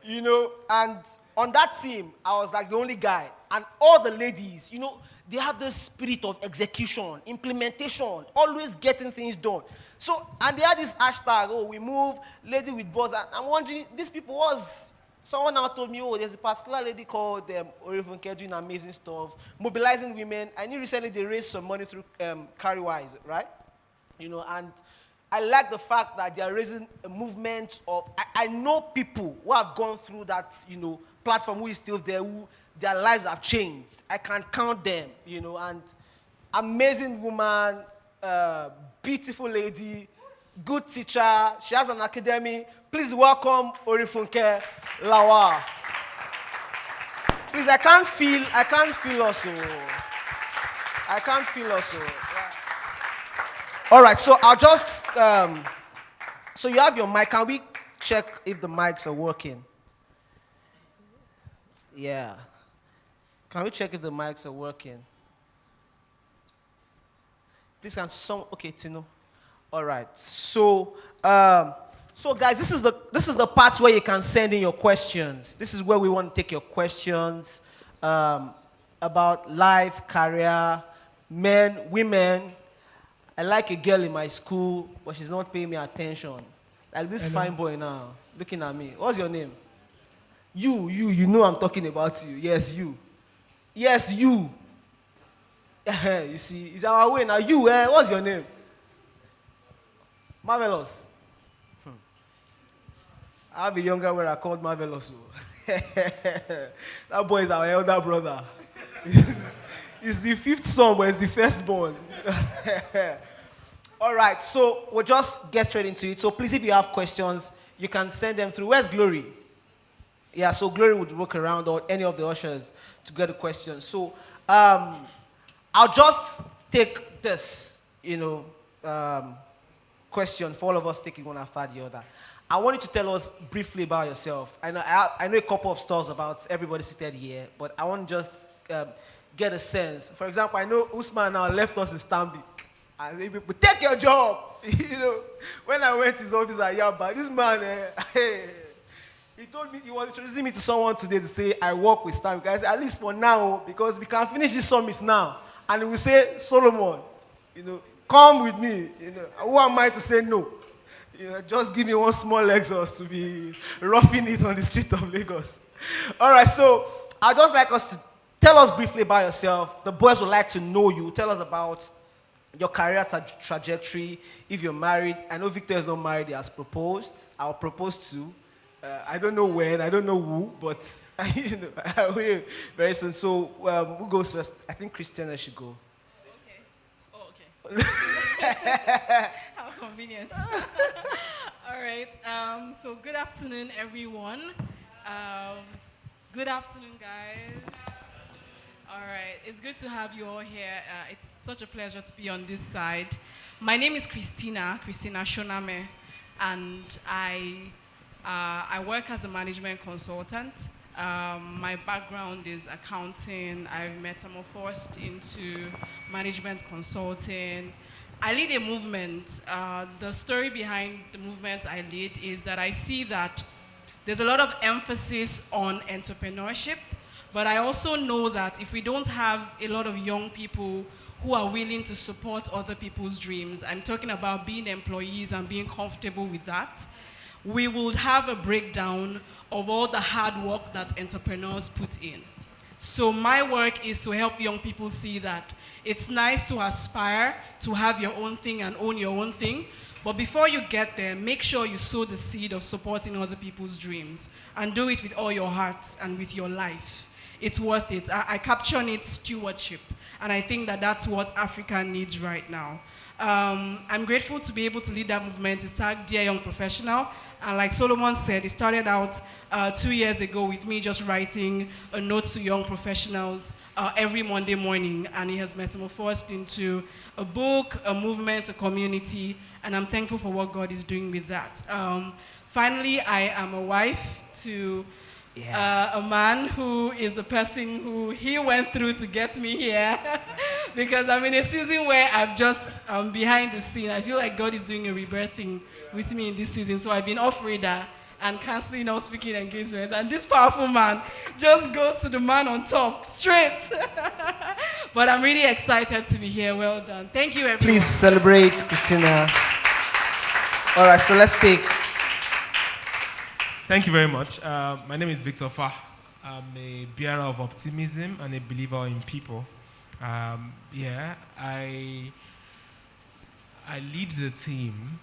You know, and on that team, I was like the only guy. And all the ladies, you know, they have the spirit of execution, implementation, always getting things done. So, and they had this hashtag, oh, we move, lady with balls. And I'm wondering, these people someone now told me, oh, there's a particular lady called Orifunke doing amazing stuff, mobilizing women. I knew recently they raised some money through Carrywise, right? You know, and I like the fact that they are raising a movement of, I know people who have gone through that, you know, platform who is still there, who their lives have changed. I can count them, you know, and amazing woman, beautiful lady, good teacher. She has an academy. Please welcome Orifunke Lawa. Please, I can't feel also. I can't feel also. All right, so I'll just, so you have your mic. Can we check if the mics are working? Yeah. Can we check if the mics are working? Please can okay, Tino. All right. So, so guys, this is the part where you can send in your questions. This is where we want to take your questions about life, career, men, women. I like a girl in my school, but she's not paying me attention. Like this fine boy now, looking at me. What's your name? You know I'm talking about you. Yes, you. Yes, you. You see, it's our way now. You, what's your name? Marvelous. I have a younger brother called Marvelous. That boy is our elder brother. He's the fifth son, but he's the firstborn. All right, so we'll just get straight into it. So please, if you have questions, you can send them through. Where's Glory? Yeah, so Glory would work around, or any of the ushers, to get a question. So I'll just take this, you know, question for all of us, taking one after the other. I want you to tell us briefly about yourself. I know a couple of stories about everybody seated here, but I want to just get a sense. For example, I know Usman now left us in Stanbic. And they people, take your job. You know, when I went to his office at Yaba, this man, he told me he was introducing me to someone today to say, I work with Stanbic. I said, at least for now, because we can finish this summit now. And he will say, Solomon, you know, come with me. You know, who am I to say no? You know, just give me one small exhaust to be roughing it on the street of Lagos. All right, so I'd just like us to tell us briefly about yourself. The boys would like to know you. Tell us about your career trajectory, if you're married. I know Victor is not married, he has proposed. I'll propose to. I don't know when, I don't know who, but you know, I will very soon. So who goes first? I think Christiana should go. Okay. Oh, okay. How convenient. All right. So good afternoon, everyone. Good afternoon, guys. All right. It's good to have you all here. It's such a pleasure to be on this side. My name is Christina Shoname, and I work as a management consultant. My background is accounting. I've metamorphosed into management consulting. I lead a movement. The story behind the movement I lead is that I see that there's a lot of emphasis on entrepreneurship, but I also know that if we don't have a lot of young people who are willing to support other people's dreams, I'm talking about being employees and being comfortable with that, we will have a breakdown of all the hard work that entrepreneurs put in. So my work is to help young people see that it's nice to aspire to have your own thing and own your own thing, but before you get there, make sure you sow the seed of supporting other people's dreams and do it with all your heart and with your life. It's worth it. I caption it stewardship, and I think that that's what Africa needs right now. I'm grateful to be able to lead that movement. It's tagged Dear Young Professional. And like Solomon said, it started out 2 years ago with me just writing a note to young professionals every Monday morning. And it has metamorphosed into a book, a movement, a community. And I'm thankful for what God is doing with that. Finally, I am a wife to a man who is the person who he went through to get me here. Because I'm in a season where I'm just behind the scene. I feel like God is doing a rebirthing with me in this season. So I've been off radar and canceling all speaking engagements. And this powerful man just goes to the man on top, straight. But I'm really excited to be here. Well done. Thank you, everyone. Please celebrate Christina. All right, so let's take. Thank you very much. My name is Victor Fa. I'm a bearer of optimism and a believer in people. I lead the team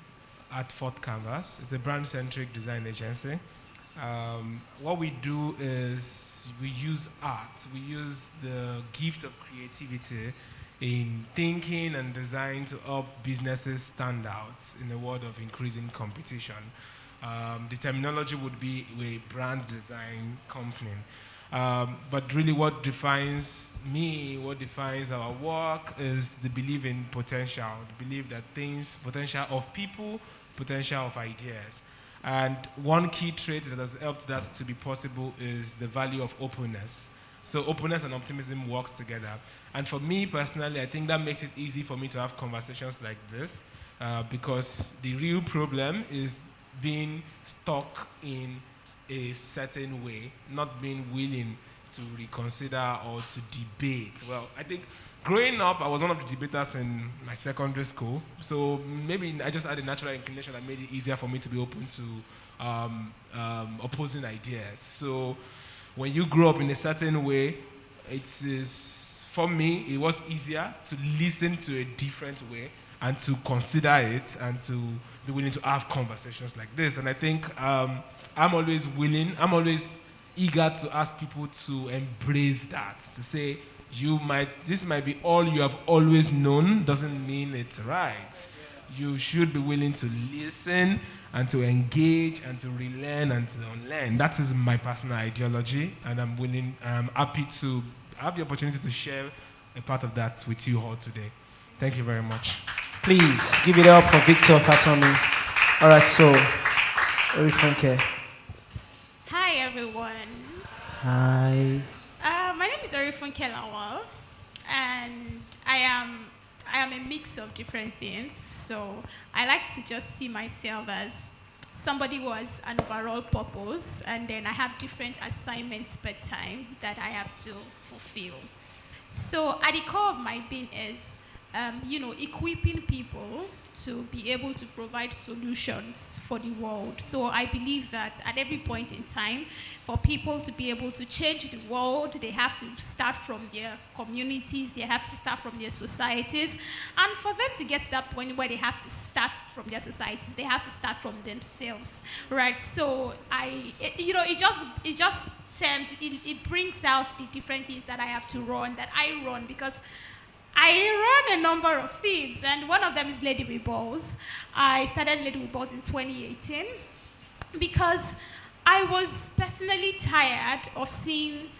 at Fourth Canvas. It's a brand-centric design agency. What we do is we use art. We use the gift of creativity in thinking and design to help businesses stand out in a world of increasing competition. The terminology would be a brand design company. But really what defines me, what defines our work is the belief in potential, the belief that things, potential of people, potential of ideas. And one key trait that has helped that to be possible is the value of openness. So openness and optimism works together. And for me personally, I think that makes it easy for me to have conversations like this because the real problem is being stuck in a certain way, not being willing to reconsider or to debate. Well, I think growing up, I was one of the debaters in my secondary school, so maybe I just had a natural inclination that made it easier for me to be open to opposing ideas. So when you grow up in a certain way, for me, it was easier to listen to a different way and to consider it and to be willing to have conversations like this. And I think I'm always willing, I'm always eager to ask people to embrace that, to say, this might be all you have always known, doesn't mean it's right. You should be willing to listen and to engage and to relearn and to unlearn. That is my personal ideology, and I'm happy to have the opportunity to share a part of that with you all today. Thank you very much. Please give it up for Victor Fatomi. All right, so Orifunke. Hi, everyone. Hi. My name is Orifunke Lawal, and I am a mix of different things. So I like to just see myself as somebody who has an overall purpose, and then I have different assignments per time that I have to fulfill. So at the core of my being is equipping people to be able to provide solutions for the world. So I believe that at every point in time, for people to be able to change the world, they have to start from their communities, they have to start from their societies, and for them to get to that point where they have to start from their societies, they have to start from themselves, right? So it brings out the different things that I have to run, that I run, because I run a number of things, and one of them is Lady with Balls. I started Lady with Balls in 2018 because I was personally tired of seeing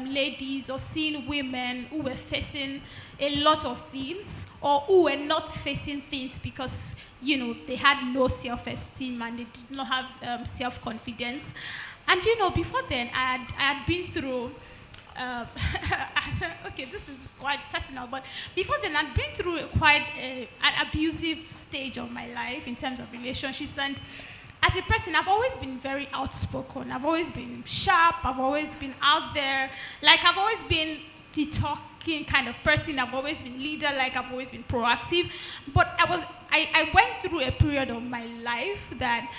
ladies or seeing women who were facing a lot of things, or who were not facing things because they had low self-esteem and they did not have self-confidence. And before then, I had been through. Okay, this is quite personal, but before then I'd been through quite an abusive stage of my life in terms of relationships, and as a person I've always been very outspoken, I've always been sharp, I've always been out there, like I've always been the talking kind of person, I've always been leader, like I've always been proactive, but I went through a period of my life that,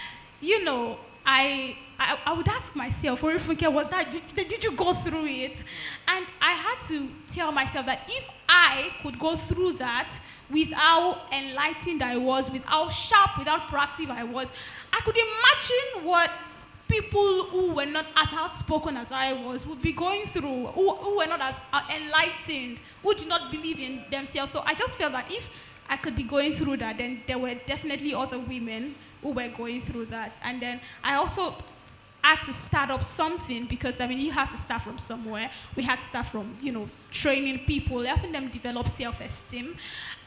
I would ask myself, or if was that, did you go through it? And I had to tell myself that if I could go through that with how enlightened I was, with how sharp, with how proactive I was, I could imagine what people who were not as outspoken as I was would be going through, who were not as enlightened, who did not believe in themselves. So I just felt that if I could be going through that, then there were definitely other women who were going through that. And then I also had to start up something, because you have to start from somewhere. We had to start from, training people, helping them develop self-esteem.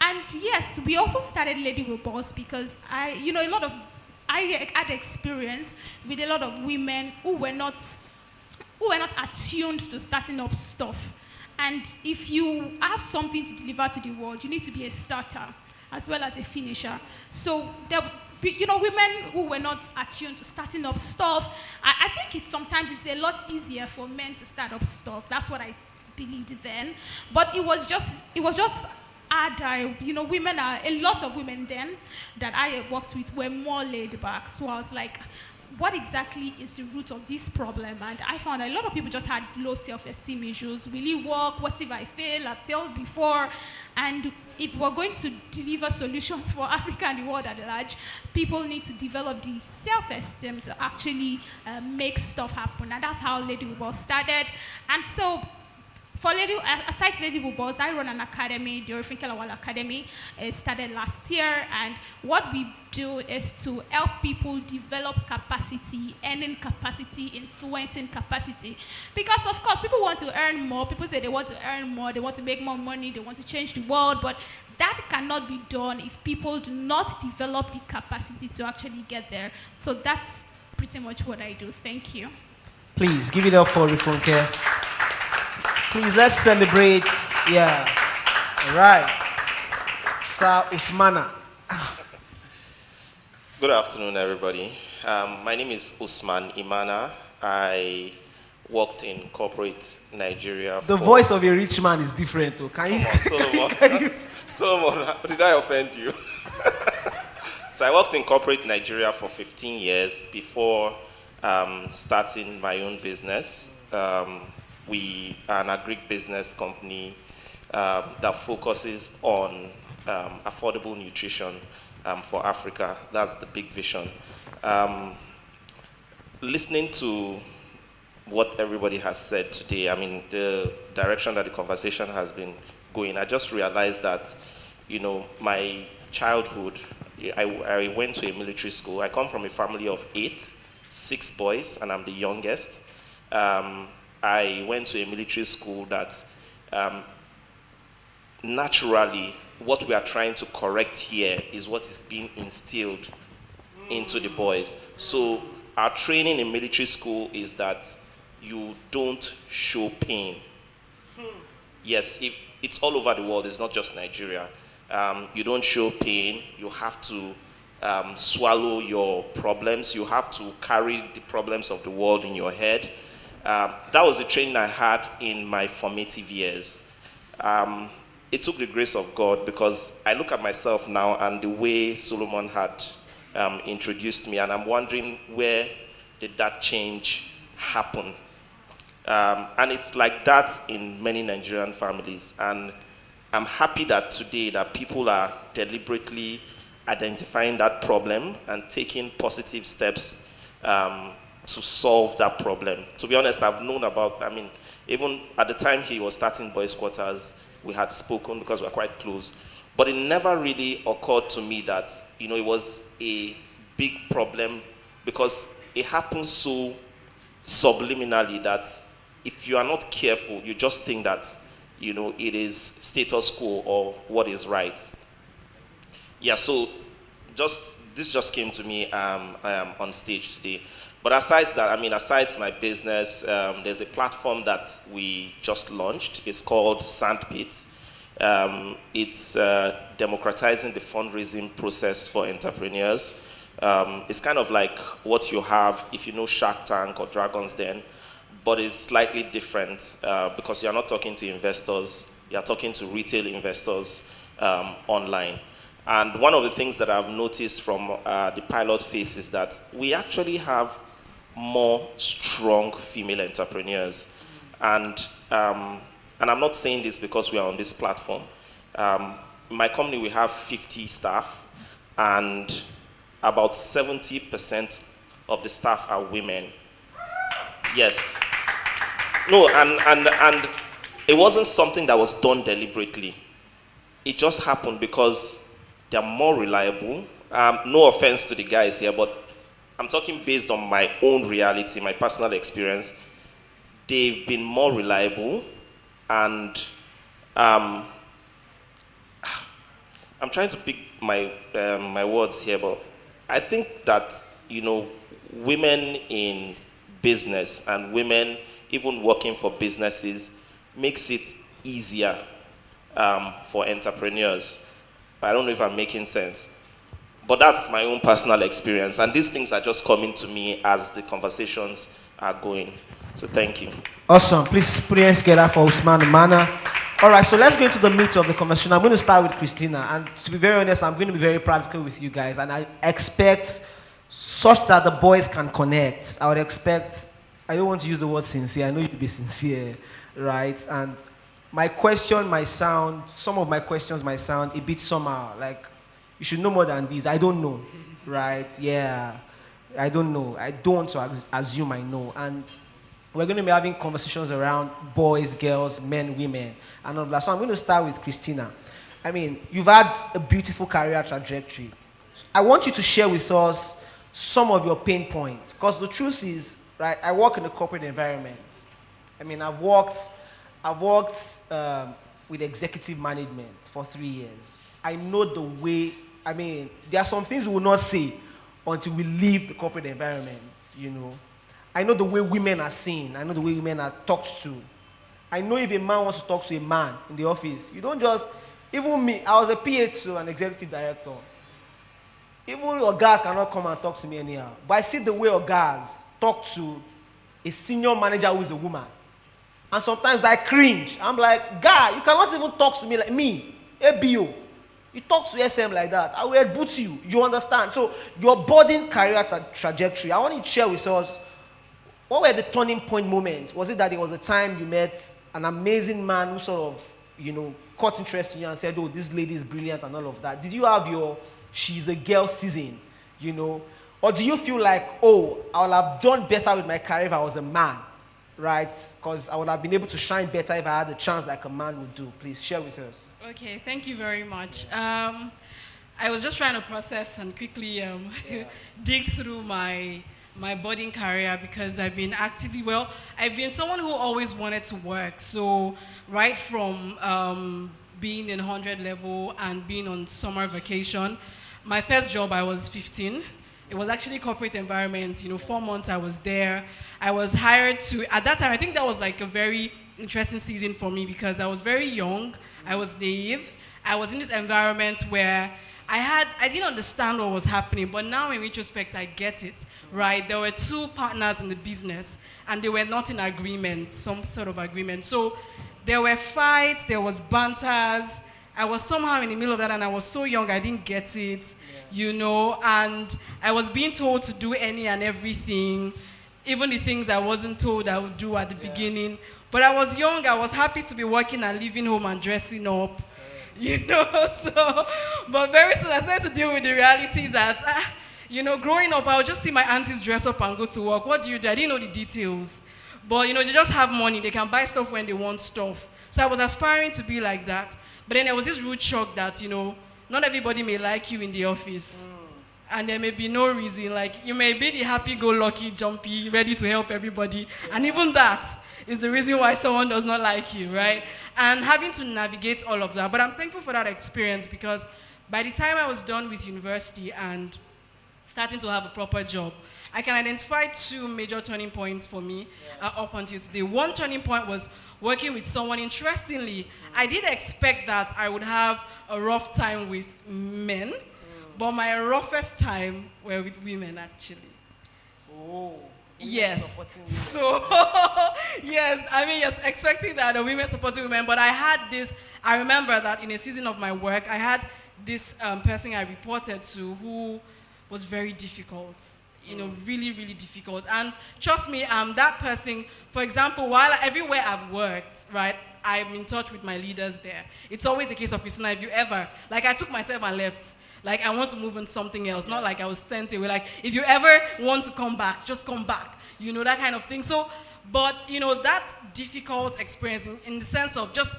And yes, we also started Lady with Balls because I had experience with a lot of women who were not attuned to starting up stuff. And if you have something to deliver to the world, you need to be a starter as well as a finisher. So women who were not attuned to starting up stuff, I think sometimes it's a lot easier for men to start up stuff. That's what I believed then. But it was just hard. A lot of women then that I worked with were more laid back. So I was like, what exactly is the root of this problem? And I found a lot of people just had low self-esteem issues. Will it work? What if I fail? I've failed before. And if we're going to deliver solutions for Africa and the world at large, people need to develop the self-esteem to actually make stuff happen. And that's how Lady with Balls started. And so, aside Lady with Balls, I run an academy, the Orifin Academy. It started last year, and what we do is to help people develop capacity, earning capacity, influencing capacity. Because of course, people want to earn more. People say they want to earn more, they want to make more money, they want to change the world, but that cannot be done if people do not develop the capacity to actually get there. So that's pretty much what I do. Thank you. Please give it up for Rifonke. Please, let's celebrate. Yeah. All right. Sir Usmana. Good afternoon, everybody. My name is Usman Imana. I worked in corporate Nigeria. The voice of a rich man is different, though. Can you? Solomon. Solomon, did I offend you? So I worked in corporate Nigeria for 15 years before starting my own business. We are an agri-business company that focuses on affordable nutrition for Africa. That's the big vision. Listening to what everybody has said today, the direction that the conversation has been going, I just realized that, my childhood, I went to a military school. I come from a family of 6 boys, and I'm the youngest. I went to a military school that naturally, what we are trying to correct here is what is being instilled into the boys. So our training in military school is that you don't show pain. Yes, it's all over the world, it's not just Nigeria. You don't show pain, you have to swallow your problems, you have to carry the problems of the world in your head. That was the training I had in my formative years. it took the grace of God, because I look at myself now and the way Solomon had introduced me, and I'm wondering, where did that change happen? And it's like that in many Nigerian families. And I'm happy that today that people are deliberately identifying that problem and taking positive steps to solve that problem. To be honest, I've known about, I mean, even at the time he was starting boys' quarters, we had spoken because we're quite close. But it never really occurred to me that, you know, it was a big problem, because it happens so subliminally that if you are not careful, you just think that, you know, it is status quo or what is right. Yeah, so this just came to me on stage today. But aside that, I mean, aside my business, there's a platform that we just launched. It's called Sandpit. It's democratizing the fundraising process for entrepreneurs. It's kind of like what you have if you know Shark Tank or Dragon's Den, but it's slightly different because you're not talking to investors, you're talking to retail investors online. And one of the things that I've noticed from the pilot phase is that we actually have more strong female entrepreneurs. And I'm not saying this because we are on this platform. In my company, we have 50 staff, and about 70% of the staff are women. Yes. No, and it wasn't something that was done deliberately. It just happened because they're more reliable. No offense to the guys here, but I'm talking based on my own reality, my personal experience. They've been more reliable, and I'm trying to pick my my words here, but I think that, you know, women in business and women even working for businesses makes it easier for entrepreneurs. I don't know if I'm making sense, but that's my own personal experience, and these things are just coming to me as the conversations are going. So thank you. Awesome. Please put your hands together for Usman and Mana. All right, so let's go into the meat of the conversation. I'm going to start with Christina, and to be very honest, I'm going to be very practical with you guys, and I expect such that the boys can connect. I would expect, I don't want to use the word sincere, I know you'd be sincere, right? And my question might sound, some of my questions might sound a bit somehow, like, you should know more than this. I don't know, right? Yeah, I don't know. I don't want to assume I know. And we're going to be having conversations around boys, girls, men, women, and all of that. So I'm going to start with Christina. I mean, you've had a beautiful career trajectory. I want you to share with us some of your pain points, because the truth is, right, I work in a corporate environment. I mean, I've worked with executive management for 3 years. I know the way, I mean, there are some things we will not say until we leave the corporate environment, you know. I know the way women are seen. I know the way women are talked to. I know if a man wants to talk to a man in the office, you don't just, even me, I was a PA to an executive director. Even your guys cannot come and talk to me anyhow. But I see the way your guys talk to a senior manager who is a woman. And sometimes I cringe. I'm like, guy, you cannot even talk to me like me, ABO. You talk to SM like that, I will boot you. You understand? So your budding career trajectory, I want you to share with us, what were the turning point moments? Was it that there was a time you met an amazing man who sort of, you know, caught interest in you and said, oh, this lady is brilliant and all of that? Did you have your she's a girl season, you know? Or do you feel like, oh, I would have done better with my career if I was a man, right? Because I would have been able to shine better if I had the chance like a man would do. Please share with us. Okay, thank you very much. I was just trying to process and quickly dig through my budding career, because I've been I've been someone who always wanted to work. So right from being in 100 level and being on summer vacation, my first job, I was 15. It was actually corporate environment, you know, 4 months I was there. I was hired to, at that time, I think that was like a very interesting season for me, because I was very young, I was naive. I was in this environment where I didn't understand what was happening, but now in retrospect, I get it, right? There were 2 partners in the business, and they were not in agreement, some sort of agreement. So there were fights, there was banters. I was somehow in the middle of that, and I was so young, I didn't get it, you know, and I was being told to do any and everything, even the things I wasn't told I would do at the beginning. But I was young, I was happy to be working and leaving home and dressing up, you know, so, but very soon I started to deal with the reality that, you know, growing up, I would just see my aunties dress up and go to work. What do you do? I didn't know the details. But, you know, they just have money. They can buy stuff when they want stuff. So I was aspiring to be like that. But then there was this rude shock that, you know, not everybody may like you in the office. And there may be no reason. Like, you may be the happy-go-lucky, jumpy, ready to help everybody. And even that is the reason why someone does not like you, right? And having to navigate all of that. But I'm thankful for that experience because by the time I was done with university and starting to have a proper job, I can identify two major turning points for me up until today. One turning point was working with someone. Interestingly, I did expect that I would have a rough time with men, but my roughest time were with women, actually. Oh. Yes. So, yes, I mean, yes, expecting that the women supporting women, but I had this, I remember that in a season of my work, I had this person I reported to who was very difficult. You know, really, really difficult. And trust me, that person, for example, everywhere I've worked, right, I'm in touch with my leaders there. It's always a case of, Christina, if you ever, like I took myself and left, like I want to move on something else, not like I was sent away. Like, if you ever want to come back, just come back, you know, that kind of thing. So, but, you know, that difficult experience in the sense of just,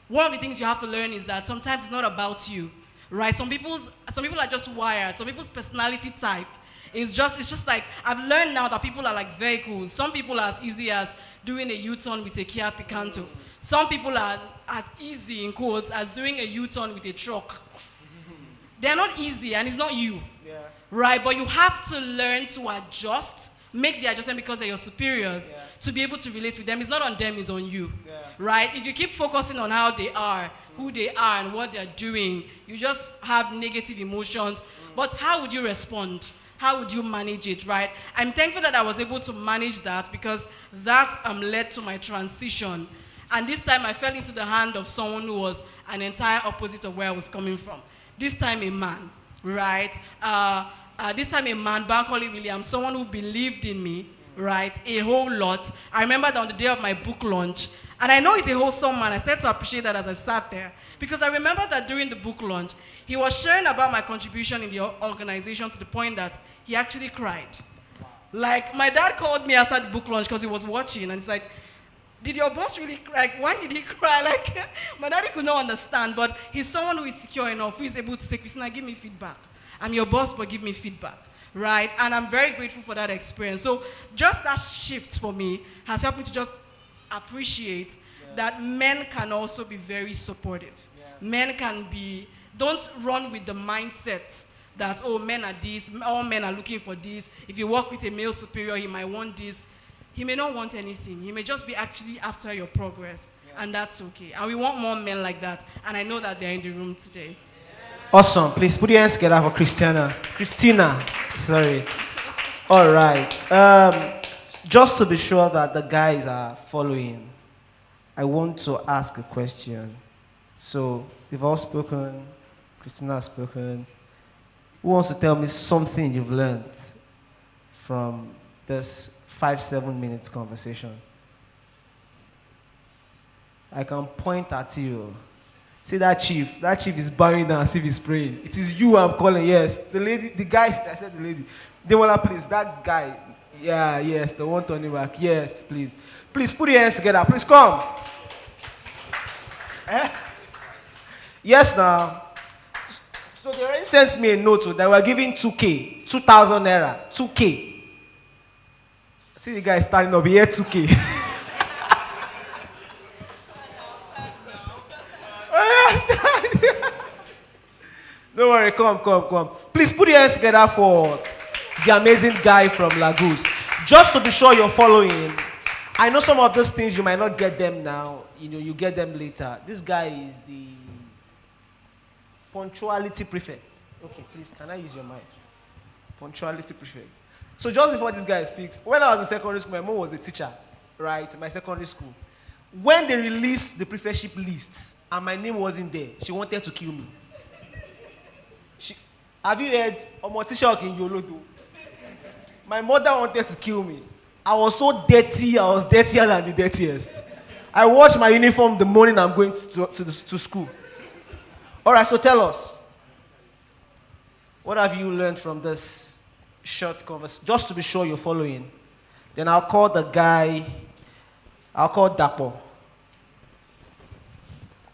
one of the things you have to learn is that sometimes it's not about you, right? Some people are just wired, some people's personality type. It's just like, I've learned now that people are like very cool. Some people are as easy as doing a U-turn with a Kia Picanto. Some people are as easy, in quotes, as doing a U-turn with a truck. They're not easy, and it's not you, right? But you have to learn to adjust, make the adjustment because they're your superiors, to be able to relate with them. It's not on them, it's on you, right? If you keep focusing on how they are, who they are, and what they're doing, you just have negative emotions. But how would you respond? How would you manage it, right? I'm thankful that I was able to manage that because that led to my transition. And this time I fell into the hand of someone who was an entire opposite of where I was coming from. This time a man, right? This time a man, Bankole Williams, someone who believed in me, right? A whole lot. I remember that on the day of my book launch, and I know he's a wholesome man. I started to appreciate that as I sat there. Because I remember that during the book launch, he was sharing about my contribution in the organization to the point that he actually cried. Like, my dad called me after the book launch because he was watching, and he's like, did your boss really cry? Like, why did he cry? Like, my daddy could not understand, but he's someone who is secure enough, who is able to say, Christina, give me feedback. I'm your boss, but give me feedback, right? And I'm very grateful for that experience. So just that shift for me has helped me to just appreciate that men can also be very supportive. Men can be, don't run with the mindset that, oh, men are this, all men are looking for this. If you work with a male superior, he might want this. He may not want anything. He may just be actually after your progress, and that's okay. And we want more men like that, and I know that they're in the room today. Awesome. Please put your hands together for Christina. Sorry. All right. Just to be sure that the guys are following, I want to ask a question. So, they've all spoken, Christina has spoken. Who wants to tell me something you've learned from this 5-7 minutes conversation? I can point at you. See that chief is bowing down as if he's praying. It is you I'm calling, yes. The guy, I said the lady. They want to please, that guy. Yeah, yes, the one turning back. Yes, please. Please put your hands together. Please come. Yes, now. So they already sent me a note that we're giving 2K, 2,000 naira, 2K. See the guy standing up here, 2K. Don't worry, come. Please put your hands together for the amazing guy from Lagos. Just to be sure you're following. I know some of those things you might not get them now. You get them later. This guy is the punctuality prefect. Okay, please, can I use your mic? Punctuality prefect. So just before this guy speaks, when I was in secondary school, my mom was a teacher, right, in my secondary school. When they released the prefectship lists and my name wasn't there, she wanted to kill me. Have you heard Omotishok in Yolodo? My mother wanted to kill me. I was so dirty, I was dirtier than the dirtiest. I washed my uniform the morning I'm going to school. All right, so tell us, what have you learned from this short conversation? Just to be sure you're following. Then I'll call the guy, I'll call Dapo.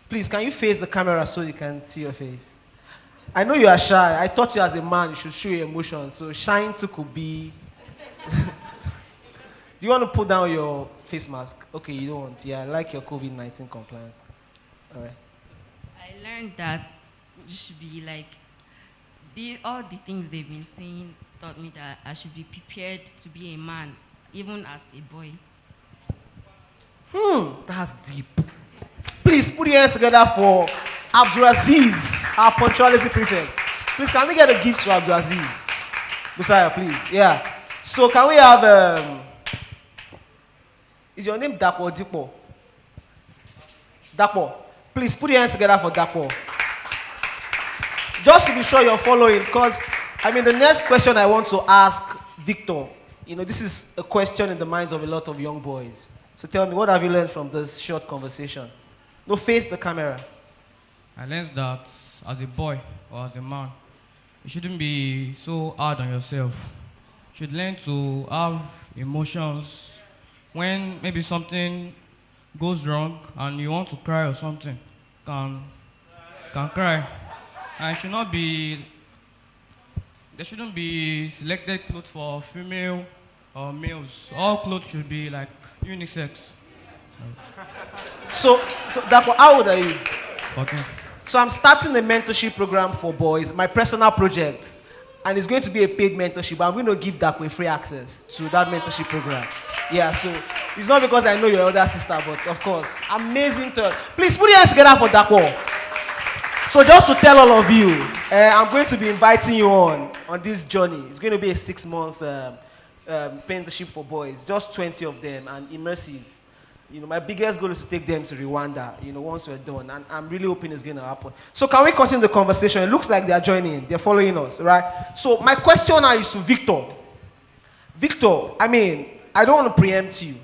Please, can you face the camera so you can see your face? I know you are shy. I thought you as a man, you should show your emotions. So shine too could be... Do you want to put down your face mask? Okay, you don't want. Yeah, I like your COVID-19 compliance. All right. I learned that you should be like, all the things they've been saying taught me that I should be prepared to be a man, even as a boy. That's deep. Please put your hands together for Abdulaziz, our punctuality prefect. Please, can we get a gift for Abdulaziz? Busaya, please. Yeah. So can we have... is your name Dapo or Dipo? Dapo. Please put your hands together for Dapo. Just to be sure you're following, because, I mean, the next question I want to ask Victor, this is a question in the minds of a lot of young boys. So tell me, what have you learned from this short conversation? No, face the camera. I learned that as a boy or as a man, you shouldn't be so hard on yourself. You should learn to have emotions. When maybe something goes wrong and you want to cry or something, can cry. And there shouldn't be selected clothes for female or males. All clothes should be like unisex. So Dapo, how old are you? Okay. So I'm starting a mentorship program for boys, my personal project, and it's going to be a paid mentorship. I'm going to give Dapo free access to that mentorship program. Yeah, so it's not because I know your older sister, but of course, amazing to... Please put your hands together for Dapo. So just to tell all of you, I'm going to be inviting you on this journey. It's going to be a 6-month mentorship for boys, just 20 of them, and immersive. My biggest goal is to take them to Rwanda, once we're done, and I'm really hoping it's going to happen. So can we continue the conversation? It looks like they're joining, they're following us, right? So my question now is to Victor. Victor, I mean, I don't want to preempt you.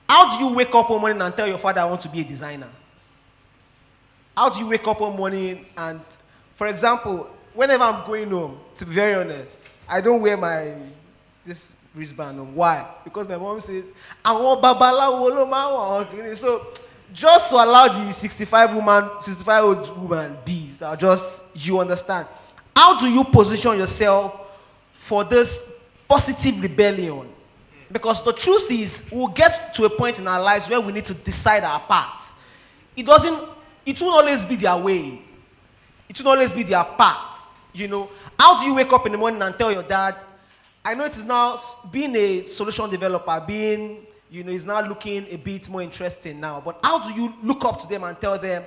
How do you wake up one morning and tell your father I want to be a designer? How do you wake up one morning and, for example, whenever I'm going home, to be very honest, I don't wear this wristband on. Why? Because my mom says, I want babalawo. So just to allow the 65-year-old woman be, so you understand. How do you position yourself for this positive rebellion? Because the truth is, we'll get to a point in our lives where we need to decide our paths. It won't always be their way. It won't always be their path. How do you wake up in the morning and tell your dad, I know it is now being a solution developer, is now looking a bit more interesting now, but how do you look up to them and tell them,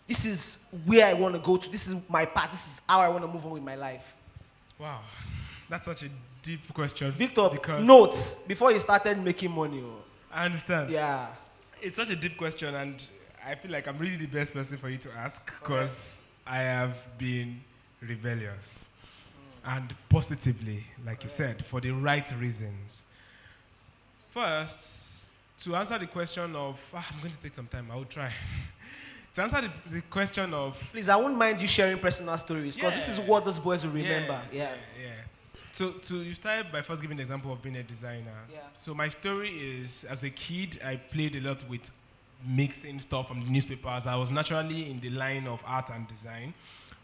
this is where I want to go to, this is my path, this is how I want to move on with my life? Wow, that's such a deep question. Victor, notes before you started making money. I understand. Yeah. It's such a deep question, and I feel like I'm really the best person for you to ask, because I have been rebellious. And positively, like you said, for the right reasons. First, to answer the question of, I'm going to take some time, I will try. To answer the question of... Please, I wouldn't mind you sharing personal stories, because this is what those boys will remember. Yeah. So you started by first giving the example of being a designer. Yeah. So my story is, as a kid, I played a lot with mixing stuff from the newspapers. I was naturally in the line of art and design,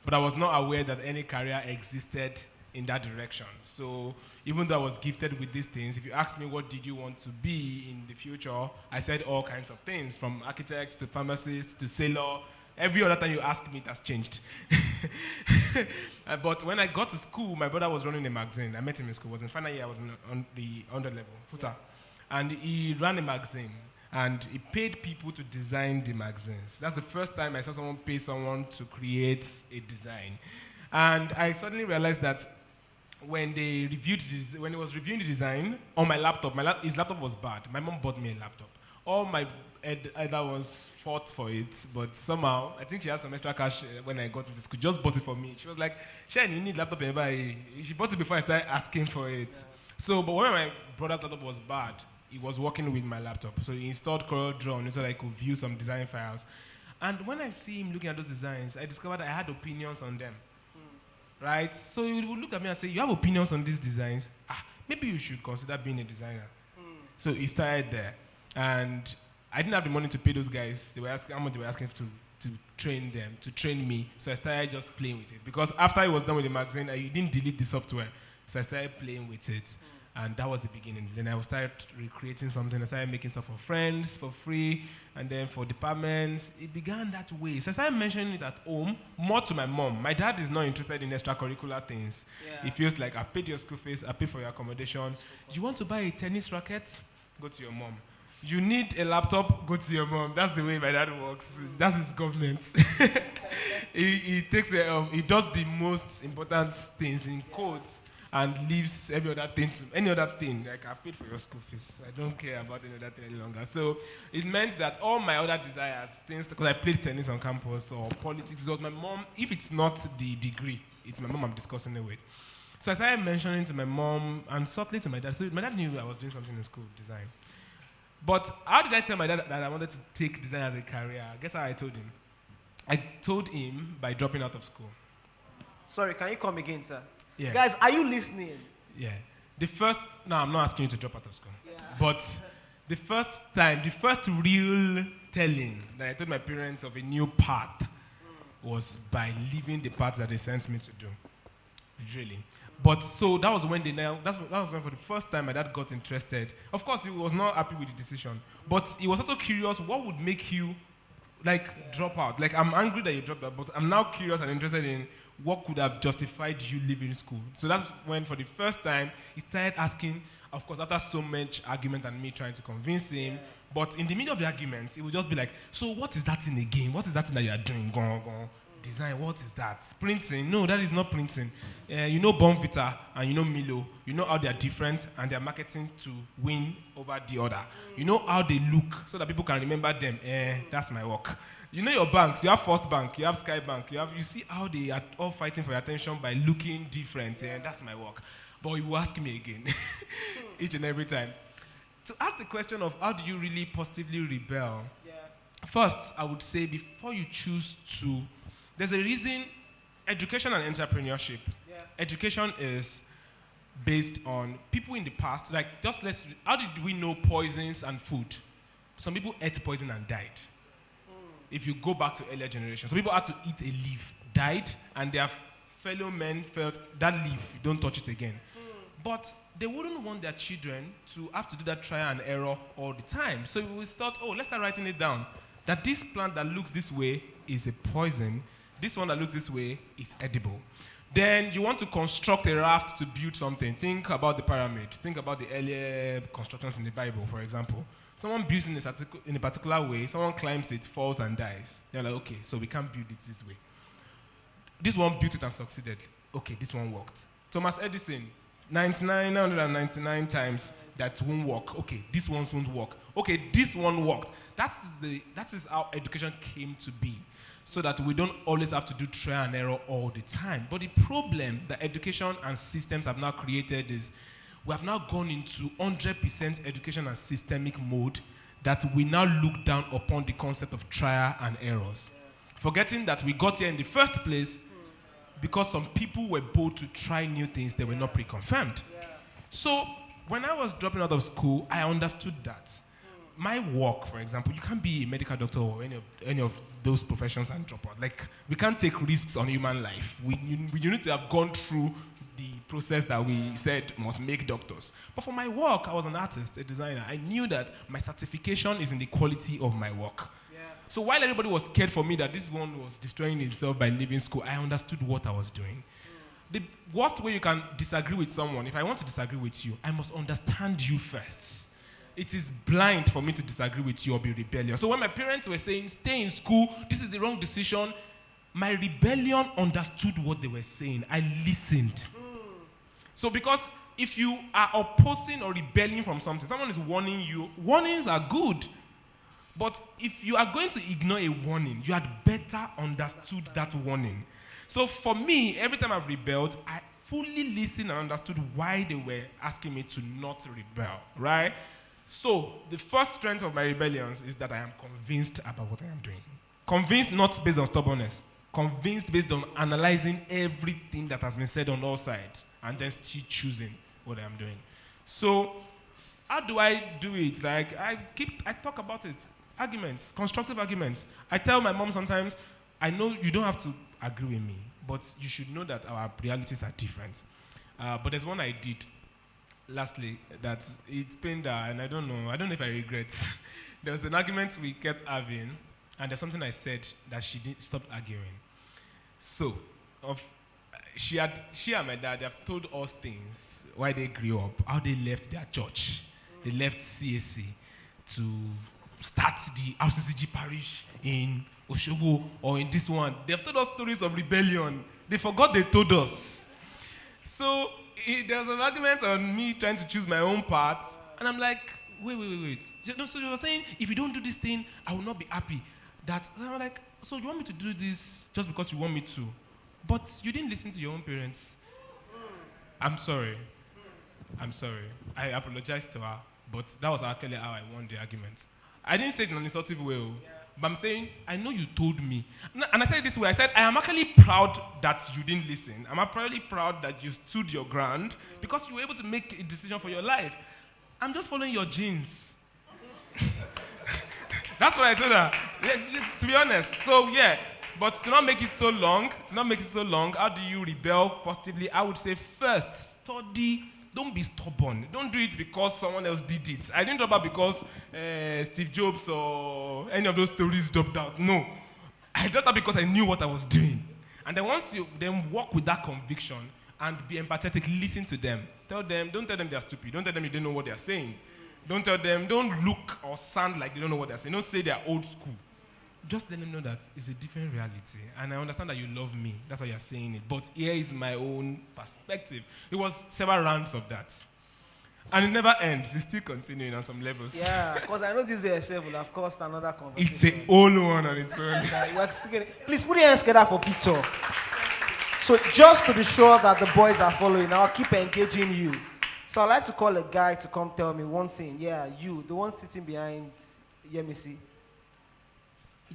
but I was not aware that any career existed in that direction. So even though I was gifted with these things, if you ask me what did you want to be in the future, I said all kinds of things, from architect to pharmacist to sailor. Every other time you ask me, it has changed. But when I got to school, my brother was running a magazine. I met him in school. It was in final year. I was on the under-level, footer. And he ran a magazine. And he paid people to design the magazines. That's the first time I saw someone pay someone to create a design. And I suddenly realized that when it was reviewing the design on my laptop, his laptop was bad. My mom bought me a laptop. all my either ones fought for it, but somehow, I think she had some extra cash when I got into school, just bought it for me. She was like, Shane, you need laptop and buy. She bought it before I started asking for it. Yeah. So, but when my brother's laptop was bad, he was working with my laptop. So he installed CorelDRAW so that I could view some design files. And when I see him looking at those designs, I discovered I had opinions on them. Right? So he would look at me and say, you have opinions on these designs? Maybe you should consider being a designer. So he started there. And I didn't have the money to pay those guys. They were asking how much they were asking to train them, to train me. So I started just playing with it. Because after I was done with the magazine, I didn't delete the software. So I started playing with it. And that was the beginning. Then I started recreating something. I started making stuff for friends, for free, and then for departments. It began that way. So I started mentioning it at home, more to my mom. My dad is not interested in extracurricular things. Yeah. He feels like, I paid your school fees, I paid for your accommodation. You want to buy a tennis racket? Go to your mom. You need a laptop? Go to your mom. That's the way my dad works. That's his government. he takes he does the most important things in code and leaves every other thing to any other thing. Like, I paid for your school fees. I don't care about any other thing any longer. So it meant that all my other desires, things, because I played tennis on campus or politics, it was my mom. If it's not the degree, it's my mom I'm discussing it with. So I started mentioning to my mom and subtly to my dad. So my dad knew I was doing something in school, design. But how did I tell my dad that I wanted to take design as a career? Guess how I told him? I told him by dropping out of school. Sorry, can you come again, sir? Yeah. Guys, are you listening? Yeah. No, I'm not asking you to drop out of school. Yeah. But the first real telling that I told my parents of a new path was by leaving the path that they sent me to do. Really. But so that was when that was when for the first time my dad got interested. Of course, he was not happy with the decision, but he was also curious what would make you drop out. Like, I'm angry that you dropped out, but I'm now curious and interested in what could have justified you leaving school. So that's when for the first time he started asking, of course, after so much argument and me trying to convince him, but in the middle of the argument, it would just be like, so what is that thing again? What is that thing that you are doing? Go. Design, what is that? Printing? No, that is not printing. You know Bonvita and you know Milo. You know how they are different and they are marketing to win over the other. You know how they look so that people can remember them. That's my work. You know your banks. You have First Bank. You have Sky Bank. You see how they are all fighting for your attention by looking different. That's my work. But you will ask me again each and every time. To ask the question of how do you really positively rebel? First, I would say before you choose to, there's a reason education and entrepreneurship. Education is based on people in the past. Like, how did we know poisons and food? Some people ate poison and died. If you go back to earlier generations, some people had to eat a leaf, died, and their fellow men felt that leaf, don't touch it again. But they wouldn't want their children to have to do that trial and error all the time. So we thought, let's start writing it down. That this plant that looks this way is a poison. This one that looks this way is edible. Then you want to construct a raft to build something. Think about the pyramid. Think about the earlier constructions in the Bible, for example. Someone builds in a particular way, someone climbs it, falls and dies. They're like, okay, so we can't build it this way. This one built it and succeeded. Okay, this one worked. Thomas Edison, 999 times that won't work. Okay, this one won't work. Okay, this one worked. That is how education came to be. So that we don't always have to do trial and error all the time. But the problem that education and systems have now created is we have now gone into 100% education and systemic mode that we now look down upon the concept of trial and errors. Forgetting that we got here in the first place because some people were bold to try new things that were not pre-confirmed. So when I was dropping out of school, I understood that. My work, for example, you can't be a medical doctor or any of those professions and drop out. Like, we can't take risks on human life. You need to have gone through the process that we said must make doctors. But for my work, I was an artist, a designer. I knew that my certification is in the quality of my work. So while everybody was scared for me that this one was destroying himself by leaving school, I understood what I was doing. The worst way you can disagree with someone, if I want to disagree with you, I must understand you first. It is blind for me to disagree with you or be rebellious. So when my parents were saying, stay in school, this is the wrong decision, my rebellion understood what they were saying. I listened. So because if you are opposing or rebelling from something, someone is warning you, warnings are good. But if you are going to ignore a warning, you had better understood that warning. So for me, every time I've rebelled, I fully listened and understood why they were asking me to not rebel, right? So the first strength of my rebellions is that I am convinced about what I am doing. Convinced not based on stubbornness. Convinced based on analyzing everything that has been said on all sides and then still choosing what I am doing. So how do I do it? Like I talk about it. Arguments, constructive arguments. I tell my mom sometimes, I know you don't have to agree with me, but you should know that our realities are different. But there's one I did, lastly, that it pained her, and I don't know if I regret. There was an argument we kept having, and there's something I said that she didn't stop arguing. So, she and my dad, they have told us things, why they grew up, how they left their church. They left CAC to start the RCCG parish in Oshogo or in this one. They've told us stories of rebellion. They forgot they told us. So there was an argument on me trying to choose my own path, and I'm like, wait. So you were saying, if you don't do this thing, I will not be happy. So I'm like, so you want me to do this just because you want me to? But you didn't listen to your own parents. I'm sorry. I apologize to her, but that was actually how I won the argument. I didn't say it in an insultive way, but I'm saying, I know you told me. And I said it this way, I said, I am actually proud that you didn't listen. I'm actually proud that you stood your ground because you were able to make a decision for your life. I'm just following your genes. That's what I told her, to be honest. So yeah, but to not make it so long, how do you rebel positively? I would say first, study. Don't be stubborn. Don't do it because someone else did it. I didn't do it because Steve Jobs or any of those stories dropped out. No. I did that because I knew what I was doing. And then once you then walk with that conviction and be empathetic, listen to them. Don't tell them they're stupid. Don't tell them you don't know what they're saying. Don't look or sound like they don't know what they're saying. Don't say they're old school. Just let them know that it's a different reality. And I understand that you love me. That's why you're saying it. But here is my own perspective. It was several rounds of that. And it never ends. It's still continuing on some levels. Yeah, because I know this itself will have caused another conversation. It's a whole one on its own. Please put your hands together for Victor. So just to be sure that the boys are following, I'll keep engaging you. So I'd like to call a guy to come tell me one thing. Yeah, you, the one sitting behind Yemisi.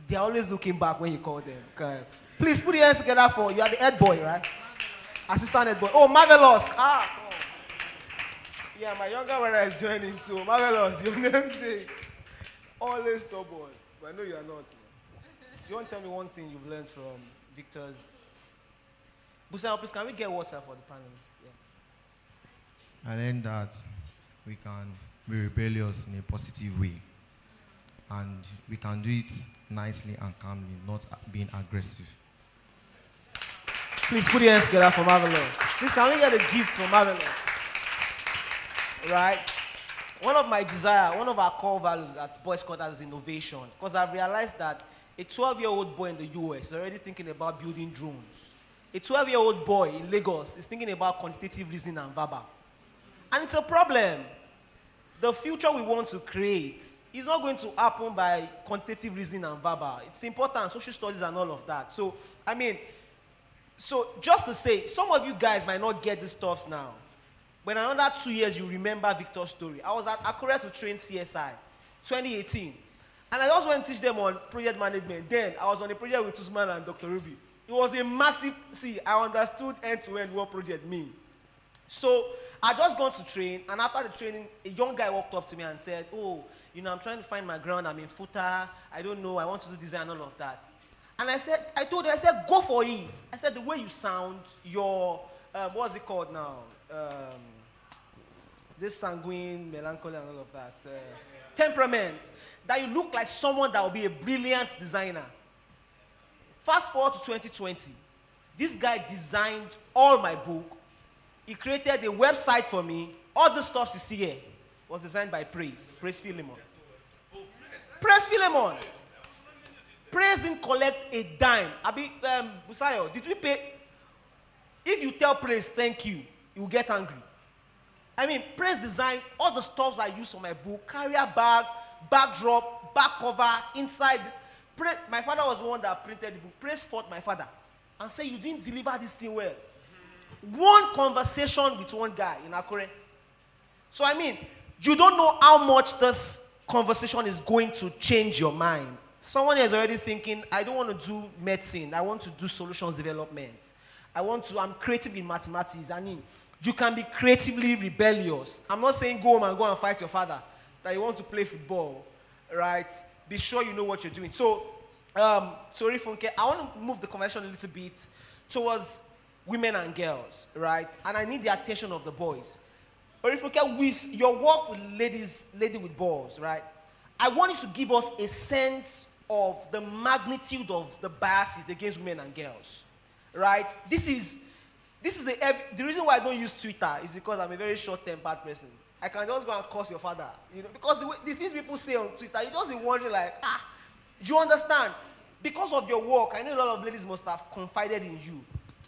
They're always looking back when you call them. Okay. Please put your hands together for, you are the head boy, right? Assistant head boy. Oh, marvelous. Oh. Yeah, my younger brother is joining too. Marvelous, your namesake. Always stubborn. But I know you are not. You want to tell me one thing you've learned from Victor's? Busa, please, can we get water for the panelists? Yeah. I learned that we can be rebellious in a positive way. And we can do it nicely and calmly, not being aggressive. Please put your hands together for Marvelous. Please, can we get a gift for Marvelous? Right? One of our core values at Boys Quarters is innovation. Because I've realized that a 12-year-old boy in the US is already thinking about building drones. A 12-year-old boy in Lagos is thinking about quantitative reasoning and verbal. And it's a problem. The future we want to create is not going to happen by quantitative reasoning and verbal. It's important, social studies and all of that. So, just to say, some of you guys might not get these stuffs now. But in another 2 years, you remember Victor's story. I was at Accra to train CSI, 2018. And I just went to teach them on project management. Then, I was on a project with Usman and Dr. Ruby. It was a massive, I understood end-to-end what project means. So, I just gone to train, and after the training, a young guy walked up to me and said, oh, I'm trying to find my ground, I'm in footer, I don't know, I want to do design, all of that. And I told him, go for it. I said, the way you sound, your, what's it called now? This sanguine, melancholy, and all of that. Temperament. That you look like someone that will be a brilliant designer. Fast forward to 2020. This guy designed all my book. He created a website for me. All the stuff you see here was designed by Praise Philemon. Praise Philemon. Praise didn't collect a dime. Busayo, did we pay? If you tell Praise thank you, he will get angry. Praise designed all the stuffs I use for my book, carrier bags, backdrop, back cover, inside. My father was the one that printed the book. Praise forth my father. And say, you didn't deliver this thing well. One conversation with one guy in Akure. So I mean, you don't know how much this conversation is going to change your mind. Someone is already thinking, I don't want to do medicine. I want to do solutions development. I'm creative in mathematics. I mean, you can be creatively rebellious. I'm not saying go home and fight your father, that you want to play football, right? Be sure you know what you're doing. So, sorry, Funke, I want to move the conversation a little bit towards women and girls, right? And I need the attention of the boys. Orifunke, with your work with lady with balls, right? I want you to give us a sense of the magnitude of the biases against women and girls, right? This is the reason why I don't use Twitter is because I'm a very short-tempered person. I can just go and curse your father, because the things people say on Twitter, you just be wondering like, you understand? Because of your work, I know a lot of ladies must have confided in you.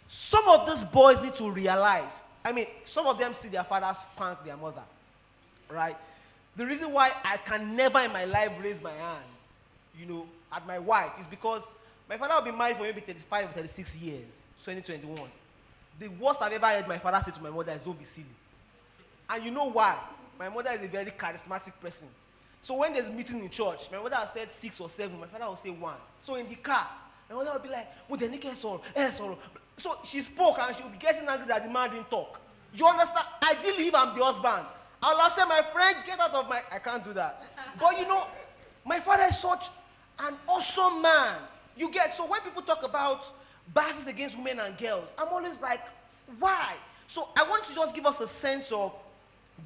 Some of these boys need to realize, I mean, some of them see their father spank their mother, right? The reason why I can never in my life raise my hands, at my wife is because my father will be married for maybe 35 or 36 years, 2021. The worst I've ever heard my father say to my mother is, don't be silly. And you know why? My mother is a very charismatic person. So when there's meeting in church, my mother has said 6 or 7, my father will say 1. So in the car, my mother will be like, sorrow. So she spoke and she will be getting angry that the man didn't talk. You understand? Ideally, if I'm the husband, I'll say, my friend, get out of my... I can't do that. But my father is such an awesome man. So when people talk about biases against women and girls, I'm always like, why? So I want you to just give us a sense of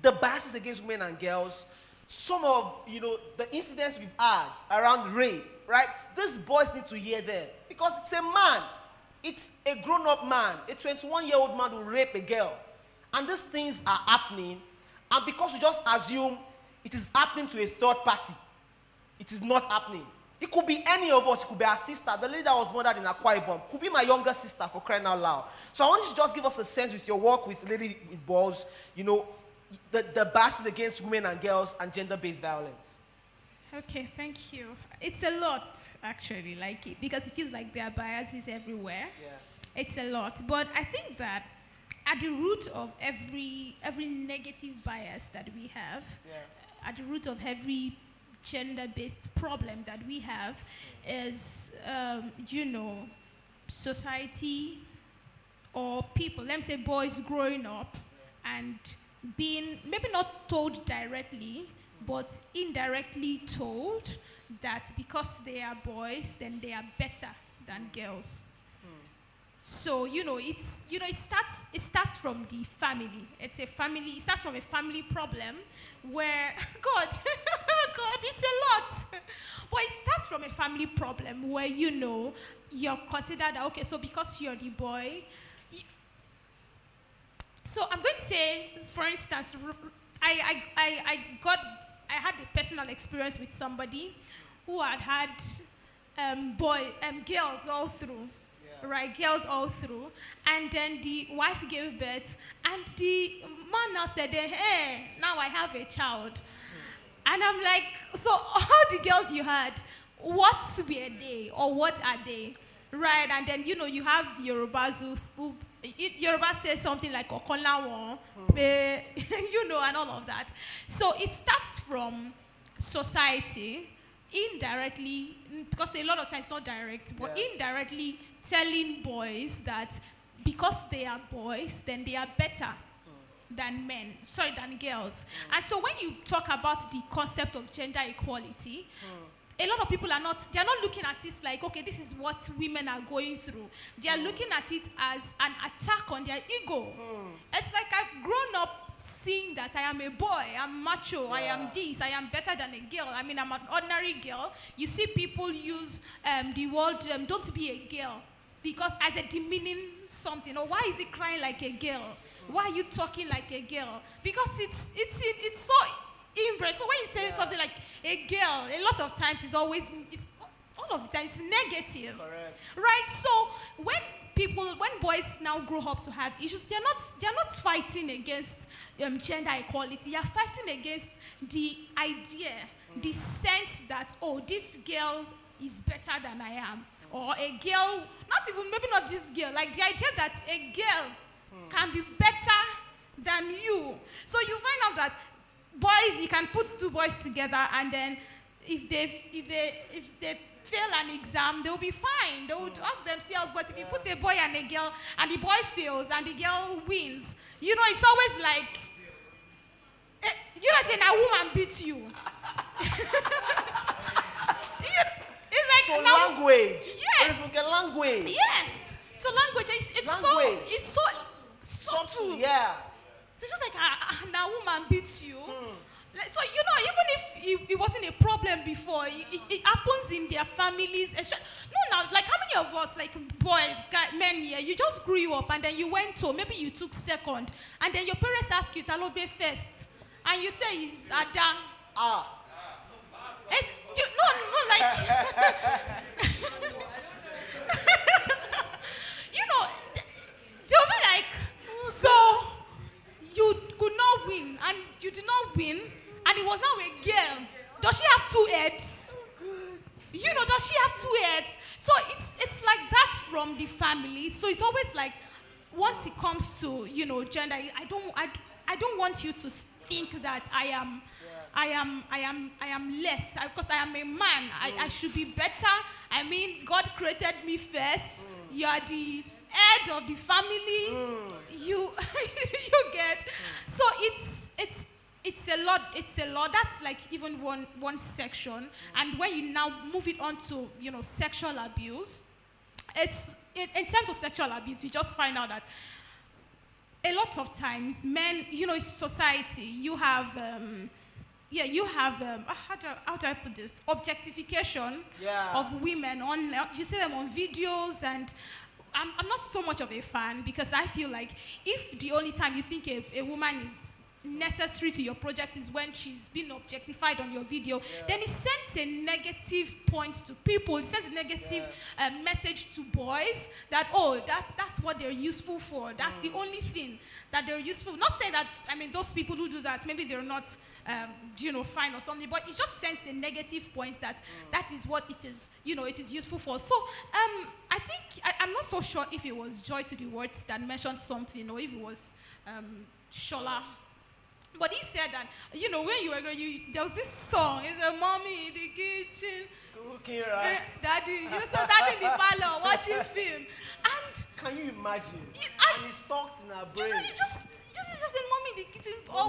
the biases against women and girls, some of, the incidents we've had around rape, right? These boys need to hear them because it's a man. It's a grown-up man. A 21-year-old man will rape a girl. And these things are happening, and because we just assume it is happening to a third party, it is not happening. It could be any of us. It could be our sister. The lady that was murdered in Akwa Ibom could be my younger sister, for crying out loud. So I want you to just give us a sense with your work with Lady with Balls, the biases against women and girls and gender-based violence. Okay, thank you. It's a lot, actually, because it feels like there are biases everywhere. Yeah. It's a lot. But I think that at the root of every negative bias that we have, at the root of every gender-based problem that we have is, society or people, let me say boys growing up and being, maybe not told directly, but indirectly told that because they are boys, then they are better than girls. So, it starts from the family. It starts from a family problem where, God, it's a lot. But it starts from a family problem where, you're considered, okay, so because you're the boy. So I'm going to say, for instance, I had a personal experience with somebody who had girls all through. Right, girls all through, and then the wife gave birth, and the man now said, hey, now I have a child. And I'm like, so all the girls you had, what were they, or what are they? Right, and then, you have Yorubas who Yoruba says something like, Okonlawon, and all of that. So it starts from society, indirectly, because a lot of times it's not direct, but indirectly telling boys that because they are boys, then they are better than girls. And so when you talk about the concept of gender equality, a lot of people they're not looking at it like, okay, this is what women are going through. They are looking at it as an attack on their ego. It's like I've grown up seeing that I am a boy, I'm macho, I am this, I am better than a girl. I mean, I'm an ordinary girl. You see people use the word, don't be a girl, because as a demeaning something. Or why is he crying like a girl? Why are you talking like a girl? Because it's so impressive. So when you say something like a girl, a lot of times all of the time it's negative. Correct. Right? So when boys now grow up to have issues, they're not fighting against gender equality. You're fighting against the idea the sense that, oh, this girl is better than I am. Or a girl, maybe not this girl, like the idea that a girl can be better than you. So you find out that boys, you can put two boys together, and then if they fail an exam, they'll be fine. They would help themselves. But if you put a boy and a girl, and the boy fails and the girl wins, it's always like, saying a woman beats you. It's like so language. Yes. Language. Yes. So language, it's so subtle. Yeah. So it's just like a woman beats you. So, even if it wasn't a problem before, it happens in their families. Now, like how many of us, like boys, men here, you just grew up and then you went to, maybe you took second, and then your parents ask you, Talobe first, and you say it's Ada. Like, they'll be like, so you could not win, and you did not win, and it was now a girl. Does she have two heads? Does she have two heads? So it's like that from the family. So it's always like, once it comes to, gender, I don't want you to think that I am less, because I am a man. I should be better. I mean, God created me first. You are the head of the family. You get. So it's a lot. That's like even one section. And when you now move it on to sexual abuse, it's in terms of sexual abuse, you just find out that a lot of times men, it's society. You have how do I put this? Objectification of women. You see them on videos, and I'm not so much of a fan, because I feel like if the only time you think a woman is necessary to your project is when she's been objectified on your video, then it sends a negative point to people. It sends a negative message to boys that, that's what they're useful for. That's the only thing that they're useful. Not saying that, those people who do that, maybe they're not, fine or something, but it just sends a negative point that is what it is, it is useful for. So I think, I'm not so sure if it was Joy to the Words that mentioned something, or if it was Shola. But he said that, when you were growing, there was this song, it's a mommy in the kitchen. Cooking, right? Daddy, daddy in the parlor watching film. And can you imagine? And it's stuck in our brain. You just say mommy in the kitchen. Or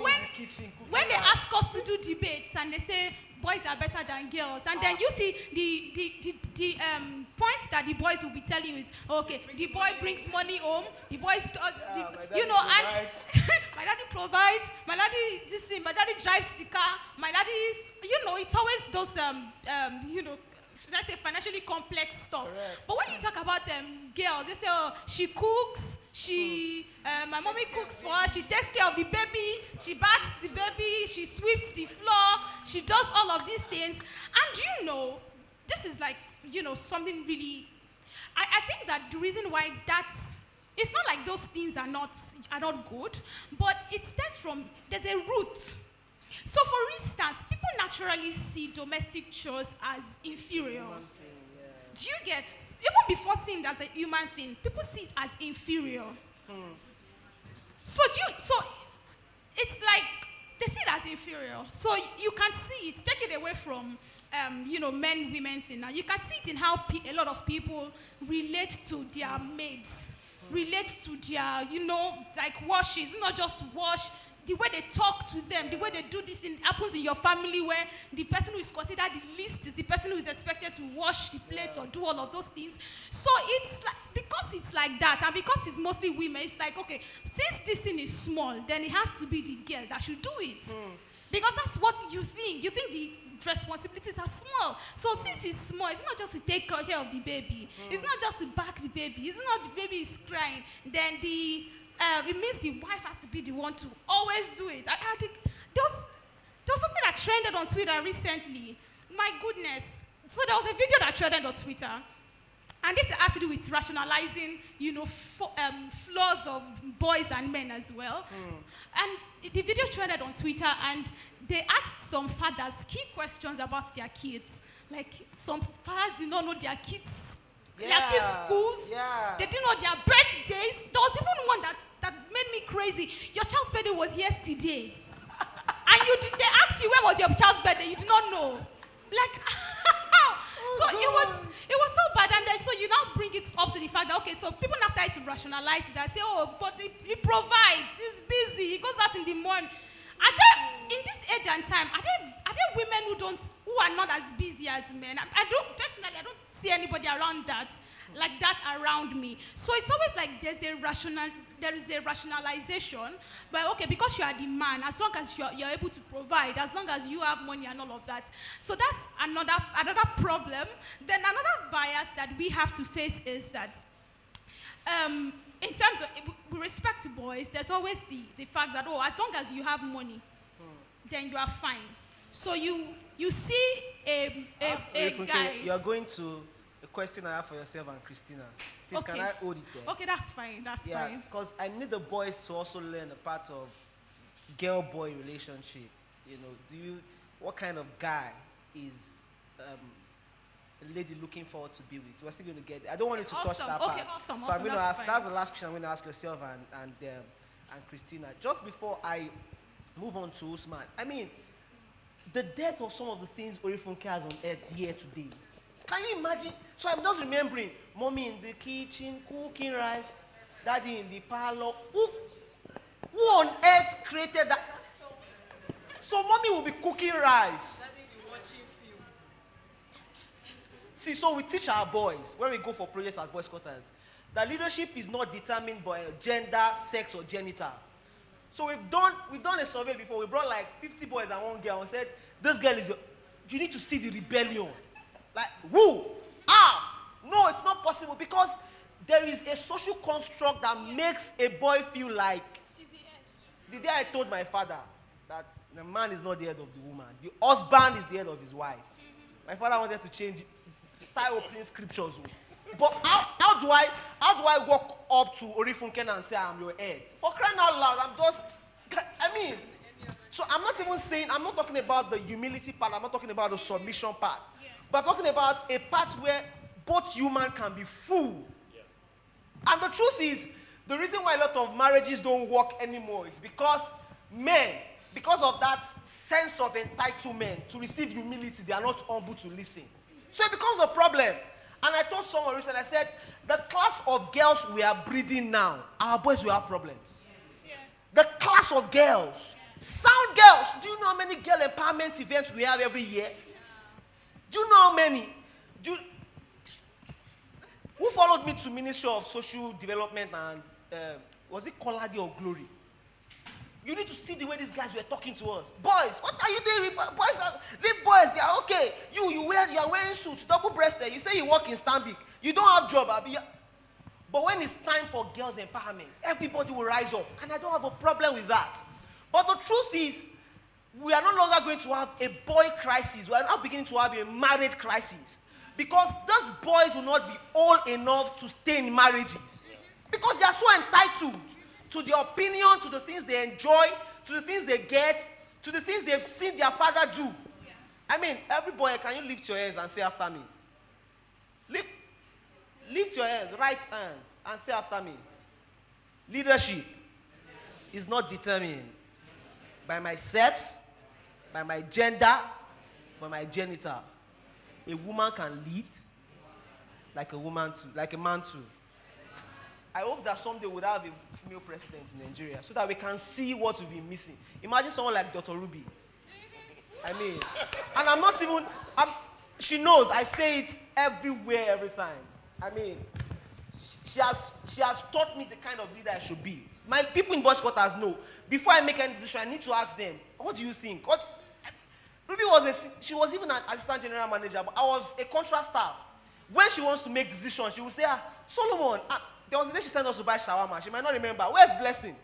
when they ask us to do debates and they say boys are better than girls, and then you see the points that the boys will be telling you is, okay, the boy brings money home, the boys and my daddy provides, my daddy this thing, my daddy drives Stika, my daddy is, it's always those should I say financially complex stuff. Correct. But when you talk about girls, they say, she cooks, my mommy cooks for her, she takes care of the baby, she backs the baby, she sweeps the floor, she does all of these things. And this is like, something really, I think that the reason why it's not like those things are not good, but it stems from, there's a root. So for instance, people naturally see domestic chores as inferior. Do you get, even before seeing it as a human thing, people see it as inferior. So it's like, they see it as inferior. So you can see it, take it away from, men, women thing. Now you can see it in how a lot of people relate to their maids, relate to their, like washes, not just wash, the way they talk to them, the way they do this thing happens in your family, where the person who is considered the least is the person who is expected to wash the plates or do all of those things. So it's like, because it's like that, and because it's mostly women, it's like, okay, since this thing is small, then it has to be the girl that should do it. Because that's what you think. You think the responsibilities are small. So since it's small, it's not just to take care of the baby. It's not just to back the baby. It's not the baby is crying. Then it means the wife has to be the one to always do it. I think there was something that trended on Twitter recently. My goodness. So there was a video that trended on Twitter. And this has to do with rationalizing, flaws of boys and men as well. And the video trended on Twitter, and they asked some fathers key questions about their kids. Like, some fathers did not know their kids' schools. Yeah. They didn't know their birthdays. There was even one that made me crazy. Your child's birthday was yesterday. And they asked you, where was your child's birthday? You did not know. Like, so it was so bad. And then, so you now bring it up to the fact that, okay, so people now start to rationalize it and say, oh, but he provides, he's busy, he goes out in the morning. In this age and time, are there women who are not as busy as men? I don't see anybody around that, like that around me. So it's always like there is a rationalization, but okay, because you are the man, as long as you're able to provide, as long as you have money and all of that. So that's another problem. Then another bias that we have to face is that in terms of, with respect to boys, there's always the fact that, as long as you have money, then you are fine. So you see a guy. You are going to a question I have for yourself and Christina. Please, okay. Can I hold it there? Okay, that's fine. That's fine. Because I need the boys to also learn a part of girl-boy relationship. What kind of guy is a lady looking forward to be with? We're still going to get it. I don't want you to touch that part. So I'm going to ask. That's the last question I'm going to ask yourself and Christina. Just before I move on to Usman, I mean, the depth of some of the things Orifunke has on earth here today. Can you imagine? So I'm just remembering, mommy in the kitchen cooking rice, daddy in the parlor. Who on earth created that? So mommy will be cooking rice. See, so we teach our boys, when we go for projects at boys' quarters, that leadership is not determined by gender, sex, or genital. So we've done a survey before. We brought like 50 boys and one girl and said, this girl is you need to see the rebellion. Like, who? No, it's not possible, because there is a social construct that makes a boy feel like, the day I told my father that the man is not the head of the woman, the husband is the head of his wife. My father wanted to change, start opening scriptures. But how do I walk up to Orifunken and say I'm your head? For crying out loud, so I'm not talking about the humility part, I'm not talking about the submission part. But I'm talking about a part where both human can be full. And the truth is, the reason why a lot of marriages don't work anymore is because men, because of that sense of entitlement to receive humility, they are not humble to listen. So it becomes a problem. And I told someone recently, I said, the class of girls we are breeding now, our boys will have problems. Yes. The class of girls, sound girls. Do you know how many girl empowerment events we have every year? Do you know how many? Who followed me to Ministry of Social Development and, was it Quality or Glory? You need to see the way these guys were talking to us. Boys, what are you doing? Leave boys, they are okay. You are wearing suits, double-breasted. You say you work in Stanbic. You don't have job, Abi. But when it's time for girls' empowerment, everybody will rise up. And I don't have a problem with that. But the truth is, we are no longer going to have a boy crisis. We are now beginning to have a marriage crisis. Because those boys will not be old enough to stay in marriages. Because they are so entitled to their opinion, to the things they enjoy, to the things they get, to the things they've seen their father do. Yeah. I mean, every boy, can you lift your hands and say after me? Lift your hands, right hands, and say after me. Leadership is not determined by my sex, by my gender, by my genital. A woman can lead like a woman too, like a man too. I hope that someday we'll have a female president in Nigeria so that we can see what we've been missing. Imagine someone like Dr. Ruby. I mean, and I'm not even, she knows, I say it everywhere, every time. I mean, she has taught me the kind of leader I should be. My people in boys' quarters know. Before I make any decision, I need to ask them, what do you think? Ruby she was even an assistant general manager, but I was a contract staff. When she wants to make decisions, she will say, Solomon, there was a day she sent us to buy shawarma. She might not remember. Where's Blessing?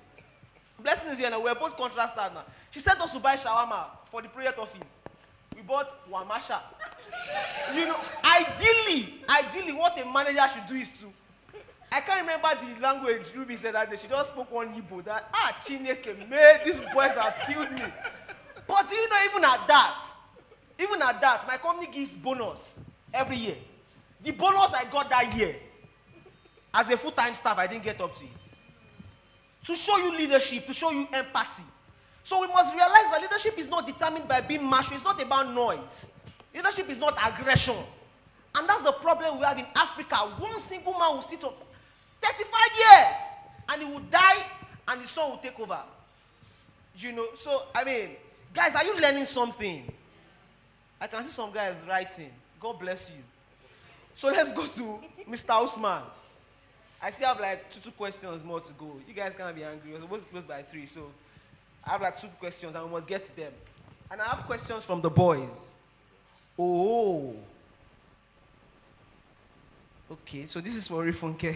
Blessing is here now. We're both contract staff now. She sent us to buy shawarma for the project office. We bought Wamasha. You know, ideally, what a manager should do is to, I can't remember the language Ruby said that day. She just spoke one Igbo that, Chineke, man, these boys have killed me. But you know, even at that, my company gives bonus every year. The bonus I got that year, as a full-time staff, I didn't get up to it. To show you leadership, to show you empathy. So we must realize that leadership is not determined by being macho. It's not about noise. Leadership is not aggression. And that's the problem we have in Africa. One single man will sit up 35 years and he will die and his son will take over. You know, so, I mean, guys, are you learning something? I can see some guys writing. God bless you. So let's go to Mr. Usman. I still have like two questions more to go. You guys can't be angry. We're supposed to close by 3, so I have like 2 questions and we must get to them. And I have questions from the boys. Oh. Okay, so this is for Rifunke.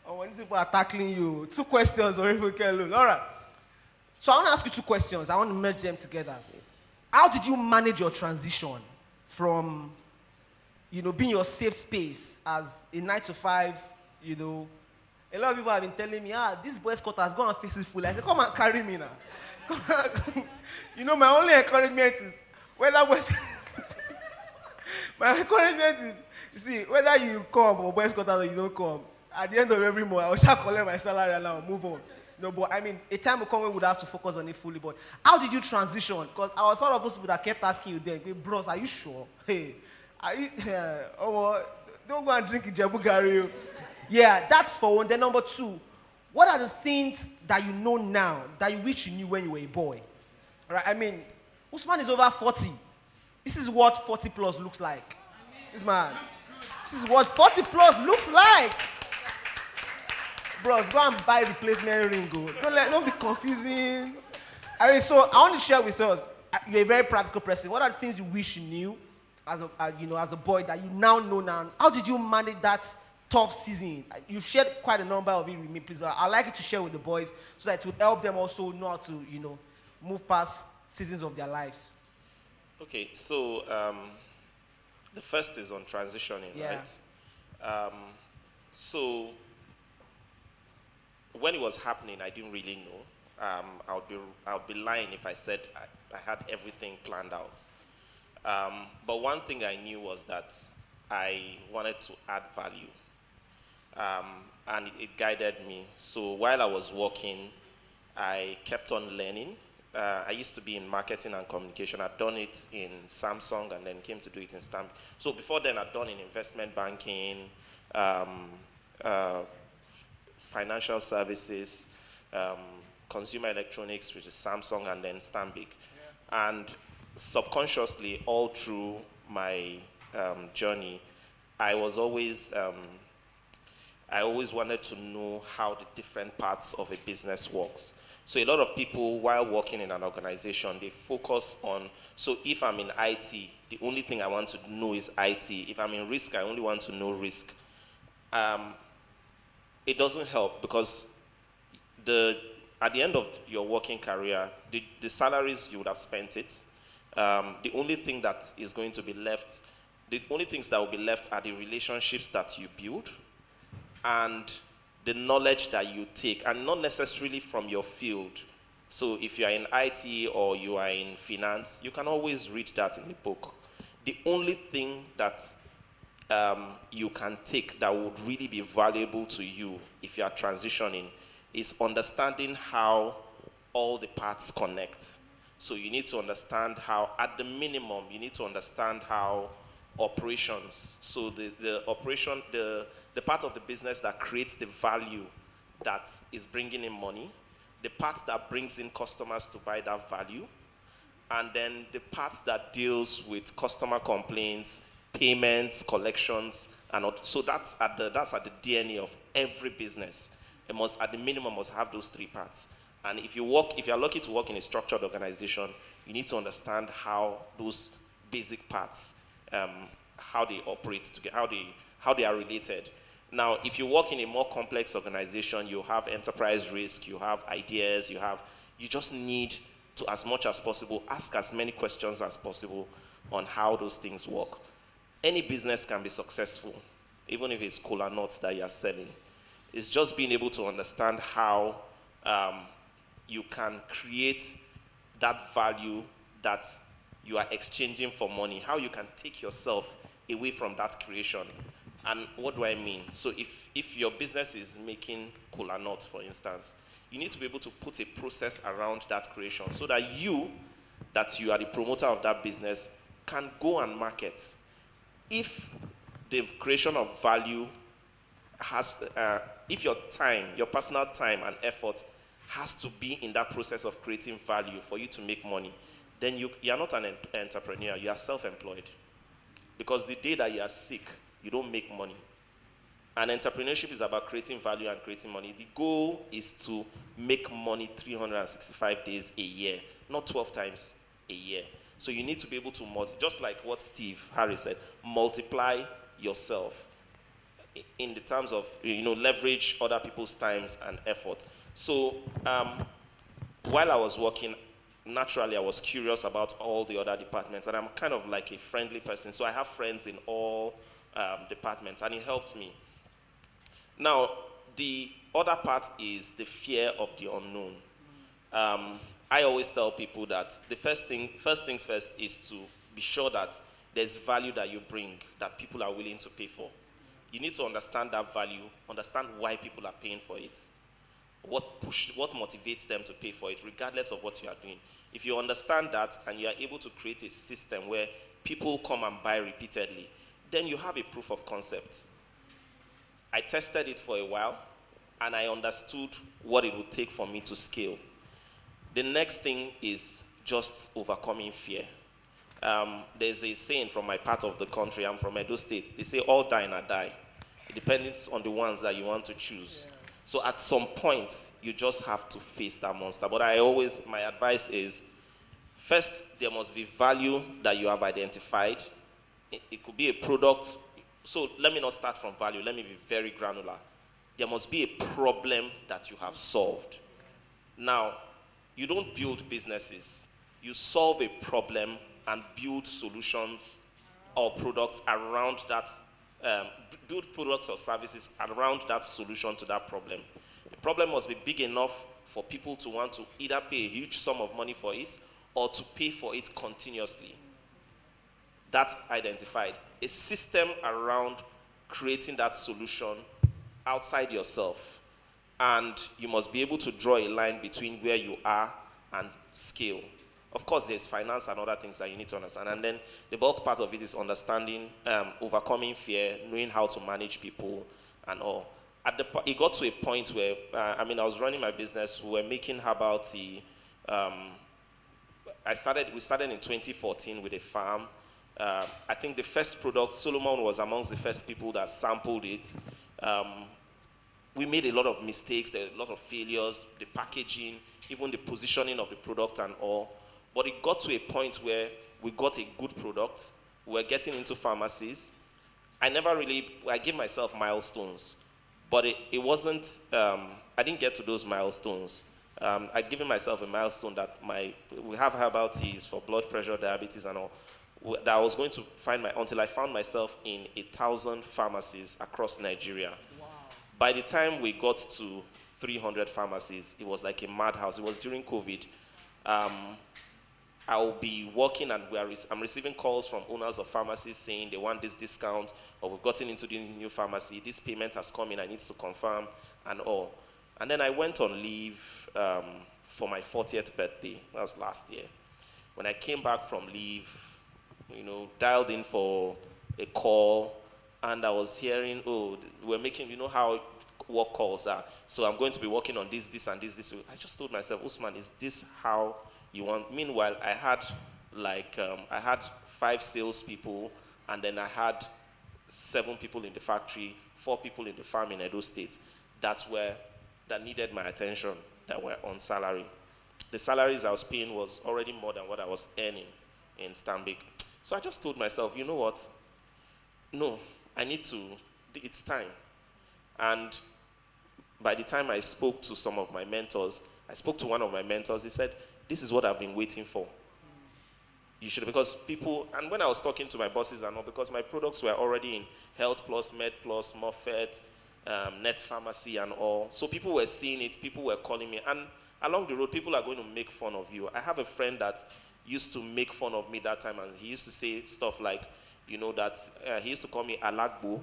Oh, these people are tackling you. 2 questions for Rifunke. All right. So I want to ask you 2 questions. I want to merge them together. How did you manage your transition from, you know, being your safe space as a 9-to-5, you know? A lot of people have been telling me, this boy's quarter has gone and fix it fully. I said, come and carry me now. You know, my only encouragement is, whether boys... my encouragement is, you see, whether you come or boys quarter or you don't come, at the end of every month, I will shall collect my salary and I'll move on. No, but I mean, a time will come where we would have to focus on it fully. But how did you transition? Because I was one of those people that kept asking you then, hey, bros, are you sure? Hey, are you, don't go and drink Ijebu Gari. Yeah, that's for one. Then number 2, what are the things that you know now that you wish you knew when you were a boy? Right? I mean, Usman is over 40. This is what 40 plus looks like. This man. This is what 40 plus looks like. Bros, go and buy replacement ring. Don't be confusing. I mean, so I want to share with us. You're a very practical person. What are the things you wish you knew as a boy that you now know now? How did you manage that tough season? You've shared quite a number of it with me, please. I'd like you to share with the boys so that it will help them also know how to, you know, move past seasons of their lives. Okay, so the first is on transitioning, right? So when it was happening, I didn't really know. I would be lying if I said I had everything planned out. But one thing I knew was that I wanted to add value. And it guided me. So while I was working, I kept on learning. I used to be in marketing and communication. I'd done it in Samsung and then came to do it in Stamp. So before then, I'd done in investment banking, financial services, consumer electronics, which is Samsung, and then Stanbic. Yeah. And subconsciously, all through my journey, I always wanted to know how the different parts of a business works. So a lot of people, while working in an organization, they focus on, so if I'm in IT, the only thing I want to know is IT. If I'm in risk, I only want to know risk. It doesn't help because at the end of your working career, the salaries, you would have spent it. The only thing that is going to be left, the only things that will be left are the relationships that you build and the knowledge that you take, and not necessarily from your field. So if you are in IT or you are in finance, you can always read that in the book. The only thing that you can take that would really be valuable to you if you are transitioning is understanding how all the parts connect. So you need to understand how, at the minimum, you need to understand how operations, so the operation, the part of the business that creates the value that is bringing in money, the part that brings in customers to buy that value, and then the part that deals with customer complaints, payments, collections, and so that's at the DNA of every business. It must, at the minimum, must have those 3 parts. And if you're lucky to work in a structured organization, you need to understand how those basic parts, how they operate together, how they are related. Now, if you work in a more complex organization, you have enterprise risk, you have ideas, you just need to, as much as possible, ask as many questions as possible on how those things work. Any business can be successful, even if it's cola nuts that you're selling. It's just being able to understand how you can create that value that you are exchanging for money, how you can take yourself away from that creation. And what do I mean? So if your business is making cola nuts, for instance, you need to be able to put a process around that creation so that you are the promoter of that business, can go and market. If the creation of value has, if your time, your personal time and effort has to be in that process of creating value for you to make money, then you are not an entrepreneur, you are self-employed. Because the day that you are sick, you don't make money. And entrepreneurship is about creating value and creating money. The goal is to make money 365 days a year, not 12 times a year. So you need to be able to just like what Steve Harris said, multiply yourself in the terms of, leverage other people's times and effort. So while I was working, naturally I was curious about all the other departments, and I'm kind of like a friendly person, so I have friends in all departments, and it helped me. Now, the other part is the fear of the unknown. I always tell people that the first things first is to be sure that there's value that you bring that people are willing to pay for. You need to understand that value, understand why people are paying for it, what motivates them to pay for it, regardless of what you are doing. If you understand that and you are able to create a system where people come and buy repeatedly, then you have a proof of concept. I tested it for a while, and I understood what it would take for me to scale. The next thing is just overcoming fear. There's a saying from my part of the country, I'm from Edo State, they say all die and die. It depends on the ones that you want to choose. Yeah. So at some point, you just have to face that monster. But my advice is, first, there must be value that you have identified. It could be a product. So let me not start from value, let me be very granular. There must be a problem that you have solved. Now, you don't build businesses. You solve a problem and build solutions or products around that, build products or services around that solution to that problem. The problem must be big enough for people to want to either pay a huge sum of money for it or to pay for it continuously. That's identified. A system around creating that solution outside yourself. And you must be able to draw a line between where you are and scale. Of course, there's finance and other things that you need to understand. And then the bulk part of it is understanding, overcoming fear, knowing how to manage people and all. It got to a point where, I was running my business, we were making herbal tea. We started in 2014 with a farm. I think the first product, Solomon was amongst the first people that sampled it. We made a lot of mistakes, a lot of failures, the packaging, even the positioning of the product and all. But it got to a point where we got a good product. We were getting into pharmacies. I gave myself milestones, but it wasn't, I didn't get to those milestones. I'd given myself a milestone that we have herbal teas for blood pressure, diabetes and all, that I was going to until I found myself in 1,000 pharmacies across Nigeria. Wow. By the time we got to 300 pharmacies, it was like a madhouse. It was during COVID. I'll be working and I'm receiving calls from owners of pharmacies saying they want this discount, or we've gotten into this new pharmacy, this payment has come in, I need to confirm and all. And then I went on leave for my 40th birthday. That was last year. When I came back from leave, dialed in for a call, and I was hearing, we're making, how work calls are. So I'm going to be working on this, and this. I just told myself, Usman, is this how you want? Meanwhile, I had I had 5 salespeople, and then I had 7 people in the factory, 4 people in the farm in Edo State that needed my attention, that were on salary. The salaries I was paying was already more than what I was earning in Stanbic. So I just told myself, you know what? No, it's time. And by the time I spoke to some of my mentors, I spoke to one of my mentors. He said, this is what I've been waiting for. You should, because people, and when I was talking to my bosses and all, because my products were already in Health Plus, Med Plus, Moffat, Net Pharmacy and all. So people were seeing it, people were calling me. And along the road, people are going to make fun of you. I have a friend that used to make fun of me that time, and he used to say stuff like, you know, that he used to call me Alagbo.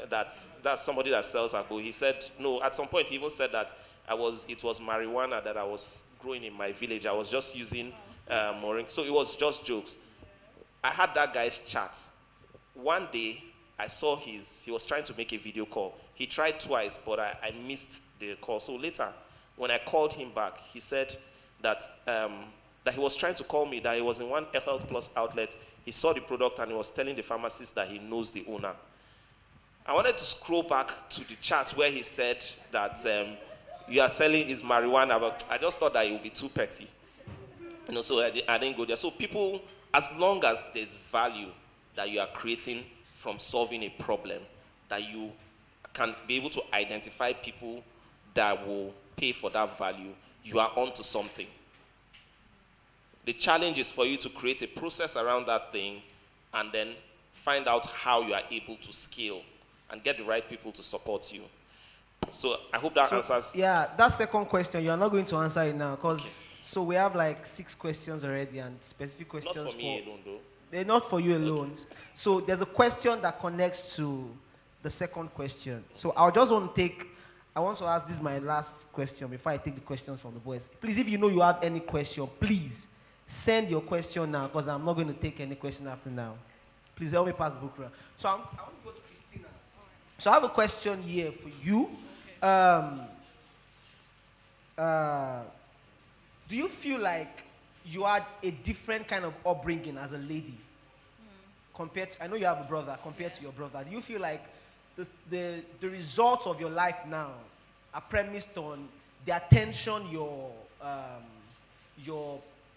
That's somebody that sells agbo. He said, no, at some point he even said that it was marijuana that I was growing in my village. I was just using moringa. So it was just jokes. I had that guy's chat. One day, I saw he was trying to make a video call. He tried twice, but I missed the call. So later, when I called him back, he said that he was trying to call me, that he was in one Health Plus outlet. He saw the product and he was telling the pharmacist that he knows the owner. I wanted to scroll back to the chat where he said that you are selling his marijuana, but I just thought that it would be too petty. You know, so I didn't go there. So people, as long as there's value that you are creating from solving a problem, that you can be able to identify people that will pay for that value, you are onto something. The challenge is for you to create a process around that thing and then find out how you are able to scale and get the right people to support you. So I hope that answers. Yeah, that second question, you are not going to answer it now because so we have like 6 questions already and specific questions not for me alone, though. They're not for you alone. Okay. So there's a question that connects to the second question. So I want to ask this my last question before I take the questions from the boys. Please, if you know you have any question, please send your question now because I'm not going to take any question after now. Please help me pass the book around. So I want to go to Christina. So I have a question here for you. Do you feel like you had a different kind of upbringing as a lady compared to, I know you have a brother, compared to your brother. Do you feel like the results of your life now are premised on the attention your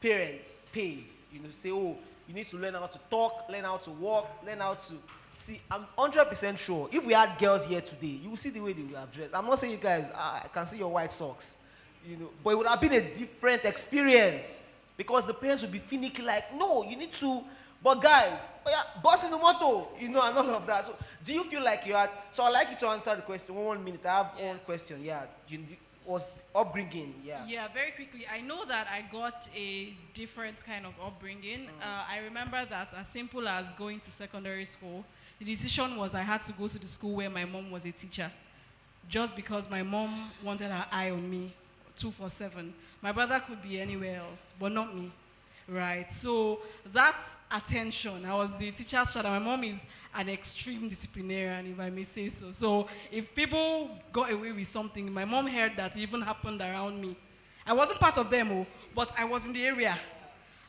parents paid? You know, say, oh, you need to learn how to talk, learn how to walk, learn how to... See, I'm 100% sure, if we had girls here today, you will see the way they would have dressed. I'm not saying you guys, I can see your white socks, you know, but it would have been a different experience because the parents would be finicky like, no, you need to, but guys, oh yeah, boss in the motto, you know, and all of that. So do you feel like you had, so I'd like you to answer the question, 1 minute, I have one question, yeah, was upbringing, yeah. Yeah, very quickly, I know that I got a different kind of upbringing. I remember that as simple as going to secondary school, the decision was I had to go to the school where my mom was a teacher, just because my mom wanted her eye on me 24/7. My brother could be anywhere else, but not me, right? So that's attention. I was the teacher's child. My mom is an extreme disciplinarian, if I may say so. So if people got away with something, my mom heard that it even happened around me. I wasn't part of them, but I was in the area.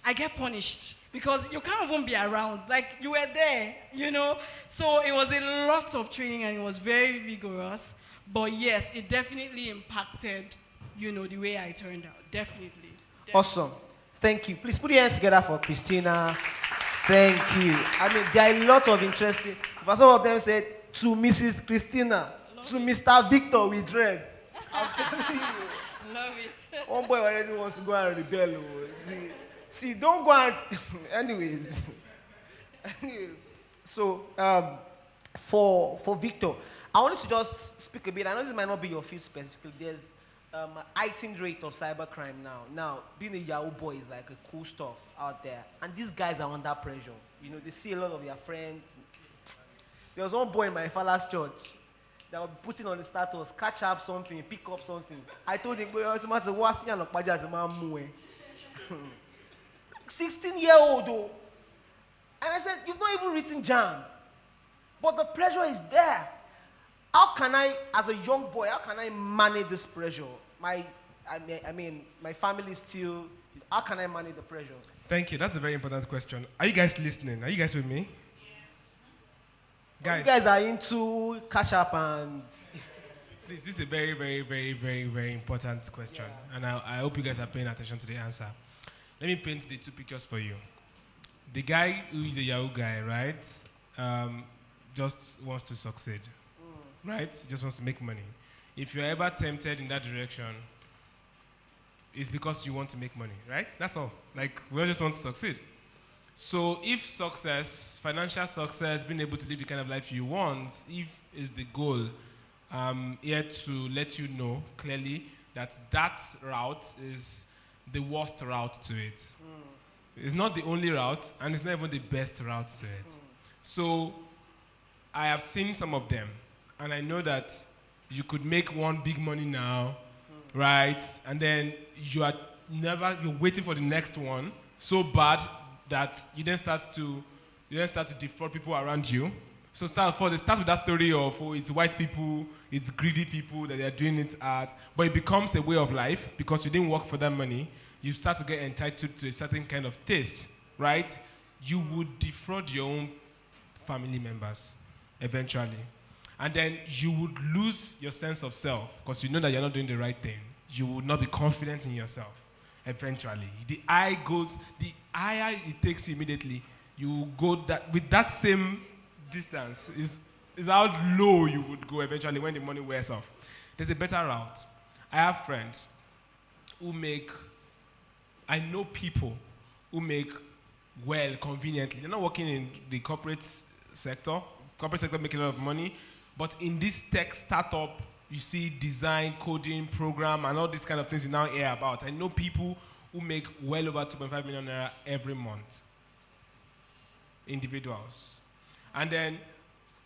I get punished. Because you can't even be around. Like, you were there, you know? So it was a lot of training and it was very vigorous. But yes, it definitely impacted, you know, the way I turned out. Definitely. Awesome. Thank you. Please put your hands together for Christina. Thank you. I mean, there are a lot of interesting... For some of them said, to Mrs. Christina, to Mr. Victor with dread. I'm telling you. Love it. One boy already wants to go and rebel. See, don't go and... Anyways. So, for Victor, I wanted to just speak a bit. I know this might not be your field specifically. There's a heightened rate of cybercrime now. Now, being a Yahoo boy is like a cool stuff out there. And these guys are under pressure. You know, they see a lot of their friends. There was one boy in my father's church that was putting on the status, catch up something, pick up something. I told him, 16-year-old though. And I said, you've not even written JAM. But the pressure is there. How can I, as a young boy, how can I manage this pressure? My family is still, how can I manage the pressure? Thank you. That's a very important question. Are you guys listening? Are you guys with me? Guys. You guys are into cash up and... Please, this is a very, very, very, very, very important question. Yeah. And I hope you guys are paying attention to the answer. Let me paint the 2 pictures for you. The guy who is a Yahoo guy, right, just wants to succeed, right? Just wants to make money. If you're ever tempted in that direction, is because you want to make money, right? That's all. Like, we all just want to succeed. So if success, financial success, being able to live the kind of life you want, if is the goal, I'm here to let you know clearly that that route is the worst route to it. It's not the only route, and it's not even the best route to it. So I have seen some of them, and I know that you could make one big money now, right? And then you're waiting for the next one so bad that you then start to defraud people around you. So start with that story of, oh, it's white people, it's greedy people that they're doing it at, but it becomes a way of life because you didn't work for that money. You start to get entitled to a certain kind of taste, right? You would defraud your own family members eventually. And then you would lose your sense of self because you know that you're not doing the right thing. You would not be confident in yourself eventually. The higher it takes you immediately, you go with that same distance is how low you would go eventually when the money wears off. There's a better route. I have friends who I know people who make well conveniently. They're not working in the corporate sector. Corporate sector making a lot of money, but in this tech startup, you see design, coding, program, and all these kind of things you now hear about. I know people who make well over 2.5 million naira every month. Individuals. And then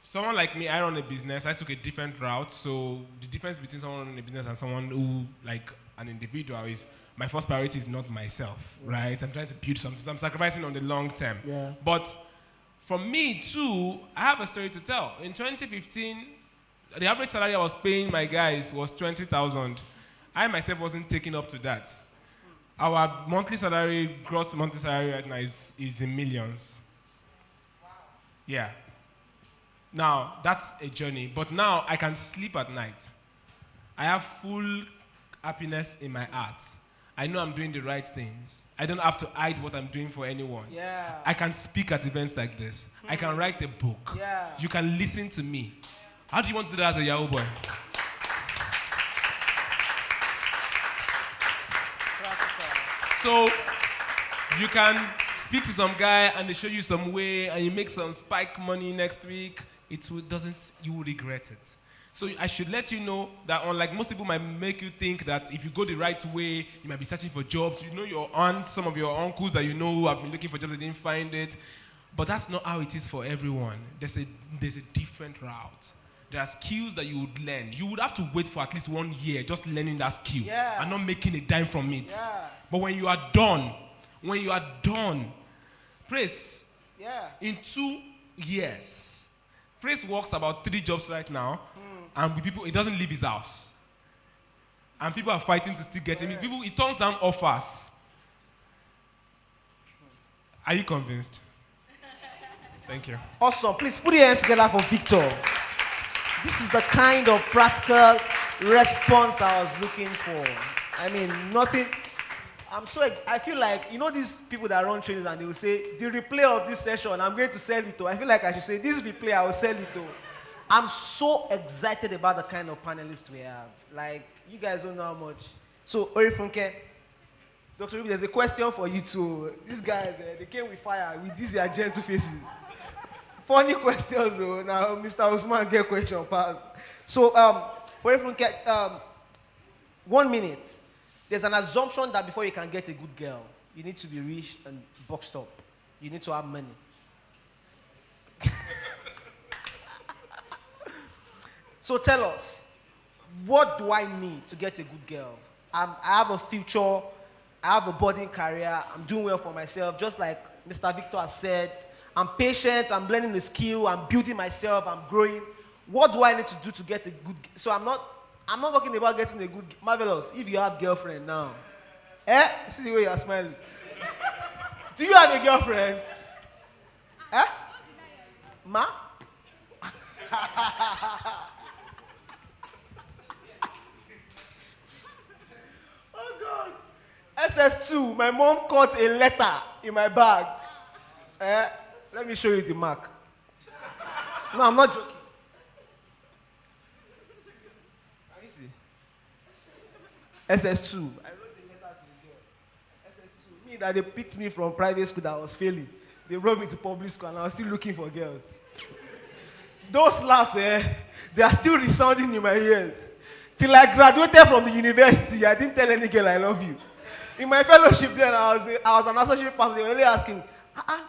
someone like me, I run a business. I took a different route. So the difference between someone running a business and someone who, like an individual, is my first priority is not myself, right? I'm trying to build something. So I'm sacrificing on the long term. Yeah. But for me too, I have a story to tell. In 2015, the average salary I was paying my guys was 20,000. I myself wasn't taking up to that. Our monthly salary, gross monthly salary right now is in millions. Yeah. Now, that's a journey. But now, I can sleep at night. I have full happiness in my heart. I know I'm doing the right things. I don't have to hide what I'm doing for anyone. Yeah. I can speak at events like this. I can write a book. Yeah. You can listen to me. How do you want to do that as a Yahoo boy? So, you can speak to some guy and they show you some way and you make some spike money next week. You will regret it. So I should let you know that unlike most people might make you think that if you go the right way, you might be searching for jobs. You know your aunts, some of your uncles that you know who have been looking for jobs, they didn't find it. But that's not how it is for everyone. There's a different route. There are skills that you would learn. You would have to wait for at least 1 year just learning that skill and not making a dime from it. Yeah. But when you are done, Praise, in 2 years, Praise works about 3 jobs right now, and with people, he doesn't leave his house. And people are fighting to still get him. He turns down offers. Are you convinced? Thank you. Awesome. Please put your hands together for Victor. This is the kind of practical response I was looking for. I mean, nothing. I feel like, you know these people that run trainings and they will say, the replay of this session, I'm going to sell it to. I feel like I should say, this replay, I will sell it to. I'm so excited about the kind of panelists we have. Like, you guys don't know how much. So, Orifunke, Dr. Ruby, there's a question for you too. These guys, they came with fire with these gentle faces. Funny questions though. Now, Mr. Osman, get question pass. So, for Orifunke, 1 minute. There's an assumption that before you can get a good girl, you need to be rich and boxed up. You need to have money. So tell us, what do I need to get a good girl? I have a future, I have a budding career, I'm doing well for myself, just like Mr. Victor has said. I'm patient, I'm learning the skill, I'm building myself, I'm growing. What do I need to do to get a good girl? So I'm not talking about getting a good, marvelous, if you have girlfriend now. See the way you are smiling. Do you have a girlfriend? Ma? Oh God. SS2, my mom caught a letter in my bag. Let me show you the mark. No, I'm not joking. Can you see? SS2. I wrote the letters Me that they picked me from private school that I was failing. They brought me to public school and I was still looking for girls. Those laughs, they are still resounding in my ears. Till I graduated from the university, I didn't tell any girl I love you. In my fellowship then, I was an associate pastor. They were only asking,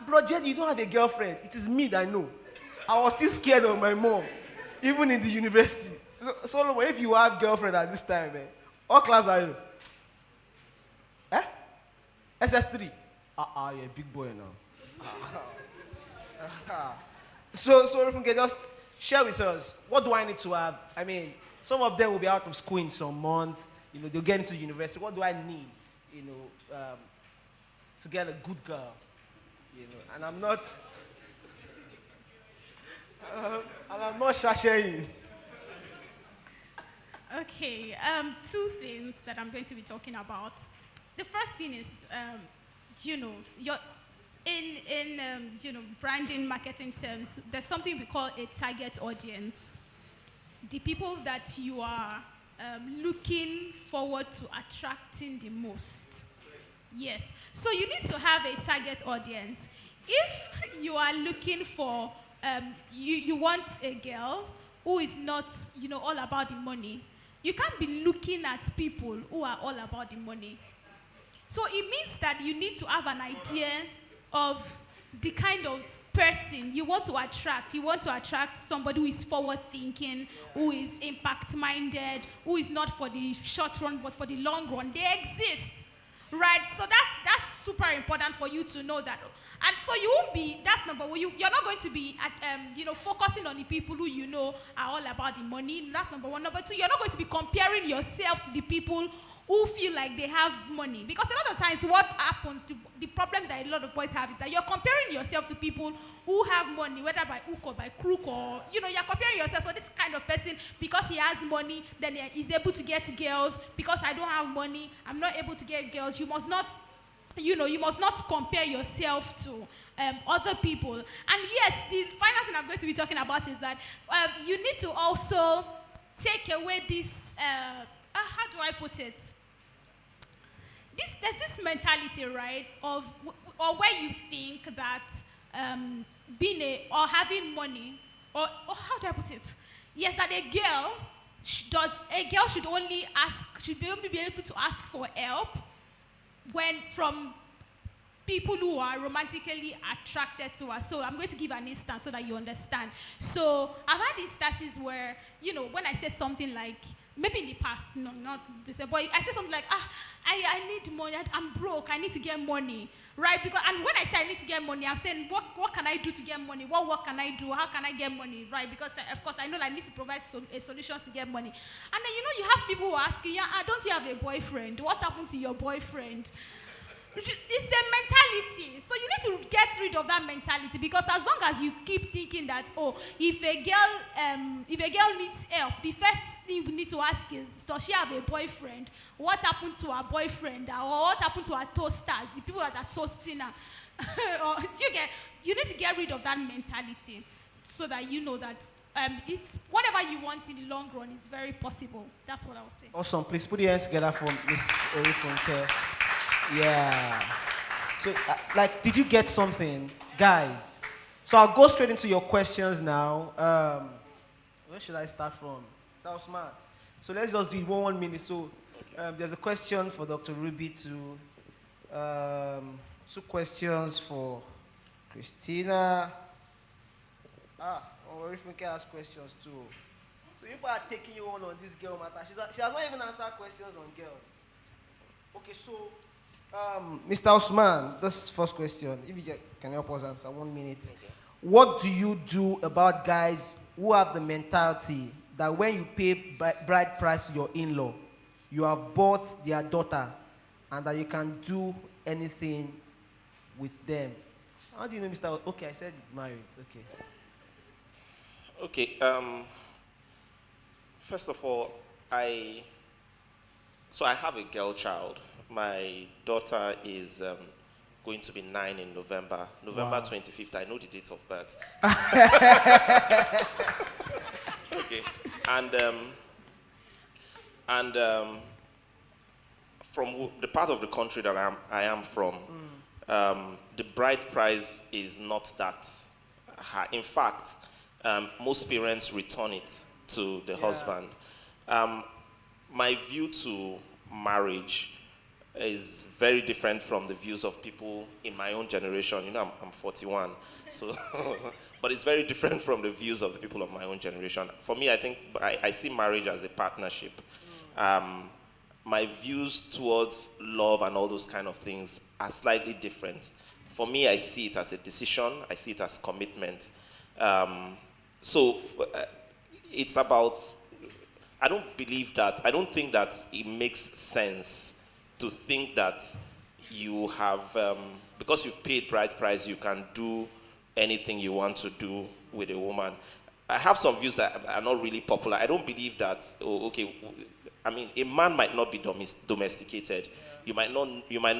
bro, Jed, you don't have a girlfriend. It is me that I know. I was still scared of my mom, even in the university. So Solomon, if you have a girlfriend at this time, what class are you? SS3. You're a big boy now. So if you can just share with us, what do I need to have? I mean, some of them will be out of school in some months. They'll get into university. What do I need, to get a good girl? And I'm not, shashaying. Okay, two things that I'm going to be talking about. The first thing is, your in branding marketing terms, there's something we call a target audience. The people that you are looking forward to attracting the most. Yes. So you need to have a target audience. If you are looking for, you want a girl who is not, all about the money, you can't be looking at people who are all about the money. So it means that you need to have an idea of the kind of person you want to attract. You want to attract somebody who is forward-thinking, who is impact-minded, who is not for the short run, but for the long run. They exist, right? So that's super important for you to know that. And so you won't be, that's number one, you're not going to be, focusing on the people who are all about the money. That's number one. Number two, you're not going to be comparing yourself to the people who feel like they have money. Because a lot of times what happens, the problems that a lot of boys have is that you're comparing yourself to people who have money, whether by hook or by crook, or, you're comparing yourself. So this kind of person, because he has money, then he's able to get girls. Because I don't have money, I'm not able to get girls. You must not, you must not compare yourself to other people. And yes, the final thing I'm going to be talking about is that you need to also take away this, how do I put it? There's this mentality, right, or where you think that having money, or how do I put it? Yes, that a girl should only be able to ask for help from people who are romantically attracted to her. So I'm going to give an instance so that you understand. So I've had instances where, when I say something like, maybe in the past, no, not this, but I say something like, I need money, I'm broke, I need to get money, right? And when I say I need to get money, I'm saying, what can I do to get money? What work can I do? How can I get money, right? Because, of course, I know that I need to provide solutions to get money. And then, you have people who are asking, don't you have a boyfriend? What happened to your boyfriend? It's a mentality. So you need to get rid of that mentality, because as long as you keep thinking that, if a girl needs help, the first thing you need to ask is, does she have a boyfriend? What happened to her boyfriend? Or what happened to her toasters, the people that are toasting her? You need to get rid of that mentality, so that you know that it's whatever you want in the long run is very possible. That's what I would say. Awesome. Please put your hands together for Miss Orifunke. Yeah. So, did you get something? Guys, so I'll go straight into your questions now. Where should I start from? Start smart. So let's just do it 1 minute. So there's a question for Dr. Ruby, two questions for Christina. Or if we can ask questions too. So people are taking you on this girl matter. She has not even answered questions on girls. Okay, so Mr. Osman, this first question, if you can help us answer, 1 minute. Okay. What do you do about guys who have the mentality that when you pay bride price to your in-law, you have bought their daughter, and that you can do anything with them? How do you know, Mr. Okay, I said he's married. Okay. Okay. First of all, I have a girl child. My daughter is going to be 9 in November. November 25th. I know the date of birth. Okay. And from the part of the country that I am from, the bride price is not that high. In fact, most parents return it to the husband. My view to marriage is very different from the views of people in my own generation. You know, I'm 41, so but it's very different from the views of the people of my own generation. For me, I think I see marriage as a partnership. My views towards love and all those kind of things are slightly different. For me, I see it as a decision. I see it as commitment. It's about, I don't think that it makes sense to think that you have, because you've paid bride price, you can do anything you want to do with a woman. I have some views that are not really popular. I don't believe that, a man might not be domesticated. You might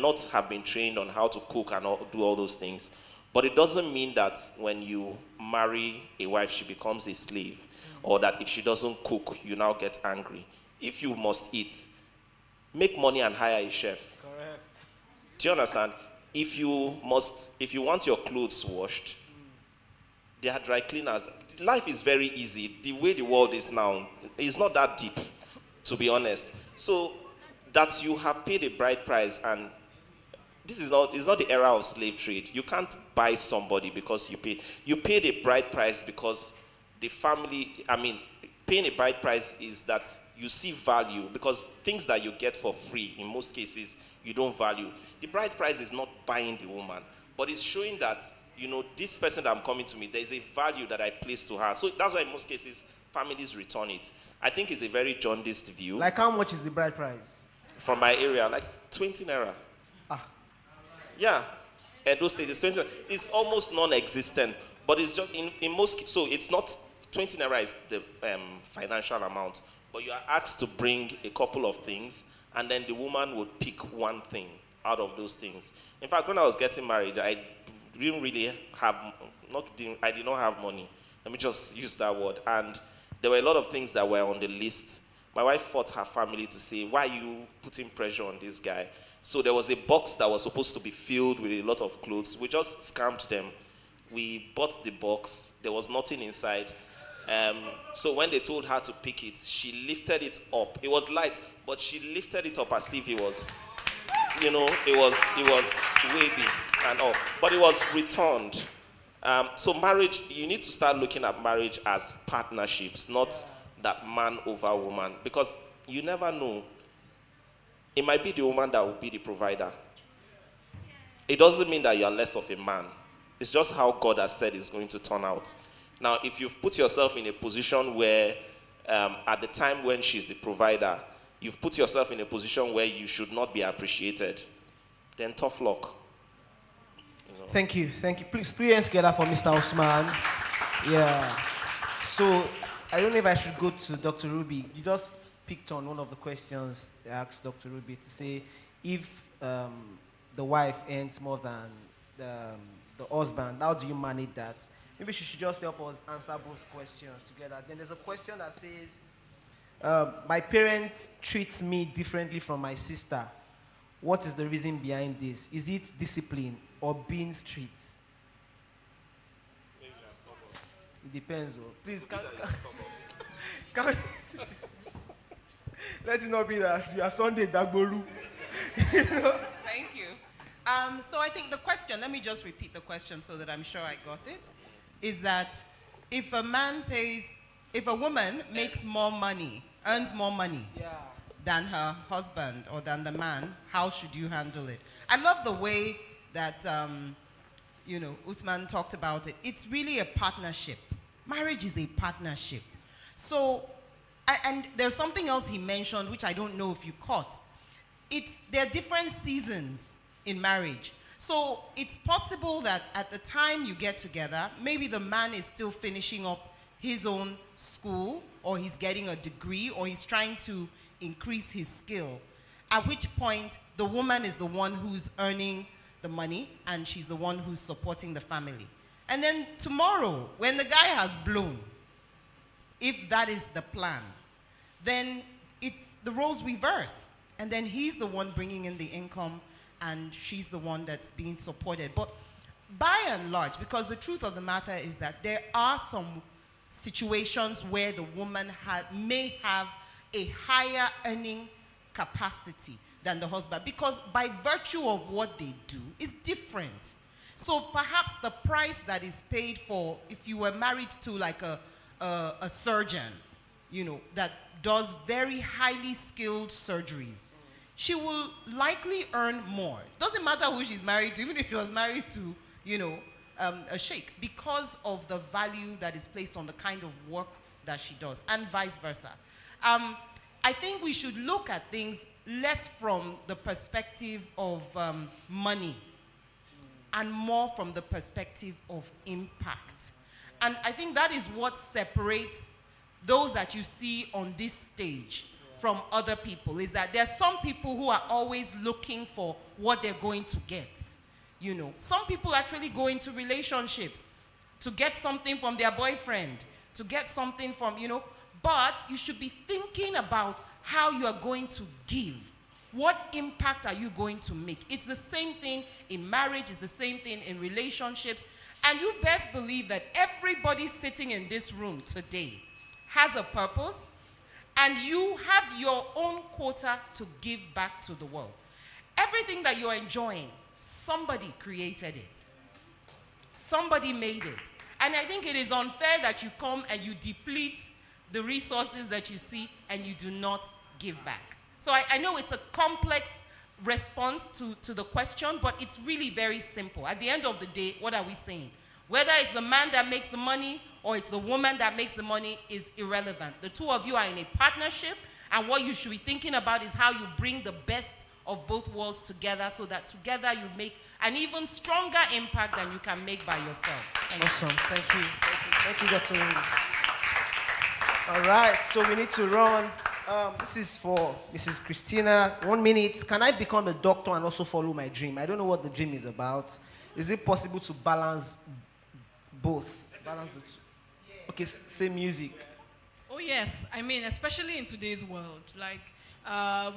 not have been trained on how to cook and do all those things. But it doesn't mean that when you marry a wife, she becomes a slave. Or that if she doesn't cook, you now get angry. If you must eat, make money and hire a chef. Correct. Do you understand? If you want your clothes washed, they are dry cleaners. Life is very easy. The way the world is now, it's not that deep, to be honest. So that you have paid a bride price, and it's not the era of slave trade. You can't buy somebody because you pay. You paid a bride price because the family, paying a bride price is that you see value, because things that you get for free, in most cases, you don't value. The bride price is not buying the woman, but it's showing that, this person that I'm coming to me, there's a value that I place to her. So that's why in most cases, families return it. I think it's a very jaundiced view. Like how much is the bride price? From my area, like 20 naira. Yeah. Edo State is 20. It's almost non-existent, but it's just in most. So it's not 20 naira is the financial amount, but you are asked to bring a couple of things, and then the woman would pick one thing out of those things. In fact, when I was getting married, I didn't really have I did not have money. Let me just use that word. And there were a lot of things that were on the list. My wife fought her family to say, "Why are you putting pressure on this guy?" So there was a box that was supposed to be filled with a lot of clothes. We just scammed them. We bought the box. There was nothing inside. So when they told her to pick it, she lifted it up. It was light, but she lifted it up as if it was, it was wavy and all. But it was returned. So marriage, you need to start looking at marriage as partnerships, not that man over woman, because you never know. It might be the woman that will be the provider. It doesn't mean that you are less of a man. It's just how God has said it's going to turn out. Now, if you've put yourself in a position where, at the time when she's the provider, you've put yourself in a position where you should not be appreciated, then tough luck. Thank you. Please put your hands together for Mr. Osman. Yeah. So, I don't know if I should go to Dr. Ruby. You just picked on one of the questions I asked Dr. Ruby to say if the wife earns more than the husband, how do you manage that? Maybe she should just help us answer both questions together. Then there's a question that says, my parent treats me differently from my sister. What is the reason behind this? Is it discipline or being strict? It depends. Please, can let it not be that you are Sunday Dagboru. Thank you. So I think the question, let me just repeat the question so that I'm sure I got it, is that if a woman makes more money, earns more money than her husband or than the man, how should you handle it? I love the way that, Usman talked about it. It's really a partnership. Marriage is a partnership. So, and there's something else he mentioned, which I don't know if you caught. There are different seasons in marriage. So it's possible that at the time you get together, maybe the man is still finishing up his own school, or he's getting a degree, or he's trying to increase his skill. At which point, the woman is the one who's earning the money, and she's the one who's supporting the family. And then tomorrow, when the guy has blown, if that is the plan, then it's the roles reverse. and then he's the one bringing in the income, and she's the one that's being supported. But by and large, because the truth of the matter is that there are some situations where the woman may have a higher earning capacity than the husband, because by virtue of what they do is different. So perhaps the price that is paid for, if you were married to like a surgeon, you know, that does very highly skilled surgeries, she will likely earn more. Doesn't matter who she's married to, even if she was married to, you know, a sheikh, because of the value that is placed on the kind of work that she does, and vice versa. I think we should look at things less from the perspective of money and more from the perspective of impact. And I think that is what separates those that you see on this stage from other people, is that there are some people who are always looking for what they're going to get. You know, some people actually go into relationships to get something from their boyfriend, to get something from, you know, but you should be thinking about how you are going to give. What impact are you going to make? It's the same thing in marriage, it's the same thing in relationships. And you best believe that everybody sitting in this room today has a purpose, and you have your own quota to give back to the world. Everything that you're enjoying, somebody created it. Somebody made it. And I think it is unfair that you come and you deplete the resources that you see and you do not give back. So I know it's a complex response to the question, but it's really very simple. At the end of the day, what are we saying? Whether it's the man that makes the money or it's the woman that makes the money is irrelevant. The two of you are in a partnership, and what you should be thinking about is how you bring the best of both worlds together, so that together you make an even stronger impact than you can make by yourself. Awesome. Thank you. Thank you, Dr. Ringo. All right, so we need to run. This is for Mrs. Christina. 1 minute. Can I become a doctor and also follow my dream? I don't know what the dream is about. Is it possible to balance both? Balance the two. Okay, say music. Oh yes, I mean, especially in today's world, like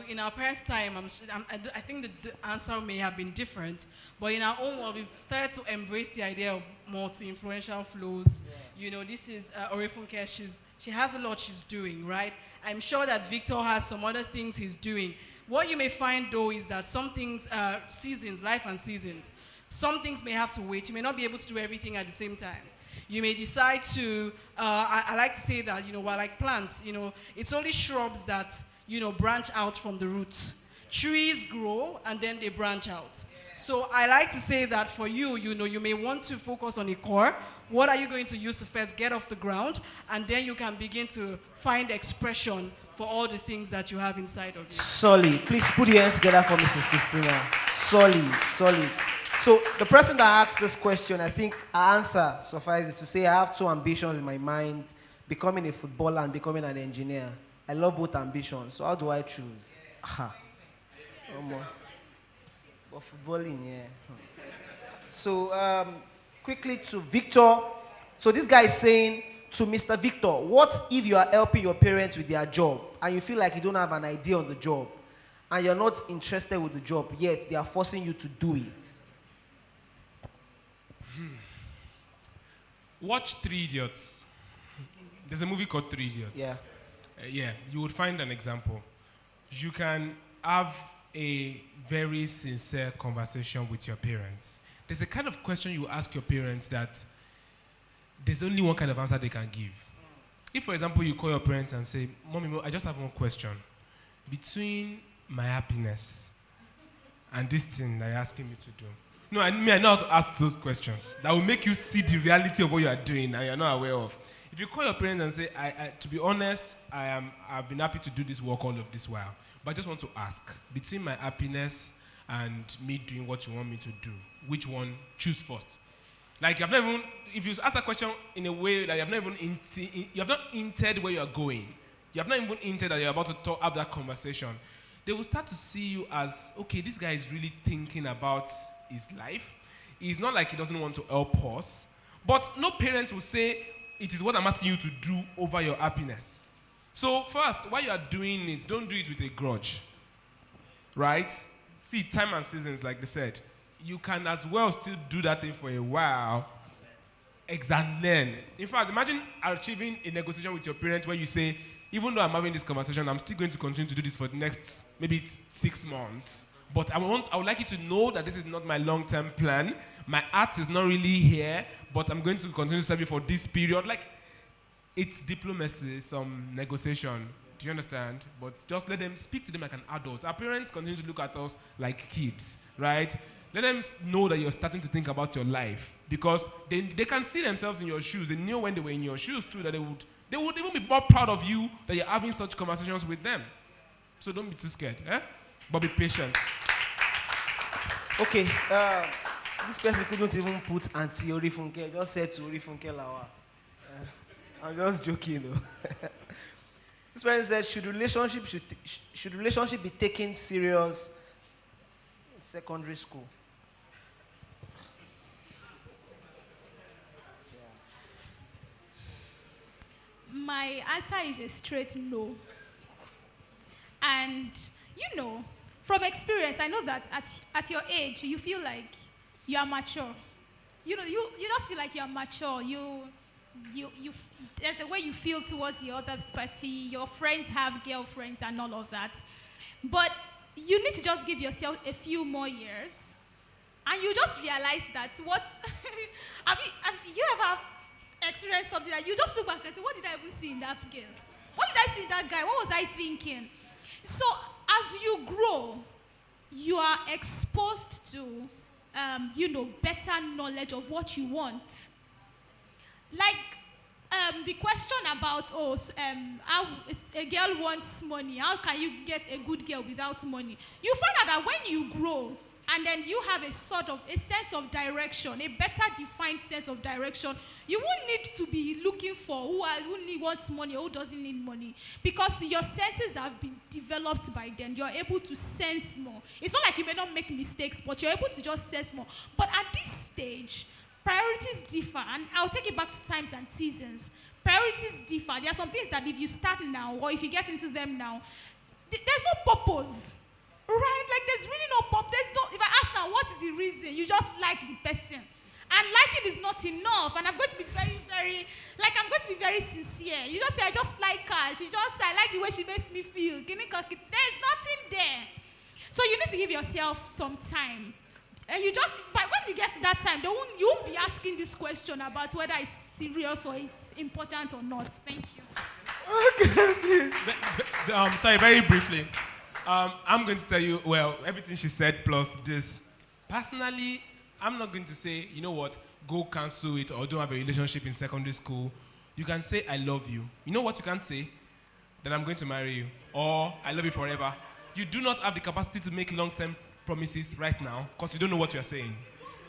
in our parents' time, I think the answer may have been different, but in our own world, we've started to embrace the idea of multi-influential flows. Yeah. You know, this is Orefunke. She has a lot she's doing, right? I'm sure that Victor has some other things he's doing. What you may find, though, is that some things, seasons, life and seasons, some things may have to wait. You may not be able to do everything at the same time. You may decide to, I like to say that, you know, while like plants, you know, it's only shrubs that, you know, branch out from the roots. Trees grow and then they branch out. So I like to say that for you, you know, you may want to focus on a core. What are you going to use to first get off the ground? And then you can begin to find expression for all the things that you have inside of you. Solid. Please put your hands together for Mrs. Christina. Solid, solid. So the person that asked this question, I think our answer suffices to say I have two ambitions in my mind: becoming a footballer and becoming an engineer. I love both ambitions. So how do I choose? But footballing, yeah. So quickly to Victor. So this guy is saying to Mr. Victor, what if you are helping your parents with their job and you feel like you don't have an idea on the job and you're not interested with the job, yet they are forcing you to do it? Watch 3 Idiots. There's a movie called 3 Idiots. Yeah. Yeah, you would find an example. You can have a very sincere conversation with your parents. There's a kind of question you ask your parents that there's only one kind of answer they can give. If, for example, you call your parents and say, Mommy, I just have one question. Between my happiness and this thing that you're asking me to do. No, I know how to ask those questions. That will make you see the reality of what you are doing and you're not aware of. If you call your parents and say, to be honest, I've been happy to do this work all of this while, but I just want to ask, between my happiness and me doing what you want me to do, which one choose first? Like, if you ask that question in a way that you have not hinted where you are going, you have not even hinted that you're about to have that conversation, they will start to see you as, okay, this guy is really thinking about his life. It's not like he doesn't want to help us, but no parent will say, it is what I'm asking you to do over your happiness. So first, what you are doing is, don't do it with a grudge. right? See, time and seasons, like they said, you can as well still do that thing for a while, and learn. In fact, imagine achieving a negotiation with your parents where you say, even though I'm having this conversation, I'm still going to continue to do this for the next maybe 6 months. But I would like you to know that this is not my long-term plan. My art is not really here, but I'm going to continue to serve you for this period. Like, it's diplomacy, some negotiation. Do you understand? But just let them speak to them like an adult. Our parents continue to look at us like kids, right? Let them know that you're starting to think about your life, because they can see themselves in your shoes. They knew when they were in your shoes too that they would even be more proud of you that you're having such conversations with them. So don't be too scared, but be patient. Okay, this person couldn't even put anti-Orifunke. Just said to Orifunke Lawa. I'm just joking though. This person said, should relationship be taken serious in secondary school? My answer is a straight no. And from experience, I know that at your age, you feel like you are mature. You just feel like you are mature. There's a way you feel towards the other party. Your friends have girlfriends and all of that. But you need to just give yourself a few more years, and you just realize that have you ever experienced something that you just look back and say, what did I even see in that girl? What did I see in that guy? What was I thinking? So as you grow, you are exposed to, better knowledge of what you want. Like the question about, how a girl wants money, how can you get a good girl without money? You find out that when you grow, and then you have a sort of a sense of direction, a better defined sense of direction, you won't need to be looking for who wants money or who doesn't need money, because your senses have been developed by then. You're able to sense more. It's not like you may not make mistakes, but you're able to just sense more. But at this stage, priorities differ, and I'll take it back to times and seasons. Priorities differ. There are some things that if you start now, or if you get into them now, there's no purpose. Right? Like, there's really no pop. If I ask now, what is the reason? You just like the person. And liking is not enough. And I'm going to be very sincere. You just say, I just like her. I like the way she makes me feel. There's nothing there. So you need to give yourself some time. And but when you get to that time, you won't be asking this question about whether it's serious or it's important or not. Thank you. Okay. Sorry, very briefly. I'm going to tell you, everything she said plus this. Personally, I'm not going to say, you know what, go cancel it or don't have a relationship in secondary school. You can say, I love you. You know what you can't say? That I'm going to marry you. Or, I love you forever. You do not have the capacity to make long-term promises right now because you don't know what you're saying.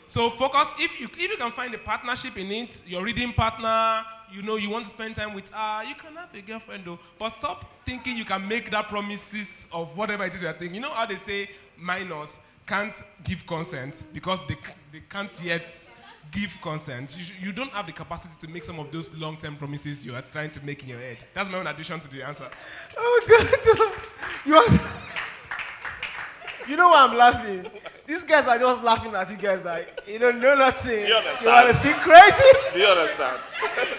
So focus. If you can find a partnership in it, your reading partner, you want to spend time with her, you can have a girlfriend though. But stop thinking you can make that promises of whatever it is you're thinking. You know how they say minors can't give consent because they can't yet give consent. You don't have the capacity to make some of those long-term promises you are trying to make in your head. That's my own addition to the answer. Oh God. You know why I'm laughing? These guys are just laughing at you guys like, you don't know nothing. Do you understand? You want to see crazy? Do you understand?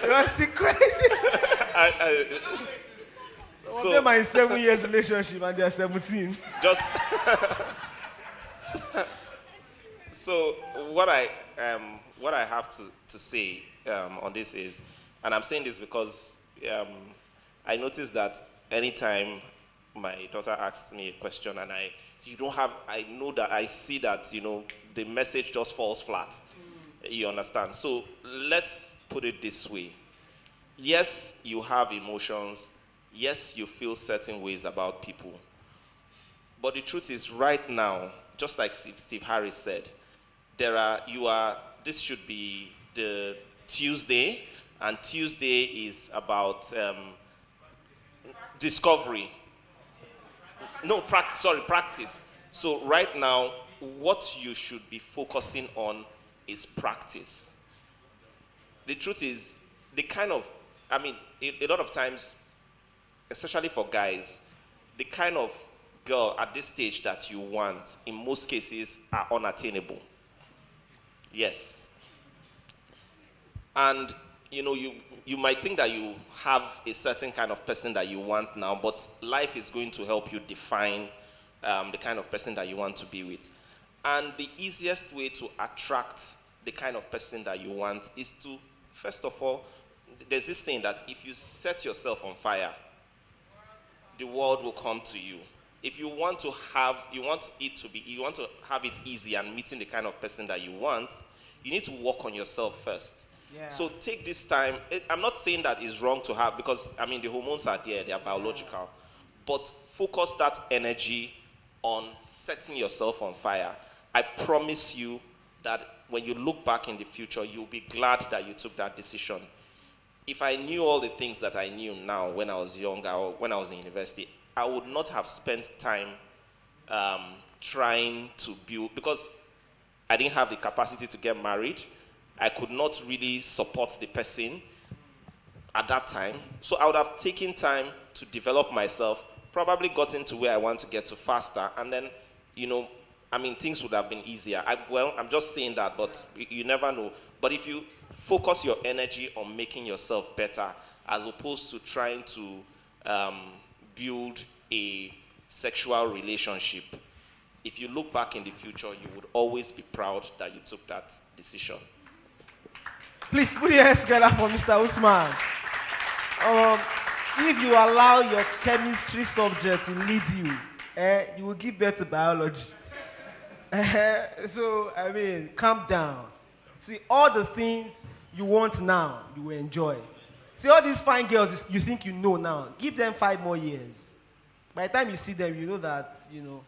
You want to see crazy? Some of them are in 7 years relationship and they're 17. Just so what I have to say on this is, and I'm saying this because I noticed that anytime my daughter asks me a question and I know that I see that, the message just falls flat. You understand? So let's put it this way. Yes, you have emotions. Yes, you feel certain ways about people. But the truth is right now, just like Steve Harris said, this should be the Tuesday, and Tuesday is about discovery. No, practice. So right now, what you should be focusing on is practice. The truth is, a lot of times, especially for guys, the kind of girl at this stage that you want, in most cases, are unattainable. Yes. And, you know, you might think that you have a certain kind of person that you want now, but life is going to help you define the kind of person that you want to be with. And the easiest way to attract the kind of person that you want is to, first of all, there's this saying that if you set yourself on fire, the world will come to you. If you want to have, you want to have it easy and meeting the kind of person that you want, you need to work on yourself first. Yeah. So take this time. I'm not saying that it's wrong to have, because I mean the hormones are there, they are biological, but focus that energy on setting yourself on fire. I promise you that when you look back in the future, you'll be glad that you took that decision. If I knew all the things that I knew now when I was younger or when I was in university, I would not have spent time trying to build, because I didn't have the capacity to get married. I could not really support the person at that time. So I would have taken time to develop myself, probably gotten to where I want to get to faster, and then, you know, I mean, things would have been easier. I'm just saying that, but you never know. But if you focus your energy on making yourself better, as opposed to trying to build a sexual relationship, if you look back in the future, you would always be proud that you took that decision. Please put your hands together for Mr. Usman. If you allow your chemistry subject to lead you, you will give birth to biology. So, I mean, calm down. See, all the things you want now, you will enjoy. See, all these fine girls you think you know now, give them 5 more years. By the time you see them, you know that, you know.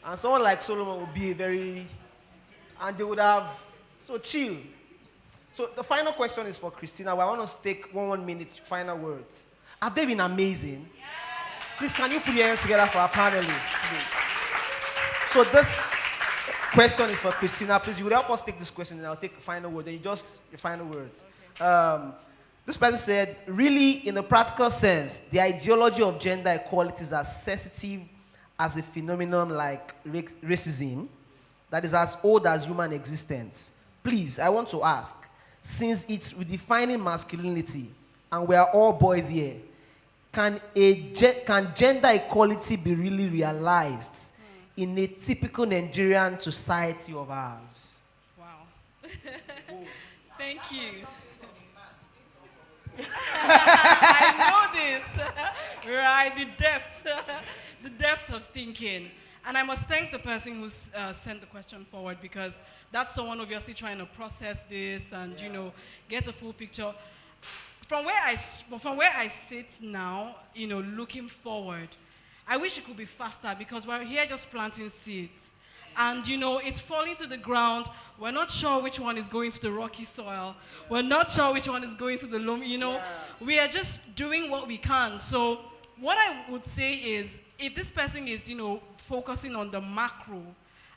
And someone like Solomon would be and they would have, so chill. So the final question is for Christina. I want us to take 1 minute, final words. Have they been amazing? Yes. Please, can you put your hands together for our panelists? So this question is for Christina. Please, you would help us take this question, and I'll take the final word. Then you just, your final word. Okay. This person said, really, in a practical sense, the ideology of gender equality is as sensitive as a phenomenon like racism that is as old as human existence. Please, I want to ask, since it's redefining masculinity, and we are all boys here, can gender equality be really realized in a typical Nigerian society of ours? Wow. Thank you. I know this. Right, the depth of thinking. And I must thank the person who sent the question forward, because that's someone obviously trying to process this and, you know, get a full picture. From where I sit now, you know, looking forward, I wish it could be faster, because we're here just planting seeds. And, you know, it's falling to the ground. We're not sure which one is going to the rocky soil. We're not sure which one is going to the loam, you know. We are just doing what we can. So what I would say is, if this person is, you know, focusing on the macro,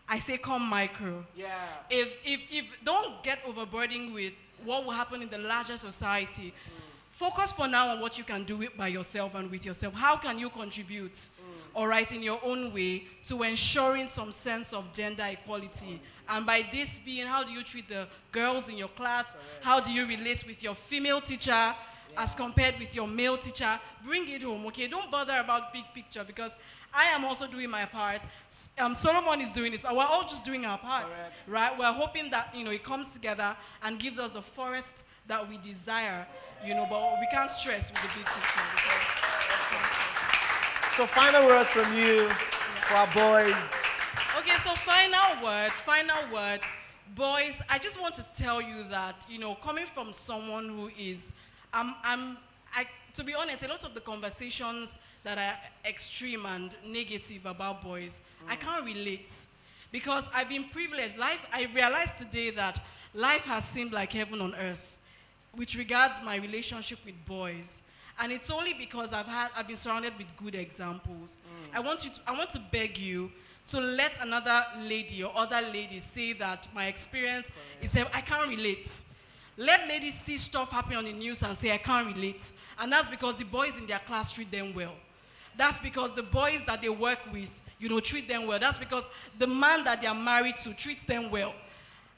I say come micro. Yeah. If don't get overburdened with what will happen in the larger society. Focus for now on what you can do by yourself and with yourself. How can you contribute, all right, in your own way to ensuring some sense of gender equality? And by this being, how do you treat the girls in your class? How do you relate with your female teacher as compared with your male teacher? Bring it home, okay? Don't bother about big picture, because I am also doing my part. Solomon is doing this, but we're all just doing our parts, right? We're hoping that, you know, it comes together and gives us the forest that we desire, you know, but we can't stress with the big picture. So final word from you for our boys. Okay, so final word. Boys, I just want to tell you that, you know, coming from someone who is, to be honest, a lot of the conversations that are extreme and negative about boys, I can't relate, because I've been privileged. I realized today that life has seemed like heaven on earth with regards my relationship with boys. And it's only because I've been surrounded with good examples. I want to beg you to let another lady or other ladies say that my experience is, I can't relate. Let ladies see stuff happening on the news and say, I can't relate. And that's because the boys in their class treat them well. That's because the boys that they work with treat them well. That's because the man that they are married to treats them well.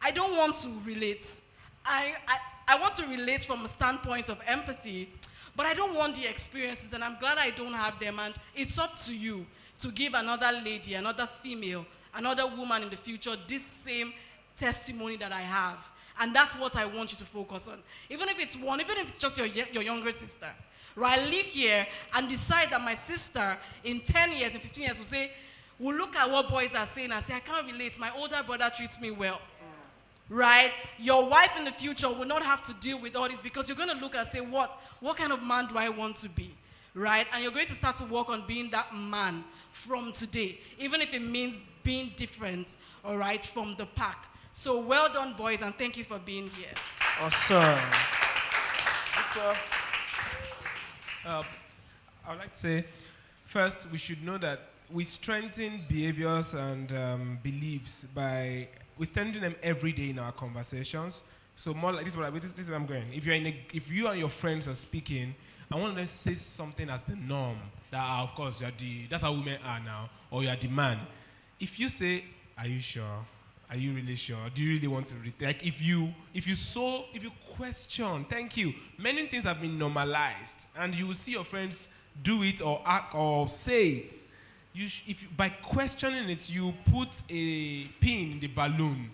I don't want to relate. I want to relate from a standpoint of empathy, but I don't want the experiences, and I'm glad I don't have them. And it's up to you to give another lady, another female, another woman in the future this same testimony that I have. And that's what I want you to focus on. Even if it's one, even if it's just your younger sister. Right? Live here and decide that my sister in 10 years, in 15 years will say, will look at what boys are saying and say, I can't relate. My older brother treats me well. Right? Your wife in the future will not have to deal with all this because you're going to look and say, what kind of man do I want to be? Right? And you're going to start to work on being that man from today, even if it means being different, all right, from the pack. So well done, boys, and thank you for being here. Awesome. I would like to say, first, we should know that we strengthen behaviors and beliefs by we strengthen them every day in our conversations. So more like this is where I'm going. If you and your friends are speaking, I want them to say something as the norm. That of course that's how women are now, or you are the man. If you say, "Are you sure? Are you really sure? Do you really want to read?" Like if you question, thank you. Many things have been normalized, and you will see your friends do it or act or say it. By questioning it, you put a pin in the balloon,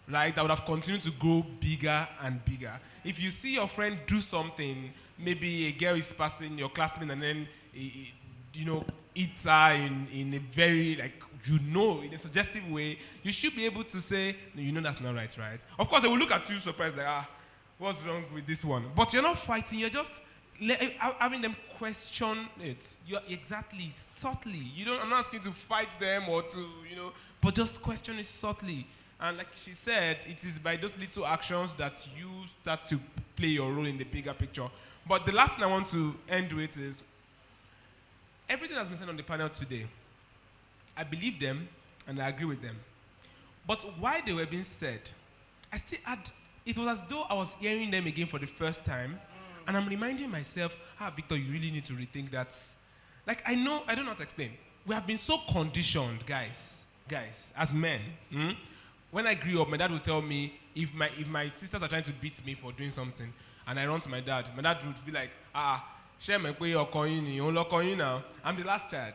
right? That would have continued to grow bigger and bigger. If you see your friend do something, maybe a girl is passing your classmate, and then eats her in a very in a suggestive way, you should be able to say, no, that's not right, right? Of course, they will look at you surprised, like, what's wrong with this one? But you're not fighting, you're just having them question it. You're exactly, subtly. I'm not asking you to fight them or to, but just question it subtly. And like she said, it is by those little actions that you start to play your role in the bigger picture. But the last thing I want to end with is, everything that's been said on the panel today, I believe them and I agree with them. But while they were being said, it was as though I was hearing them again for the first time, and I'm reminding myself, Victor, you really need to rethink that. I don't know how to explain. We have been so conditioned, guys, as men. When I grew up, my dad would tell me, if my sisters are trying to beat me for doing something, and I run to my dad would be like, share my way or coin you now. I'm the last child.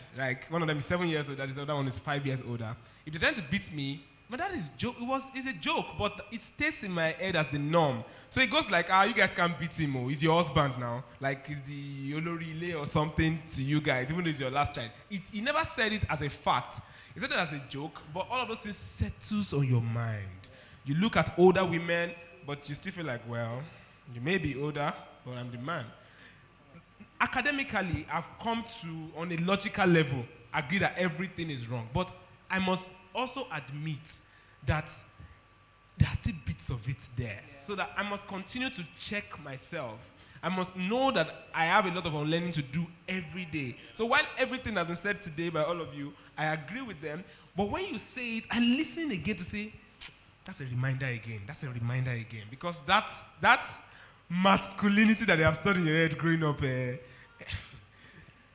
One of them is 7 years older, the other one is 5 years older. If they're trying to beat me, my dad is it's a joke, but it stays in my head as the norm. So it goes like, you guys can't beat him, he's your husband now. He's the Olorile or something to you guys, even though he's your last child. He never said it as a fact. He said it as a joke, but all of those things settles on your mind. You look at older women, but you still feel like, well, you may be older, but I'm the man. Academically, I've come to, on a logical level, agree that everything is wrong. But I must also admit that there are still bits of it there. Yeah. So that I must continue to check myself. I must know that I have a lot of unlearning to do every day. So while everything has been said today by all of you, I agree with them. But when you say it, I listen again to say, that's a reminder again. That's a reminder again. Because that's masculinity that they have studied in your head growing up.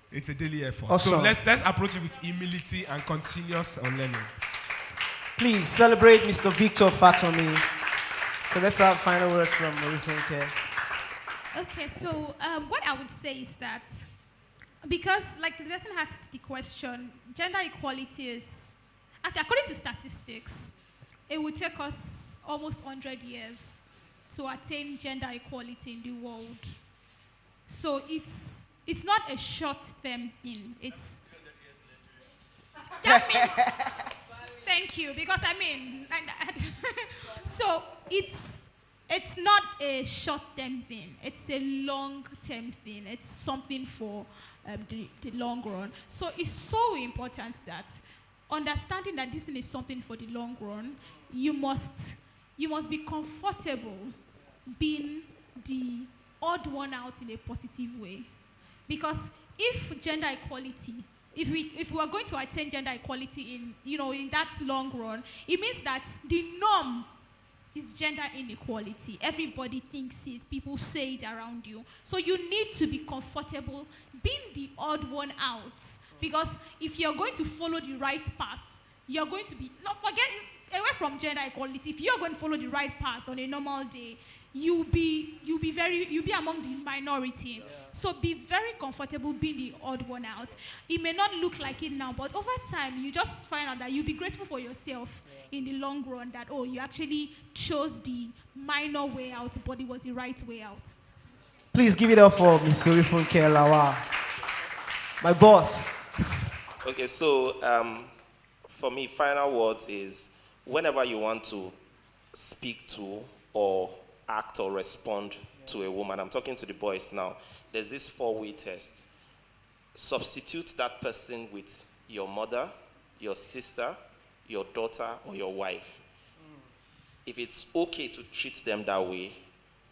It's a daily effort. Awesome. So let's approach it with humility and continuous unlearning. Please celebrate Mr. Victor Fatomi. So let's have final word from Maryam. Okay, so what I would say is that, because the person asked the question, gender equality is, according to statistics, it would take us almost 100 years to attain gender equality in the world. So it's not a short-term thing. That means, thank you, because so it's not a short-term thing. It's a long-term thing. It's something for the long run. So it's so important that understanding that this thing is something for the long run, you must be comfortable being the odd one out in a positive way. Because if gender equality, if we are going to attain gender equality in that long run, it means that the norm is gender inequality. Everybody thinks it, people say it around you. So you need to be comfortable being the odd one out Because if you're going to follow the right path, you're going to be, not forget, away from gender equality, if you're going to follow the right path on a normal day, you'll be among the minority. Yeah. So be very comfortable being the odd one out. It may not look like it now, but over time, you just find out that you'll be grateful for yourself in the long run that, oh, you actually chose the minor way out, but it was the right way out. Please give it up for Ms. Orifunke Lawa, my boss. Okay, so for me, final words is whenever you want to speak to or act or respond to a woman, I'm talking to the boys now, there's this 4-way test. Substitute that person with your mother, your sister, your daughter, or your wife. If it's okay to treat them that way,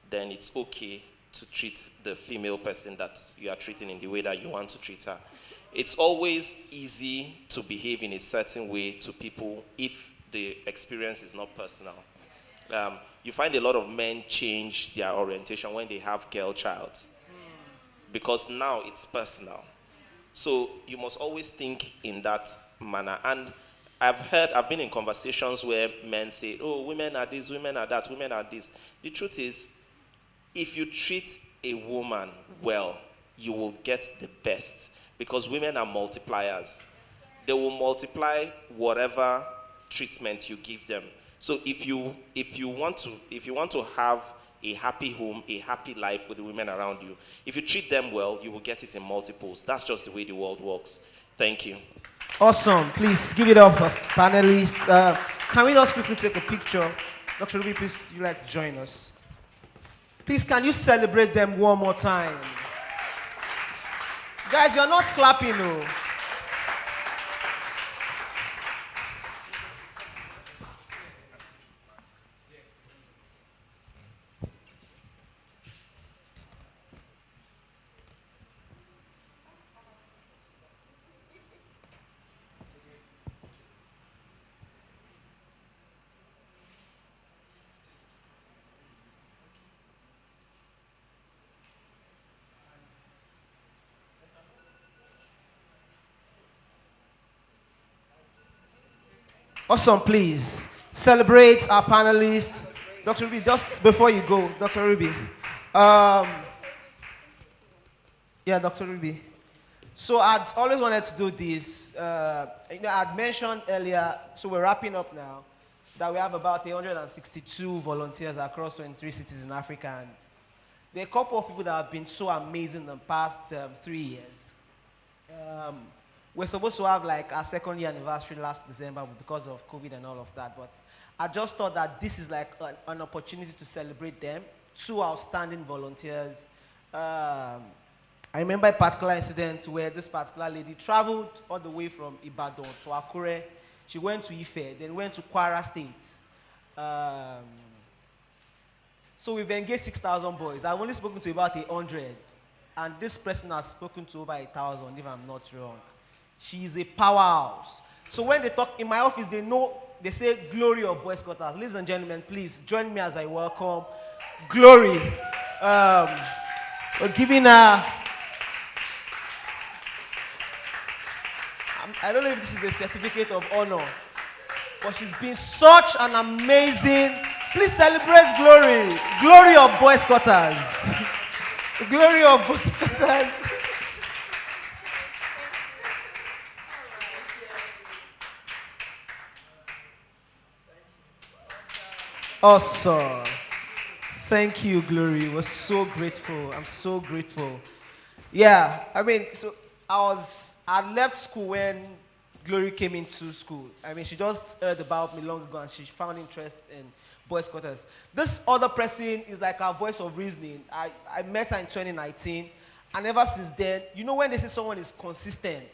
then it's okay to treat the female person that you are treating in the way that you want to treat her. It's always easy to behave in a certain way to people if the experience is not personal. You find a lot of men change their orientation when they have girl child, because now it's personal. So you must always think in that manner. And I've been in conversations where men say, oh, women are this, women are that, women are this. The truth is, if you treat a woman well, you will get the best, because women are multipliers. They will multiply whatever treatment you give them. So if you want to have a happy home, a happy life with the women around you, if you treat them well, you will get it in multiples. That's just the way the world works. Thank you. Awesome. Please give it up for panelists. Can we just quickly take a picture? Dr. Ruby, please, you like to join us? Please, can you celebrate them one more time? Guys, you're not clapping, no. Awesome, please. Celebrate our panelists. Dr. Ruby, just before you go, Dr. Ruby. Yeah, Dr. Ruby. So I'd always wanted to do this. I'd mentioned earlier, so we're wrapping up now, that we have about 162 volunteers across 23 cities in Africa. And there are a couple of people that have been so amazing in the past 3 years. We're supposed to have like our second year anniversary last December, but because of COVID and all of that. But I just thought that this is like an opportunity to celebrate them. 2 outstanding volunteers. I remember a particular incident where this particular lady traveled all the way from Ibadan to Akure. She went to Ife, then went to Kwara State. So we've engaged 6,000 boys. I've only spoken to about 100. And this person has spoken to over 1,000, if I'm not wrong. She is a powerhouse. So when they talk in my office, they say glory of Boy Scouters. Ladies and gentlemen, please join me as I welcome Glory. We're giving her, I don't know if this is the certificate of honor, but she's been such an amazing, please celebrate Glory. Glory of Boy Scouters. Glory of Boy Scouters. Awesome. Thank you, Glory. We're so grateful. I'm so grateful. Yeah, I mean, so I left school when Glory came into school. I mean, she just heard about me long ago and she found interest in Boy Scouters. This other person is like our voice of reasoning. I met her in 2019, and ever since then, you know when they say someone is consistent.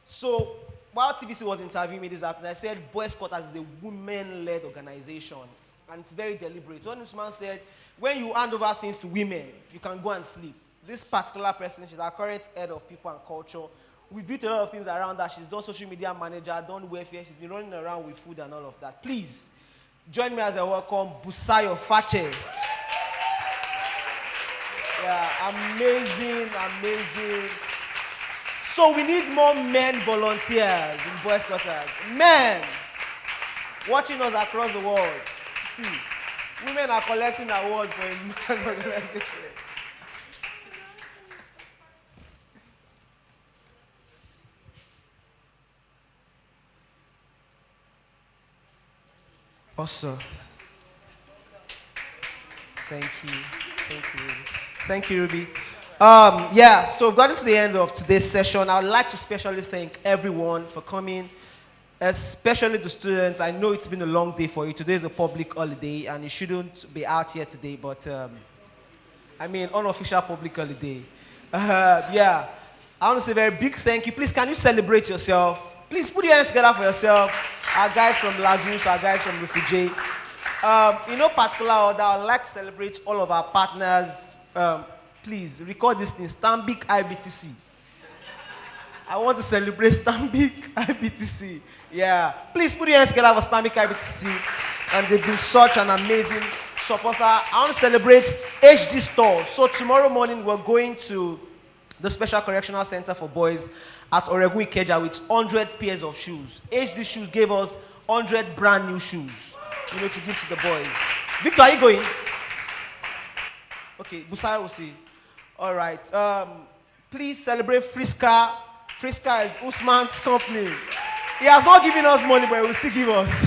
So while TVC was interviewing me this afternoon, I said Boy Scouters is a women-led organization. And it's very deliberate. One man said, when you hand over things to women, you can go and sleep. This particular person, she's our current head of people and culture. We've built a lot of things around her. She's done social media manager, done welfare. She's been running around with food and all of that. Please, join me as I welcome Busayo Fache. Yeah, amazing, amazing. So we need more men volunteers in boys' quarters. Men watching us across the world. See, women are collecting awards for a men's organization. Awesome. Thank you. Thank you, Ruby. Thank you, Ruby. Yeah, so we've gotten to the end of today's session. I would like to especially thank everyone for coming, especially the students. I know it's been a long day for you. Today is a public holiday, and you shouldn't be out here today, but I mean, unofficial public holiday. Yeah, I want to say a very big thank you. Please, can you celebrate yourself? Please put your hands together for yourself. Our guys from Lagos, our guys from Refugee. In no particular order, I would like to celebrate all of our partners. Please, record this thing, Stanbic IBTC. I want to celebrate Stanbic IBTC. Yeah. Please put your hands together for Stanbic IBTC. And they've been such an amazing supporter. I want to celebrate HD Store. So tomorrow morning, we're going to the Special Correctional Center for Boys at Oregun Ikeja with 100 pairs of shoes. HD Shoes gave us 100 brand new shoes, you know, to give to the boys. Victor, are you going? Okay, Busara will see. All right. Please celebrate Friska. Friska is Usman's company. He has not given us money, but he will still give us.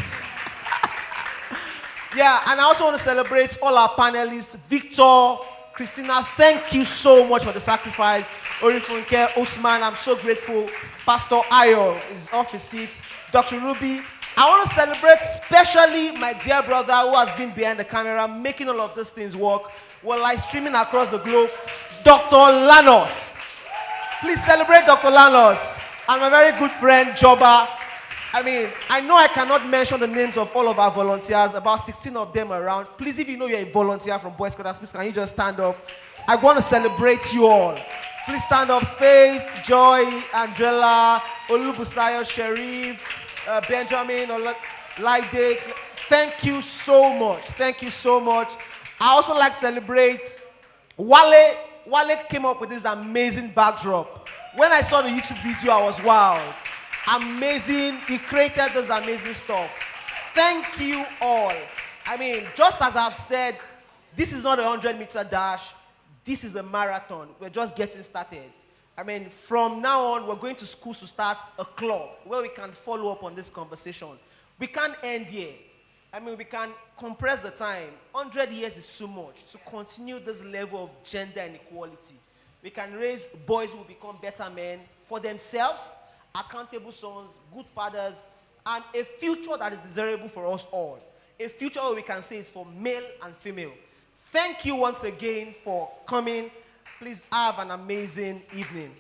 Yeah, and I also want to celebrate all our panelists. Victor, Christina, thank you so much for the sacrifice. Orifunke, Usman, I'm so grateful. Pastor Ayo is off his seat. Dr. Ruby, I want to celebrate especially my dear brother who has been behind the camera, making all of these things work. We're live streaming across the globe. Dr. Lanos. Please celebrate Dr. Lanos. And my very good friend, Joba. I mean, I know I cannot mention the names of all of our volunteers, about 16 of them around. Please, if you know you're a volunteer from Boys Quarters, please can you just stand up? I want to celebrate you all. Please stand up. Faith, Joy, Andrella, Olubusayo, Sherif, Benjamin, Laide. Thank you so much. Thank you so much. I also like to celebrate Wale. Wale came up with this amazing backdrop. When I saw the YouTube video, I was wild. Amazing. He created this amazing stuff. Thank you all. I mean, just as I've said, this is not a 100-meter dash. This is a marathon. We're just getting started. I mean, from now on, we're going to schools to start a club where we can follow up on this conversation. We can't end here. I mean, we can compress the time. 100 years is too much to continue this level of gender inequality. We can raise boys who will become better men for themselves, accountable sons, good fathers, and a future that is desirable for us all. A future where we can say is for male and female. Thank you once again for coming. Please have an amazing evening.